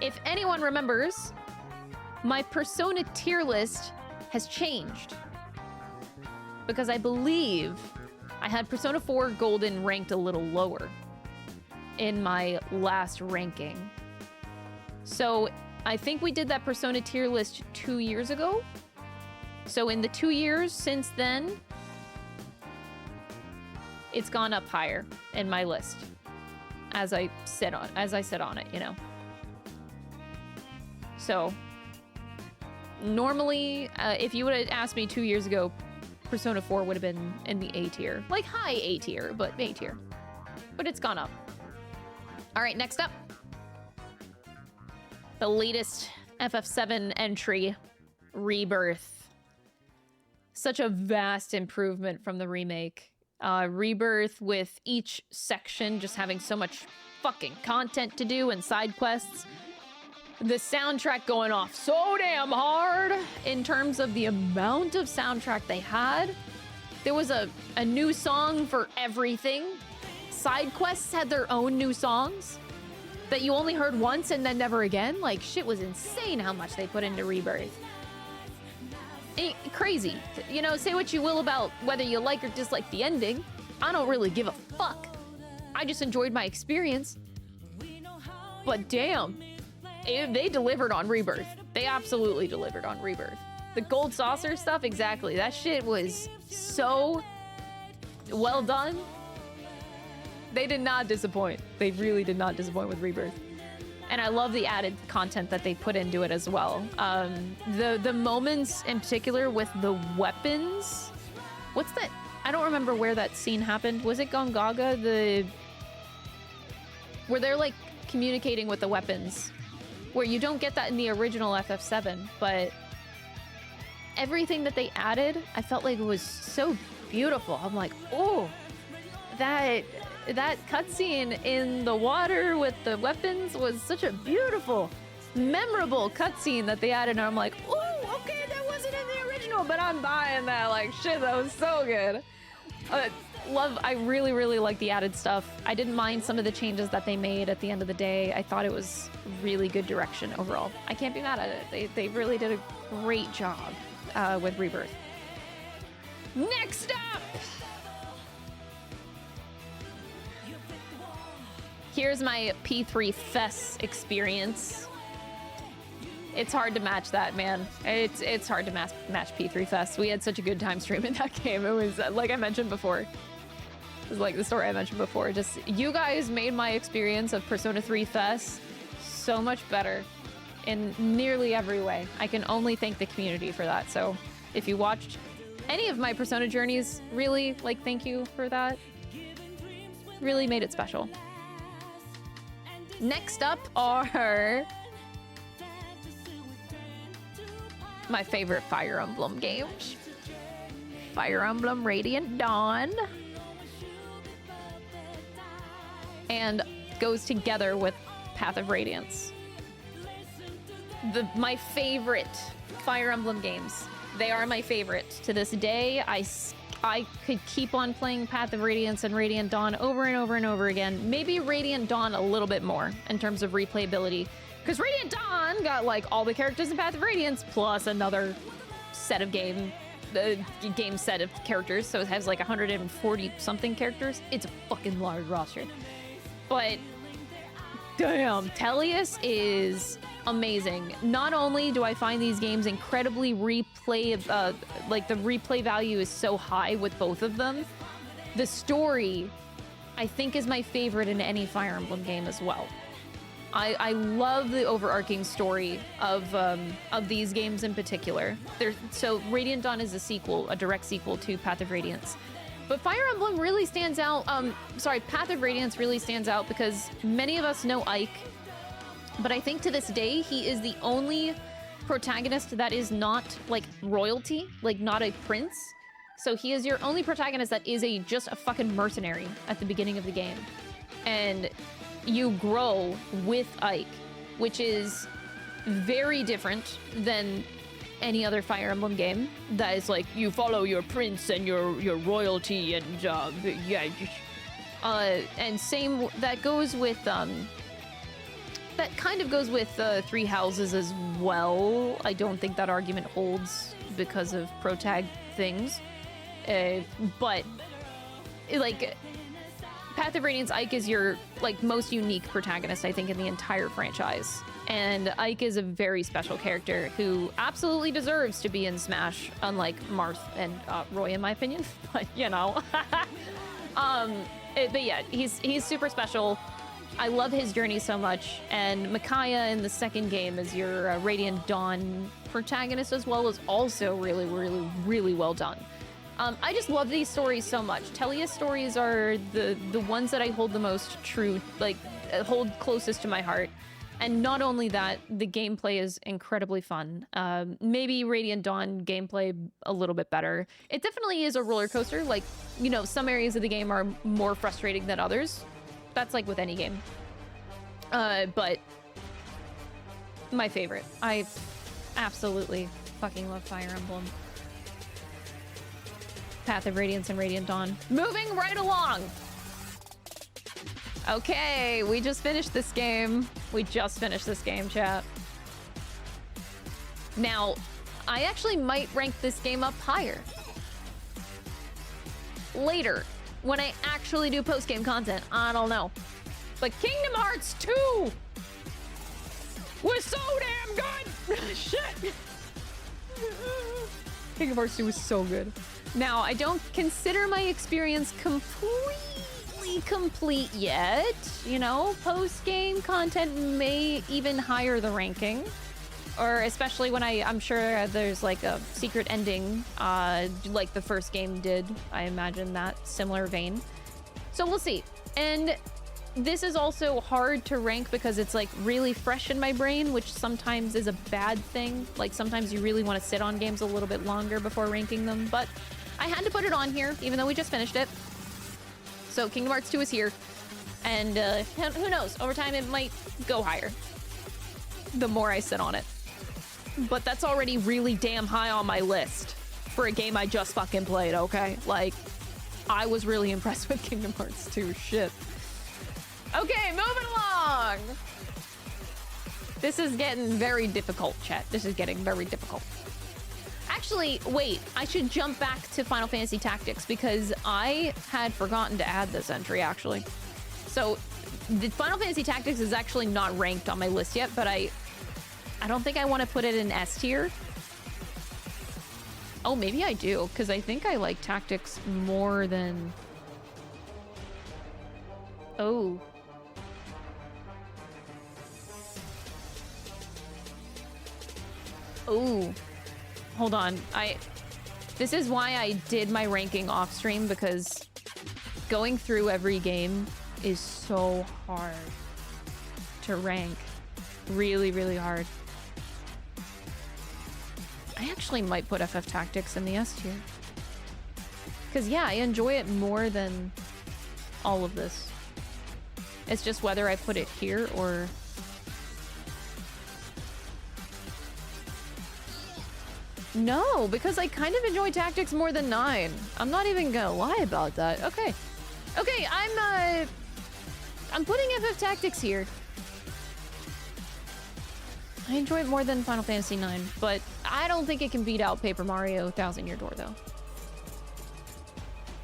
if anyone remembers, my Persona tier list has changed. Because I believe I had Persona 4 Golden ranked a little lower in my last ranking. So I think we did that Persona tier list 2 years ago. So in the 2 years since then, it's gone up higher in my list as I sit on it, you know. So normally, if you would have asked me 2 years ago, Persona 4 would have been in the A tier, like high A tier, but A tier. But it's gone up. All right, next up, the latest FF7 entry, Rebirth. Such a vast improvement from the remake. Rebirth, with each section just having so much fucking content to do and side quests. The soundtrack going off so damn hard in terms of the amount of soundtrack they had. There was a new song for everything. Side quests had their own new songs that you only heard once and then never again. Like, shit was insane how much they put into Rebirth. Crazy. You know, say what you will about whether you like or dislike the ending. I don't really give a fuck. I just enjoyed my experience. But damn, they delivered on Rebirth. They absolutely delivered on Rebirth. The gold saucer stuff, exactly. That shit was so well done. They did not disappoint. They really did not disappoint with Rebirth. And I love the added content that they put into it as well. The moments in particular with the weapons. What's that? I don't remember where that scene happened. Was it Gongaga? Where they're like communicating with the weapons. Where you don't get that in the original FF7, but everything that they added, I felt like it was so beautiful. I'm like, oh, that cutscene in the water with the weapons was such a beautiful, memorable cutscene that they added. And I'm like, oh, okay, that wasn't in the original, but I'm buying that. Like, shit, that was so good. I really, really like the added stuff. I didn't mind some of the changes that they made at the end of the day. I thought it was really good direction overall. I can't be mad at it. They really did a great job with Rebirth. Next up! Here's my P3 Fest experience. It's hard to match that, man. It's hard to match P3 Fest. We had such a good time streaming that game. It was, like I mentioned before. It was like the story I mentioned before. Just, you guys made my experience of Persona 3 Fest so much better in nearly every way. I can only thank the community for that. So if you watched any of my Persona journeys, really, like, thank you for that. Really made it special. Next up are my favorite Fire Emblem games. Fire Emblem Radiant Dawn. And goes together with Path of Radiance. My favorite Fire Emblem games. They are my favorite. To this day, I could keep on playing Path of Radiance and Radiant Dawn over and over and over again. Maybe Radiant Dawn a little bit more in terms of replayability. Because Radiant Dawn got like all the characters in Path of Radiance plus another set of game set of characters. So it has like 140 something characters. It's a fucking large roster. But damn, Tellius is amazing. Not only do I find these games incredibly like the replay value is so high with both of them, the story I think is my favorite in any Fire Emblem game as well. I love the overarching story of these games in particular. So Radiant Dawn is a direct sequel to Path of Radiance. But Fire Emblem really stands out, Path of Radiance really stands out because many of us know Ike, but I think to this day, he is the only protagonist that is not, like, royalty, like, not a prince. So he is your only protagonist that is just a fucking mercenary at the beginning of the game. And you grow with Ike, which is very different than any other Fire Emblem game that is like you follow your prince and your royalty and and same that goes with that kind of goes with Three Houses as well. I don't think that argument holds because of protag things, but like Path of Radiance, Ike is your like most unique protagonist I think in the entire franchise. And Ike is a very special character who absolutely deserves to be in Smash, unlike Marth and Roy, in my opinion. But, you know. But yeah, he's super special. I love his journey so much. And Micaiah in the second game is your Radiant Dawn protagonist as well, is also really, really, really well done. I just love these stories so much. Tellius stories are the ones that I hold the most true, like, hold closest to my heart. And not only that, the gameplay is incredibly fun. Maybe Radiant Dawn gameplay a little bit better. It definitely is a roller coaster. Like, you know, some areas of the game are more frustrating than others. That's like with any game. But my favorite. I absolutely fucking love Fire Emblem. Path of Radiance and Radiant Dawn. Moving right along. Okay, we just finished this game. Chat. Now, I actually might rank this game up higher. Later, when I actually do post-game content, I don't know. But Kingdom Hearts 2 was so damn good! Shit! Kingdom Hearts 2 was so good. Now, I don't consider my experience complete yet. You know, post-game content may even higher the ranking. Or especially when I'm sure there's like a secret ending, like the first game did. I imagine that similar vein. So we'll see. And this is also hard to rank because it's like really fresh in my brain, which sometimes is a bad thing. Like sometimes you really want to sit on games a little bit longer before ranking them, but I had to put it on here, even though we just finished it. So Kingdom Hearts 2 is here, and who knows, over time it might go higher the more I sit on it. But that's already really damn high on my list for a game I just fucking played, okay? Like, I was really impressed with Kingdom Hearts 2, shit. Okay, moving along! This is getting very difficult, chat. This is getting very difficult. Actually, wait, I should jump back to Final Fantasy Tactics because I had forgotten to add this entry, actually. So, the Final Fantasy Tactics is actually not ranked on my list yet, but I don't think I want to put it in S tier. Oh, maybe I do, because I think I like Tactics more than... Oh. Oh. Hold on. This is why I did my ranking off stream, because going through every game is so hard to rank. Really, really hard. I actually might put FF Tactics in the S tier. Because, yeah, I enjoy it more than all of this. It's just whether I put it here or... No, because I kind of enjoy Tactics more than 9. I'm not even gonna lie about that. Okay. Okay, I'm putting FF Tactics here. I enjoy it more than Final Fantasy 9, but I don't think it can beat out Paper Mario Thousand Year Door, though.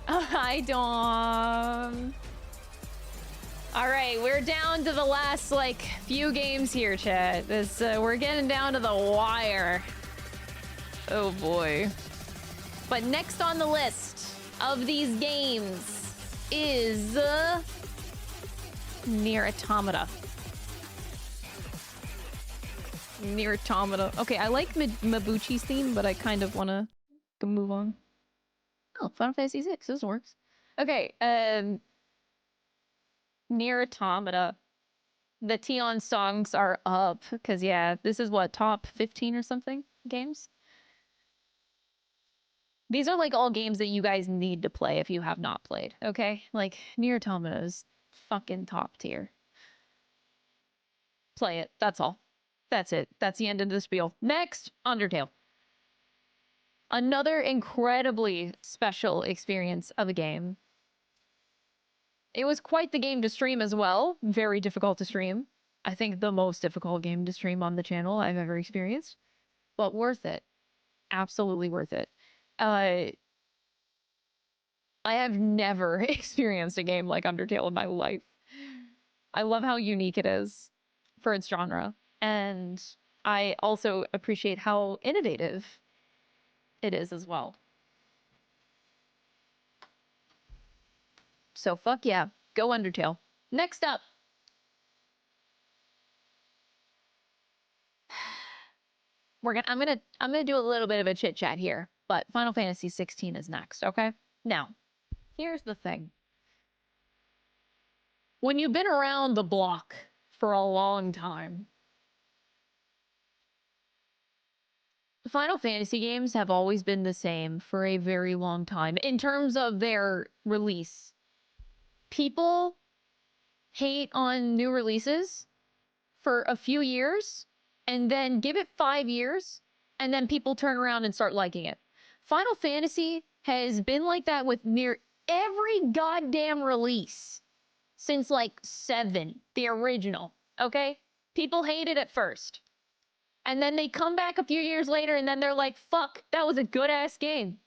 Hi, Dom. All right, we're down to the last, like, few games here, chat. This, we're getting down to the wire. Oh, boy. But next on the list of these games is... Nier Automata. Nier Automata. Okay, I like Mabuchi's theme, but I kind of want to move on. Oh, Final Fantasy VI. This works. Okay, Nier Automata. The Tion songs are up, because, yeah, this is what, top 15 or something games? These are, like, all games that you guys need to play if you have not played, okay? Like, Nier Automata is fucking top tier. Play it. That's all. That's it. That's the end of the spiel. Next, Undertale. Another incredibly special experience of a game. It was quite the game to stream as well. Very difficult to stream. I think the most difficult game to stream on the channel I've ever experienced. But worth it. Absolutely worth it. I have never experienced a game like Undertale in my life. I love how unique it is for its genre. And I also appreciate how innovative it is as well. So fuck yeah, go Undertale. Next up. I'm gonna do a little bit of a chit chat here, but Final Fantasy 16 is next, okay? Now, here's the thing. When you've been around the block for a long time, Final Fantasy games have always been the same for a very long time in terms of their release. People hate on new releases for a few years and then give it 5 years and then people turn around and start liking it. Final Fantasy has been like that with near every goddamn release since like 7, the original, okay? People hate it at first. And then they come back a few years later and then they're like, fuck, that was a good ass game.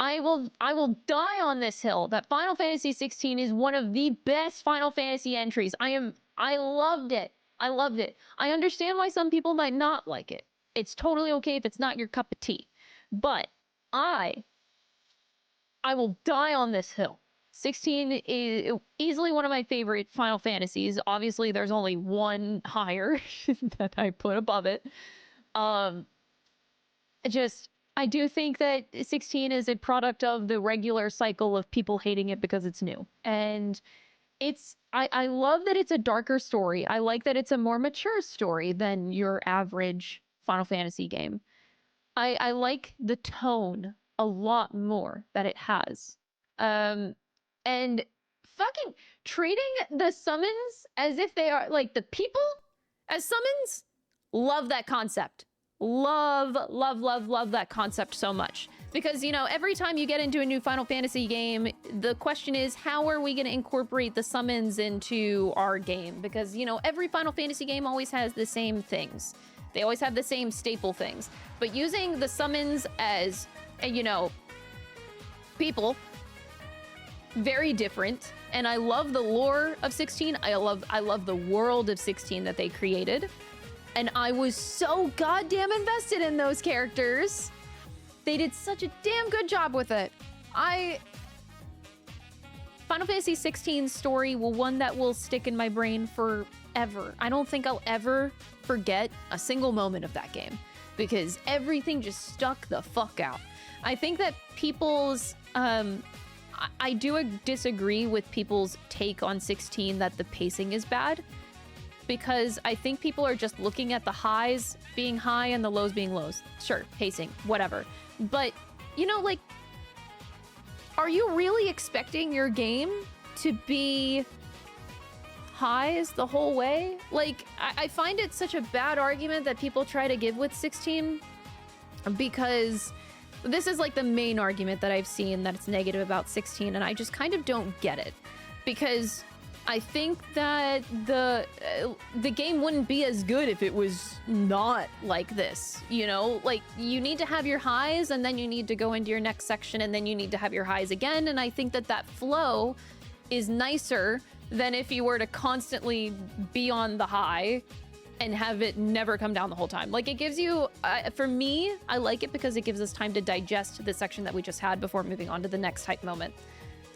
I will die on this hill that Final Fantasy 16 is one of the best Final Fantasy entries. I loved it. I loved it. I understand why some people might not like it. It's totally okay if it's not your cup of tea. But I will die on this hill. 16 is easily one of my favorite Final Fantasies. Obviously, there's only one higher that I put above it. I do think that 16 is a product of the regular cycle of people hating it because it's new. And I love that it's a darker story. I like that it's a more mature story than your average Final Fantasy game. I like the tone a lot more that it has. And fucking treating the summons as if they are like the people as summons, love that concept. Love that concept so much. Because, you know, every time you get into a new Final Fantasy game, the question is, how are we going to incorporate the summons into our game? Because, you know, every Final Fantasy game always has the same things. They always have the same staple things. But using the summons as, you know, people, very different. And I love the lore of 16. I love the world of 16 that they created. And I was so goddamn invested in those characters. They did such a damn good job with it. Final Fantasy 16's story one that will stick in my brain forever. I don't think I'll ever forget a single moment of that game because everything just stuck the fuck out. I think that people's I do disagree with people's take on 16 that the pacing is bad. because I think people are just looking at the highs being high and the lows being lows. Sure, pacing, whatever. But, you know, like, are you really expecting your game to be highs the whole way? Like, I find it such a bad argument that people try to give with 16, because this is like the main argument that I've seen that it's negative about 16, and I just kind of don't get it. Because I think that the game wouldn't be as good if it was not like this, you know? Like, you need to have your highs, and then you need to go into your next section, and then you need to have your highs again, and I think that that flow is nicer than if you were to constantly be on the high and have it never come down the whole time. Like, it gives you, for me, I like it because it gives us time to digest the section that we just had before moving on to the next hype moment.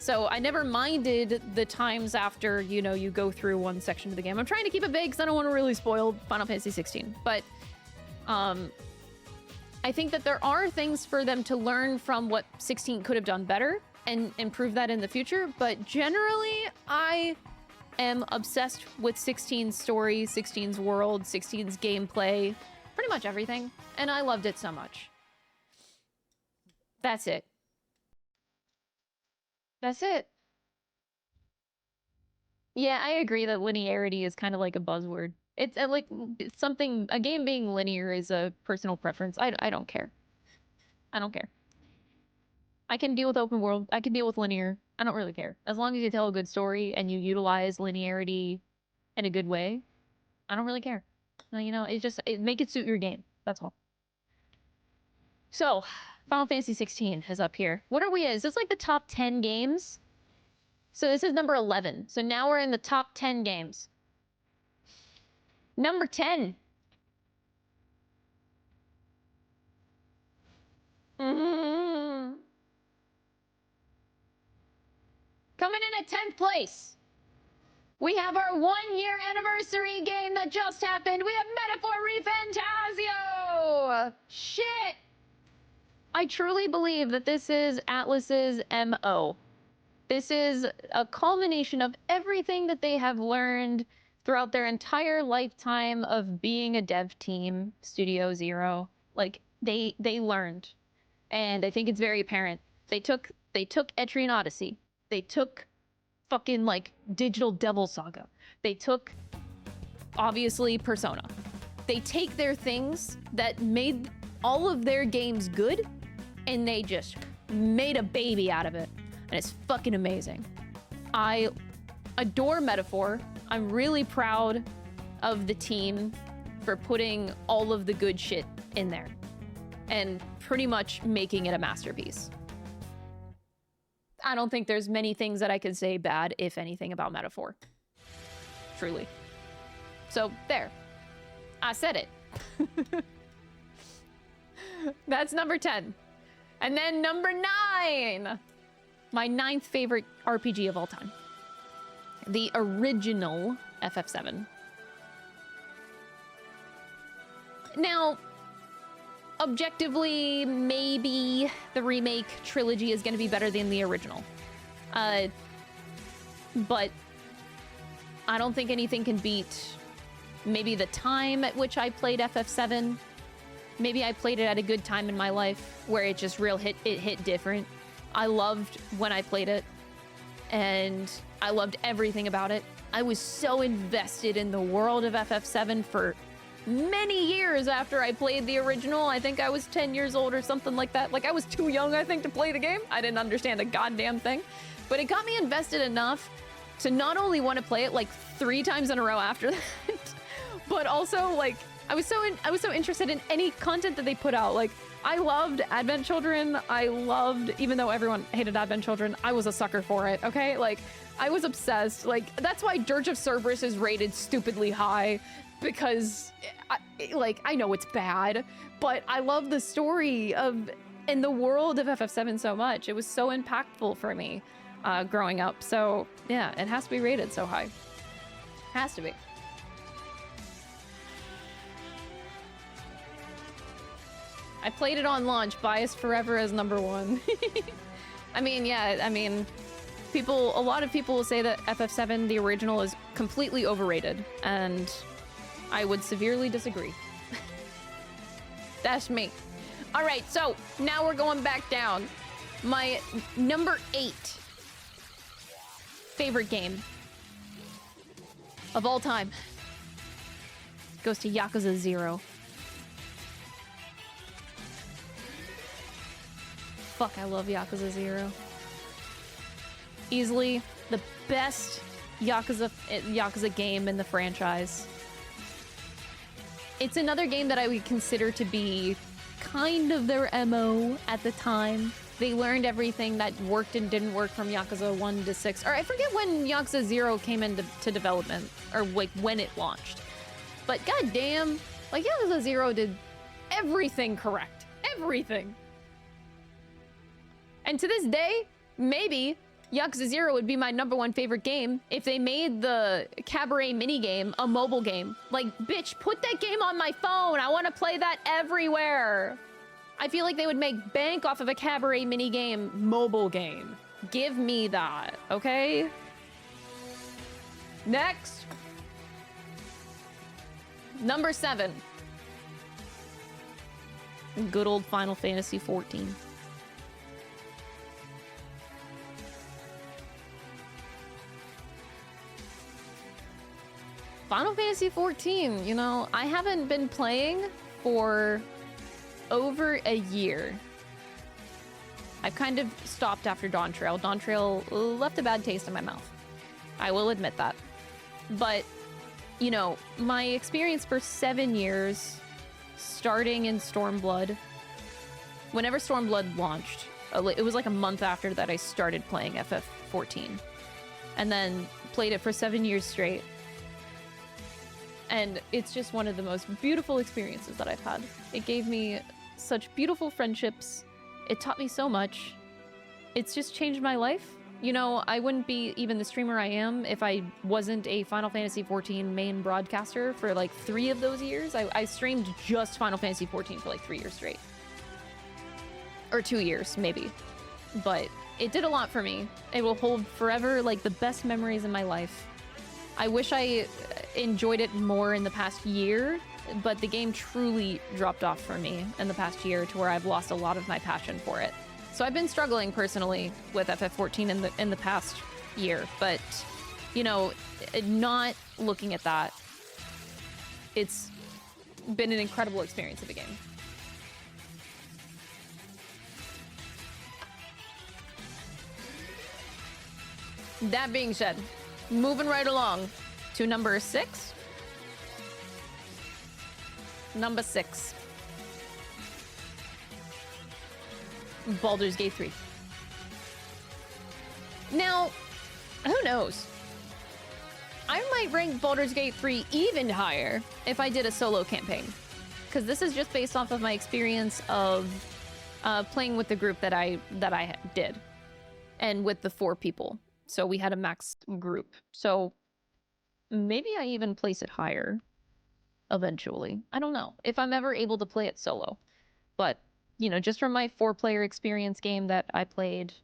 So I never minded the times after, you know, you go through one section of the game. I'm trying to keep it vague because I don't want to really spoil Final Fantasy 16. But I think that there are things for them to learn from what 16 could have done better and improve that in the future. But generally, I am obsessed with 16's story, 16's world, 16's gameplay, pretty much everything. And I loved it so much. That's it. That's it. Yeah, I agree that linearity is kind of like a buzzword. It's like, it's something, a game being linear is a personal preference. I don't care. I don't care. I can deal with open world. I can deal with linear. I don't really care. As long as you tell a good story and you utilize linearity in a good way, I don't really care. You know, make it suit your game. That's all. So, Final Fantasy 16 is up here. What are we at? Is this like the top 10 games? So this is number 11. So now we're in the top 10 games. Number 10. Coming in at 10th place, we have our 1-year anniversary game that just happened. We have Metaphor ReFantasio! Shit! I truly believe that this is Atlus's MO. This is a culmination of everything that they have learned throughout their entire lifetime of being a dev team, Studio Zero. Like, they learned. And I think it's very apparent. They took Etrian Odyssey. They took fucking, like, Digital Devil Saga. They took, obviously, Persona. They take their things that made all of their games good, and they just made a baby out of it. And it's fucking amazing. I adore Metaphor. I'm really proud of the team for putting all of the good shit in there and pretty much making it a masterpiece. I don't think there's many things that I could say bad, if anything, about Metaphor. Truly. So, there. I said it. That's number 10. And then number 9! My 9th favorite RPG of all time. The original FF7. Now, objectively, maybe the remake trilogy is going to be better than the original. But I don't think anything can beat maybe the time at which I played FF7. Maybe I played it at a good time in my life where it just hit different. I loved when I played it, and I loved everything about it. I was so invested in the world of FF7 for many years after I played the original. I think I was 10 years old or something like that. Like, I was too young, I think, to play the game. I didn't understand a goddamn thing. But it got me invested enough to not only want to play it like 3 times in a row after that, but also, like, I was so interested in any content that they put out. Like, I loved Advent Children. I loved, even though everyone hated Advent Children, I was a sucker for it, okay? Like, I was obsessed. Like, that's why Dirge of Cerberus is rated stupidly high, because, I know it's bad, but I love the story of, and the world of FF7 so much. It was so impactful for me growing up. So, yeah, it has to be rated so high. Has to be. I played it on launch, biased forever as number 1. I mean, yeah, I mean, A lot of people will say that FF7, the original, is completely overrated, and I would severely disagree. That's me. All right, so now we're going back down. My number 8 favorite game of all time goes to Yakuza 0. Fuck, I love Yakuza 0. Easily the best Yakuza game in the franchise. It's another game that I would consider to be kind of their MO at the time. They learned everything that worked and didn't work from Yakuza 1 to 6. Or I forget when Yakuza 0 came into development, or like when it launched. But goddamn, like Yakuza 0 did everything correct. Everything. And to this day, maybe Yakuza 0 would be my number 1 favorite game if they made the Cabaret minigame a mobile game. Like, bitch, put that game on my phone. I want to play that everywhere. I feel like they would make bank off of a Cabaret minigame mobile game. Give me that, okay? Next. Number 7. Good old Final Fantasy XIV. Final Fantasy XIV, you know, I haven't been playing for over a year. I've kind of stopped after Dawn Trail. Dawn Trail left a bad taste in my mouth. I will admit that. But, you know, my experience for 7 years, starting in Stormblood, whenever Stormblood launched, it was like a month after that I started playing FF14. And then played it for 7 years straight. And it's just one of the most beautiful experiences that I've had. It gave me such beautiful friendships. It taught me so much. It's just changed my life. You know, I wouldn't be even the streamer I am if I wasn't a Final Fantasy XIV main broadcaster for like 3 of those years. I streamed just Final Fantasy XIV for like 3 years straight. Or 2 years, maybe. But it did a lot for me. It will hold forever like the best memories in my life. I wish I enjoyed it more in the past year, but the game truly dropped off for me in the past year to where I've lost a lot of my passion for it. So I've been struggling personally with FF14 in the past year, but you know, not looking at that, it's been an incredible experience of the game. That being said, moving right along to number 6. Number 6. Baldur's Gate 3. Now, who knows? I might rank Baldur's Gate 3 even higher if I did a solo campaign. Because this is just based off of my experience of playing with the group that I did. And with the 4 people. So we had a max group. So maybe I even place it higher eventually. I don't know if I'm ever able to play it solo. But, you know, just from my 4-player experience game that I played,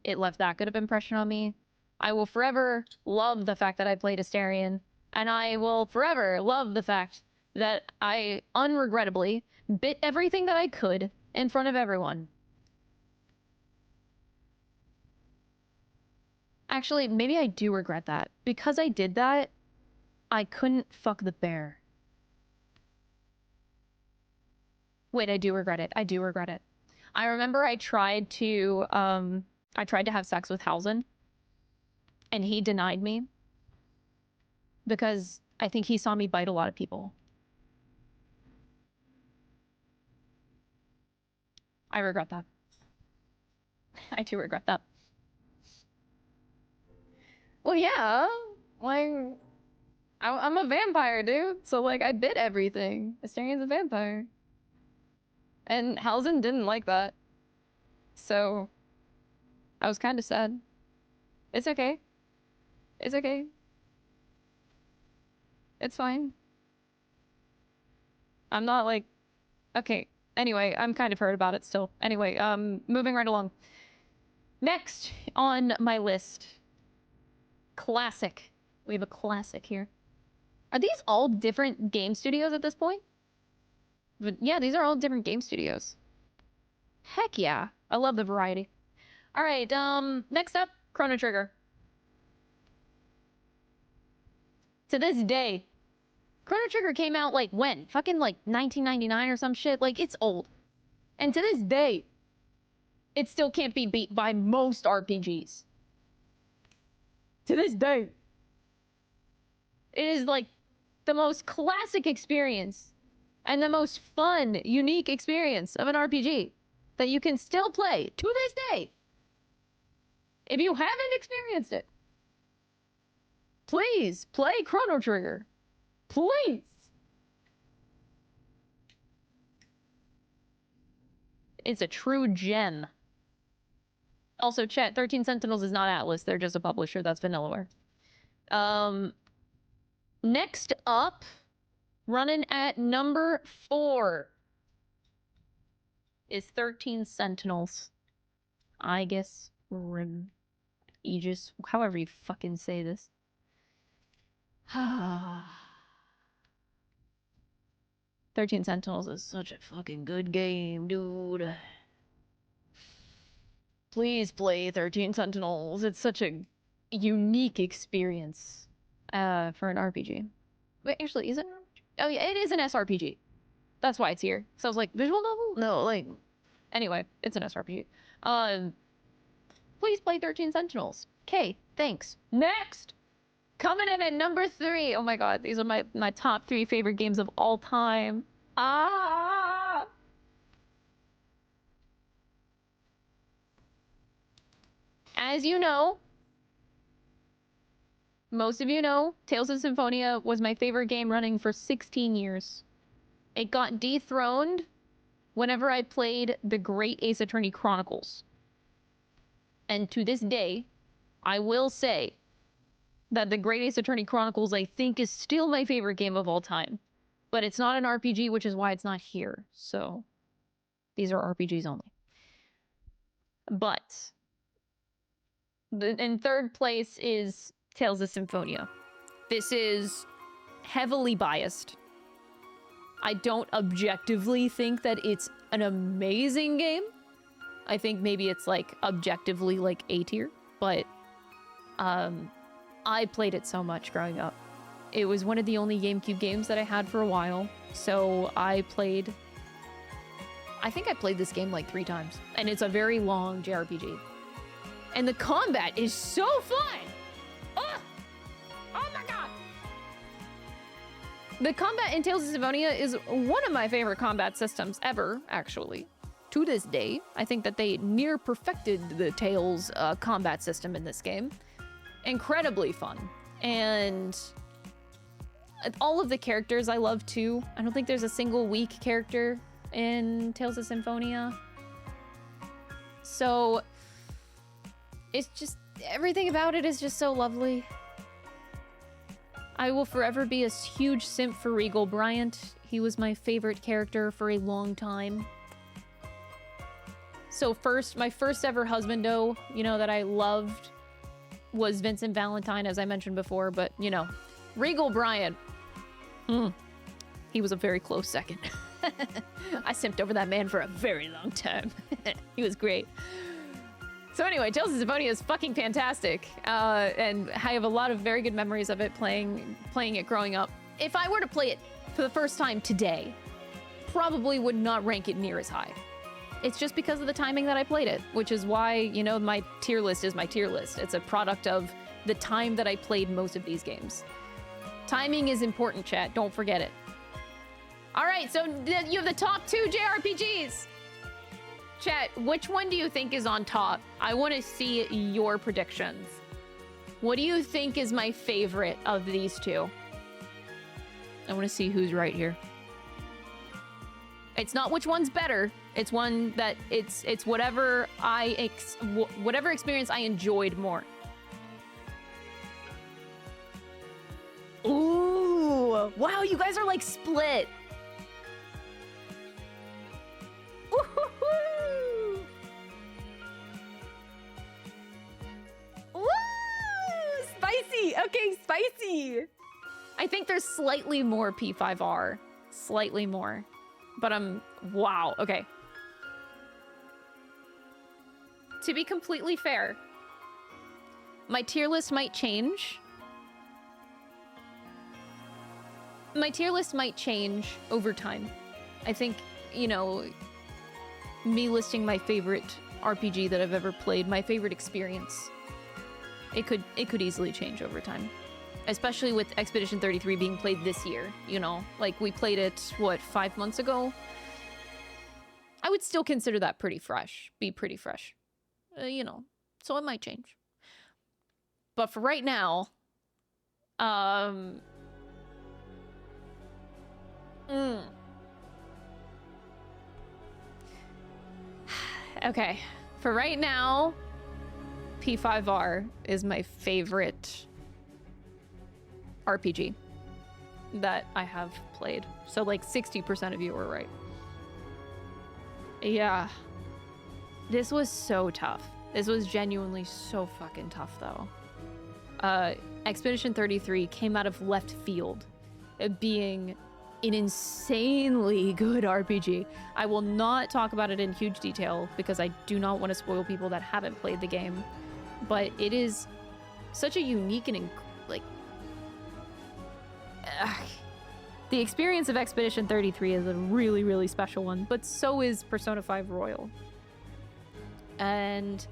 it left that good of an impression on me. I will forever love the fact that I played Astarion. And I will forever love the fact that I unregrettably bit everything that I could in front of everyone. Actually, maybe I do regret that. Because I did that, I couldn't fuck the bear. Wait, I do regret it. I do regret it. I remember I tried to have sex with Halzen. And he denied me. Because I think he saw me bite a lot of people. I regret that. I do regret that. Well, yeah, like, I'm a vampire, dude. So, like, I bit everything. Astarion's a vampire. And Halzen didn't like that. So, I was kind of sad. It's okay. It's okay. It's fine. I'm not, like... Okay, anyway, I'm kind of hurt about it still. Anyway, moving right along. Next on my list, classic. We have a classic here. Are these all different game studios at this point? But yeah, these are all different game studios. Heck yeah. I love the variety. All right, next up, Chrono Trigger. To this day, Chrono Trigger came out like when? Fucking like 1999 or some shit. Like, it's old. And to this day, it still can't be beat by most RPGs. To this day. It is like the most classic experience and the most fun, unique experience of an RPG that you can still play to this day. If you haven't experienced it, please play Chrono Trigger. Please. It's a true gem. Also, chat, 13 Sentinels is not Atlas. They're just a publisher. That's Vanillaware. Next up, running at number 4 is 13 Sentinels. Aegis, Rim, Aegis, however you fucking say this. 13 Sentinels is such a fucking good game, dude. Please play 13 Sentinels. It's such a unique experience for an RPG. Wait, actually, is it? Oh yeah, it is an SRPG. That's why it's here. So I was like, visual novel? No, like... Anyway, it's an SRPG. Please play 13 Sentinels. Okay, thanks. Next! Coming in at number 3. Oh my god, these are my top 3 favorite games of all time. Ah! As you know, most of you know, Tales of Symphonia was my favorite game running for 16 years. It got dethroned whenever I played The Great Ace Attorney Chronicles. And to this day, I will say that The Great Ace Attorney Chronicles, I think, is still my favorite game of all time. But it's not an RPG, which is why it's not here. So, these are RPGs only. But, in third place is Tales of Symphonia. This is heavily biased. I don't objectively think that it's an amazing game. I think maybe it's like objectively like A tier, but I played it so much growing up. It was one of the only GameCube games that I had for a while, so I think I played this game like 3 times, and it's a very long JRPG. And the combat is so fun! Oh, oh my god! The combat in Tales of Symphonia is one of my favorite combat systems ever, actually. To this day, I think that they near perfected the Tales combat system in this game. Incredibly fun. And all of the characters I love too. I don't think there's a single weak character in Tales of Symphonia. So it's just, everything about it is just so lovely. I will forever be a huge simp for Regal Bryant. He was my favorite character for a long time. So my first ever husbando, you know, that I loved was Vincent Valentine, as I mentioned before, but, you know, Regal Bryant, he was a very close second. I simped over that man for a very long time. He was great. So anyway, Tales of Symphonia is fucking fantastic, and I have a lot of very good memories of it playing it growing up. If I were to play it for the first time today, probably would not rank it near as high. It's just because of the timing that I played it, which is why, you know, my tier list is my tier list. It's a product of the time that I played most of these games. Timing is important, chat. Don't forget it. All right, so you have the top 2 JRPGs. Chat, which one do you think is on top? I want to see your predictions. What do you think is my favorite of these 2? I want to see who's right here. It's not which one's better. It's one that it's whatever whatever experience I enjoyed more. Ooh, wow, you guys are like split. Woo-hoo-hoo. Okay, spicy. I think there's slightly more P5R. Slightly more. But wow, okay. To be completely fair, my tier list might change. My tier list might change over time. I think, you know, me listing my favorite RPG that I've ever played, my favorite experience, it could easily change over time. Especially with Expedition 33 being played this year, you know? Like, we played it, what, 5 months ago? I would still consider that pretty fresh. Be pretty fresh. You know, so it might change. But for right now, okay, for right now, P5R is my favorite RPG that I have played. So like 60% of you were right. Yeah. This was so tough. This was genuinely so fucking tough though. Expedition 33 came out of left field, being an insanely good RPG. I will not talk about it in huge detail because I do not want to spoil people that haven't played the game. But it is such a unique and the experience of Expedition 33 is a really, really special one, but so is Persona 5 Royal. And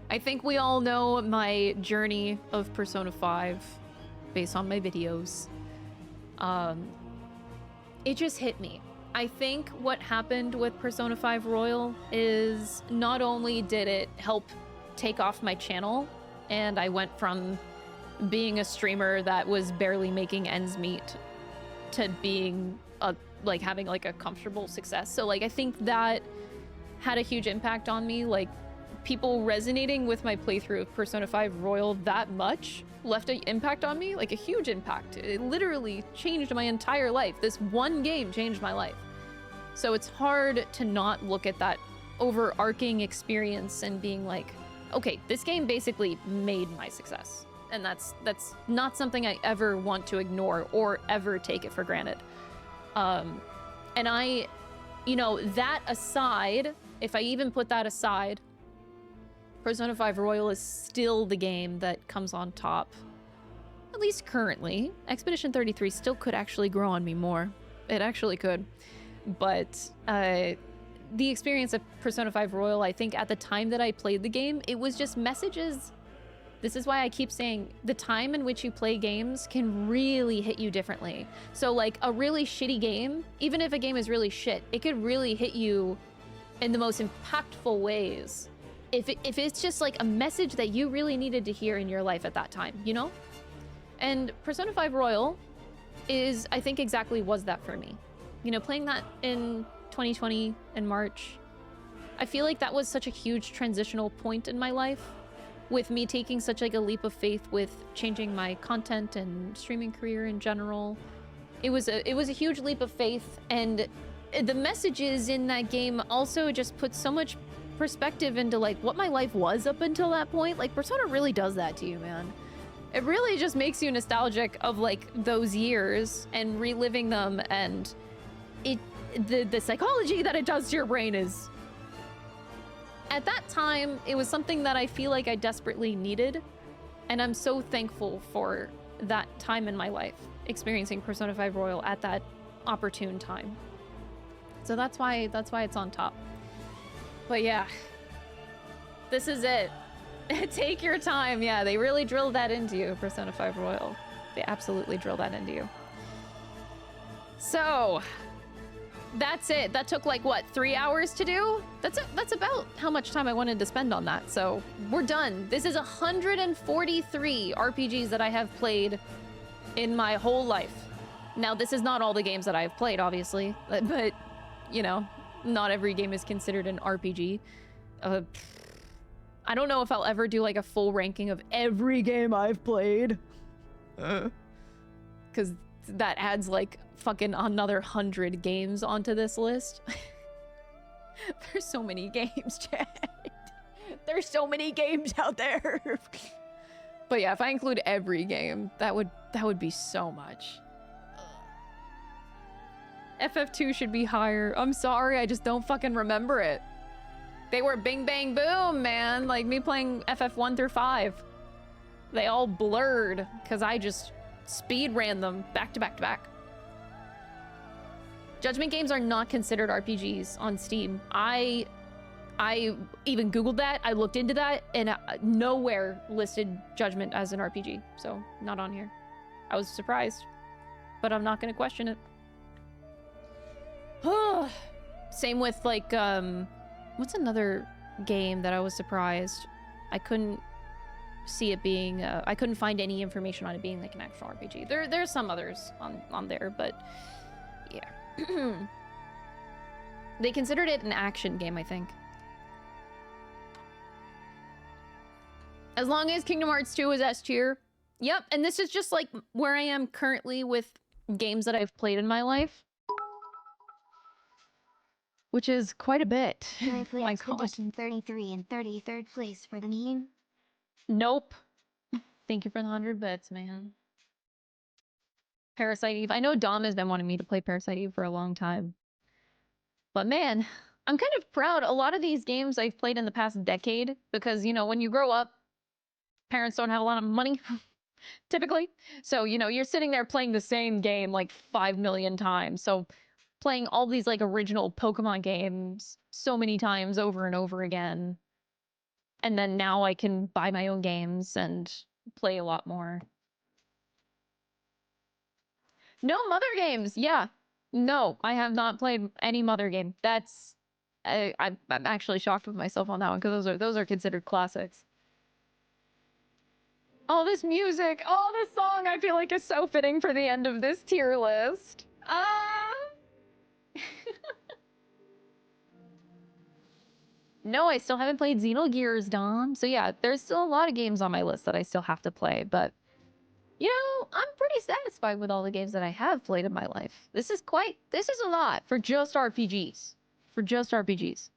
I think we all know my journey of Persona 5 based on my videos. It just hit me. I think what happened with Persona 5 Royal is not only did it help take off my channel, and I went from being a streamer that was barely making ends meet to being having like a comfortable success. So like I think that had a huge impact on me. Like people resonating with my playthrough of Persona 5 Royal that much left an impact on me, like a huge impact. It literally changed my entire life. This one game changed my life. So it's hard to not look at that overarching experience and being like, okay, this game basically made my success. And that's not something I ever want to ignore or ever take it for granted. And I, you know, that aside, if I even put that aside, Persona 5 Royal is still the game that comes on top. At least currently. Expedition 33 still could actually grow on me more. It actually could. But the experience of Persona 5 Royal, I think at the time that I played the game, it was just messages. This is why I keep saying the time in which you play games can really hit you differently. So like a really shitty game, even if a game is really shit, it could really hit you in the most impactful ways. If it's just like a message that you really needed to hear in your life at that time, you know? And Persona 5 Royal is, I think exactly was that for me. You know, playing that in 2020 in March, I feel like that was such a huge transitional point in my life, with me taking such like a leap of faith with changing my content and streaming career in general. It was a huge leap of faith, and the messages in that game also just put so much perspective into like what my life was up until that point. Like Persona really does that to you, man. It really just makes you nostalgic of like those years and reliving them, and the psychology that it does to your brain is, at that time, it was something that I feel like I desperately needed, and I'm so thankful for that time in my life, experiencing Persona 5 Royal at that opportune time. So that's why it's on top. But yeah, this is it. Take your time. Yeah, they really drilled that into you, Persona 5 Royal. They absolutely drilled that into you. So that's it. That took like what, 3 hours to do? That's about how much time I wanted to spend on that. So we're done. This is 143 RPGs that I have played in my whole life. Now, this is not all the games that I've played, obviously, but you know, not every game is considered an RPG. I don't know if I'll ever do like a full ranking of every game I've played, because that adds like fucking another 100 games onto this list. There's so many games, Chad. There's so many games out there. But yeah, if I include every game, that would be so much. FF2 should be higher. I'm sorry, I just don't fucking remember it. They were bing bang boom, man. Like me playing FF1 through 5. They all blurred because I just speed ran them back to back to back. Judgment games are not considered RPGs on Steam. I even Googled that, I looked into that, and nowhere listed Judgment as an RPG, so not on here. I was surprised, but I'm not gonna question it. Same with like, what's another game that I was surprised? I couldn't see it being, I couldn't find any information on it being like an actual RPG. There's some others on there, but yeah. They considered it an action game, I think. As long as Kingdom Hearts 2 is S tier. Yep, and this is just like where I am currently with games that I've played in my life. Which is quite a bit. Can I play My Expedition 33 and 33rd place for the meme? Nope. Thank you for the 100 bits, man. Parasite Eve. I know Dom has been wanting me to play Parasite Eve for a long time. But man, I'm kind of proud. A lot of these games I've played in the past decade, because, you know, when you grow up, parents don't have a lot of money, typically. So, you know, you're sitting there playing the same game like 5 million times. So playing all these like original Pokemon games so many times over and over again. And then now I can buy my own games and play a lot more. No Mother games. Yeah. No, I have not played any Mother game. That's I'm actually shocked with myself on that one, because those are considered classics. Oh, this music. Oh, this song I feel like is so fitting for the end of this tier list. No, I still haven't played Xenogears, Dom. So yeah, there's still a lot of games on my list that I still have to play, but you know, I'm pretty satisfied with all the games that I have played in my life. This is a lot for just RPGs. For just RPGs.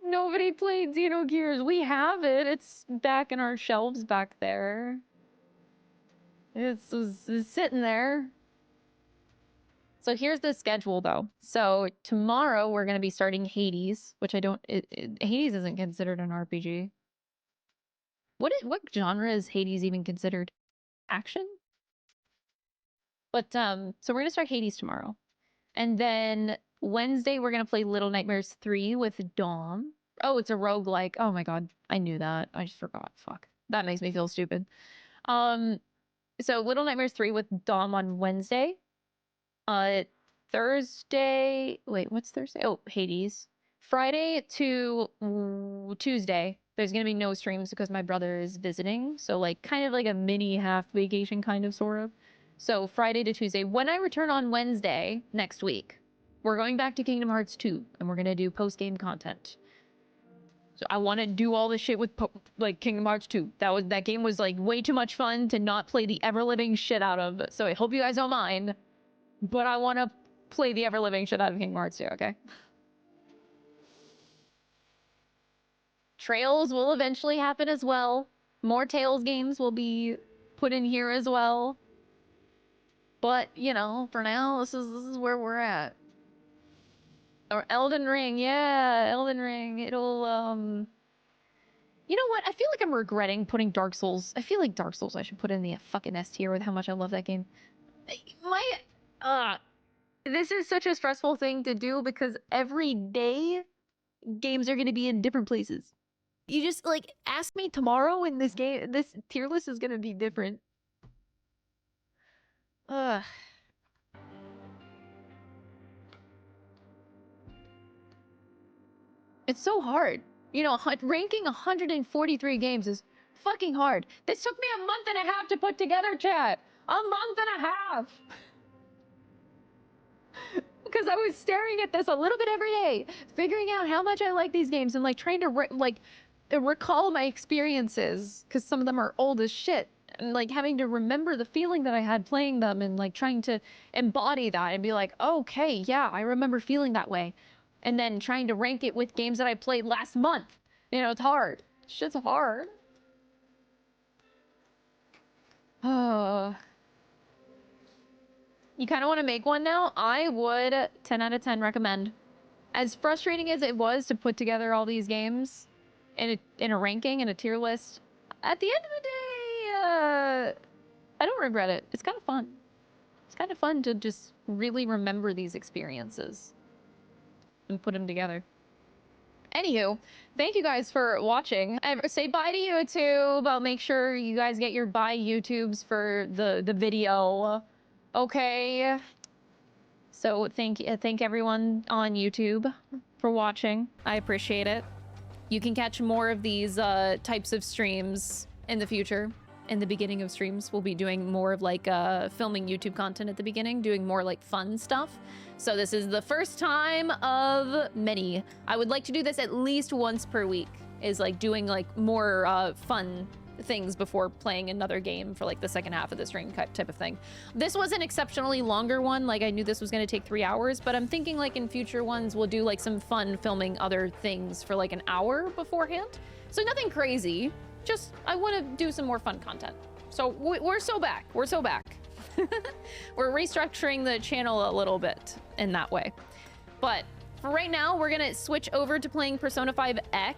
Nobody played Xenogears. We have it. It's back in our shelves back there. It's sitting there. So here's the schedule, though. So tomorrow we're going to be starting Hades, which I don't... Hades isn't considered an RPG. What genre is Hades even considered? Action? But, so we're going to start Hades tomorrow. And then Wednesday we're going to play Little Nightmares 3 with Dom. Oh, it's a roguelike. Oh my god, I knew that. I just forgot. Fuck. That makes me feel stupid. So Little Nightmares 3 with Dom on Wednesday. Thursday... Wait, what's Thursday? Oh, Hades. Friday to Tuesday, there's gonna be no streams because my brother is visiting. So, like, kind of like a mini half vacation, kind of, sort of. So, Friday to Tuesday. When I return on Wednesday next week, we're going back to Kingdom Hearts 2, and we're gonna do post-game content. So I want to do all this shit with like Kingdom Hearts 2. That game was like way too much fun to not play the ever-living shit out of. So I hope you guys don't mind, but I want to play the ever-living shit out of Kingdom Hearts 2, okay? Trails will eventually happen as well. More Tales games will be put in here as well. But, you know, for now, this is where we're at. Or Elden Ring, yeah, Elden Ring. It'll, you know what? I feel like I'm regretting putting Dark Souls. I feel like Dark Souls I should put in the fucking S tier with how much I love that game. This is such a stressful thing to do because every day games are going to be in different places. You just, like, ask me tomorrow and this tier list is going to be different. Ugh. It's so hard. You know, ranking 143 games is fucking hard. This took me a month and a half to put together, chat. A month and a half. Because I was staring at this a little bit every day, figuring out how much I like these games and like trying to recall my experiences because some of them are old as shit. and like having to remember the feeling that I had playing them and like trying to embody that and be like, okay, yeah, I remember feeling that way. And then trying to rank it with games that I played last month. You know, it's hard. Shit's hard. Oh. You kind of want to make one now? I would 10 out of 10 recommend. As frustrating as it was to put together all these games in a ranking and a tier list, at the end of the day, I don't regret it. It's kind of fun. It's kind of fun to just really remember these experiences and put them together. Anywho, thank you guys for watching. Say bye to YouTube. I'll make sure you guys get your bye YouTubes for the video. Okay. So thank everyone on YouTube for watching. I appreciate it. You can catch more of these types of streams in the future. In the beginning of streams, we'll be doing more of like filming YouTube content at the beginning, doing more like fun stuff. So this is the first time of many. I would like to do this at least once per week, is like doing like more fun things before playing another game for like the second half of the stream type of thing. This was an exceptionally longer one. Like I knew this was going to take 3 hours, but I'm thinking like in future ones, we'll do like some fun filming other things for like an hour beforehand. So nothing crazy. Just, I want to do some more fun content. So we're so back. We're so back. We're restructuring the channel a little bit in that way. But for right now, we're going to switch over to playing Persona 5 X.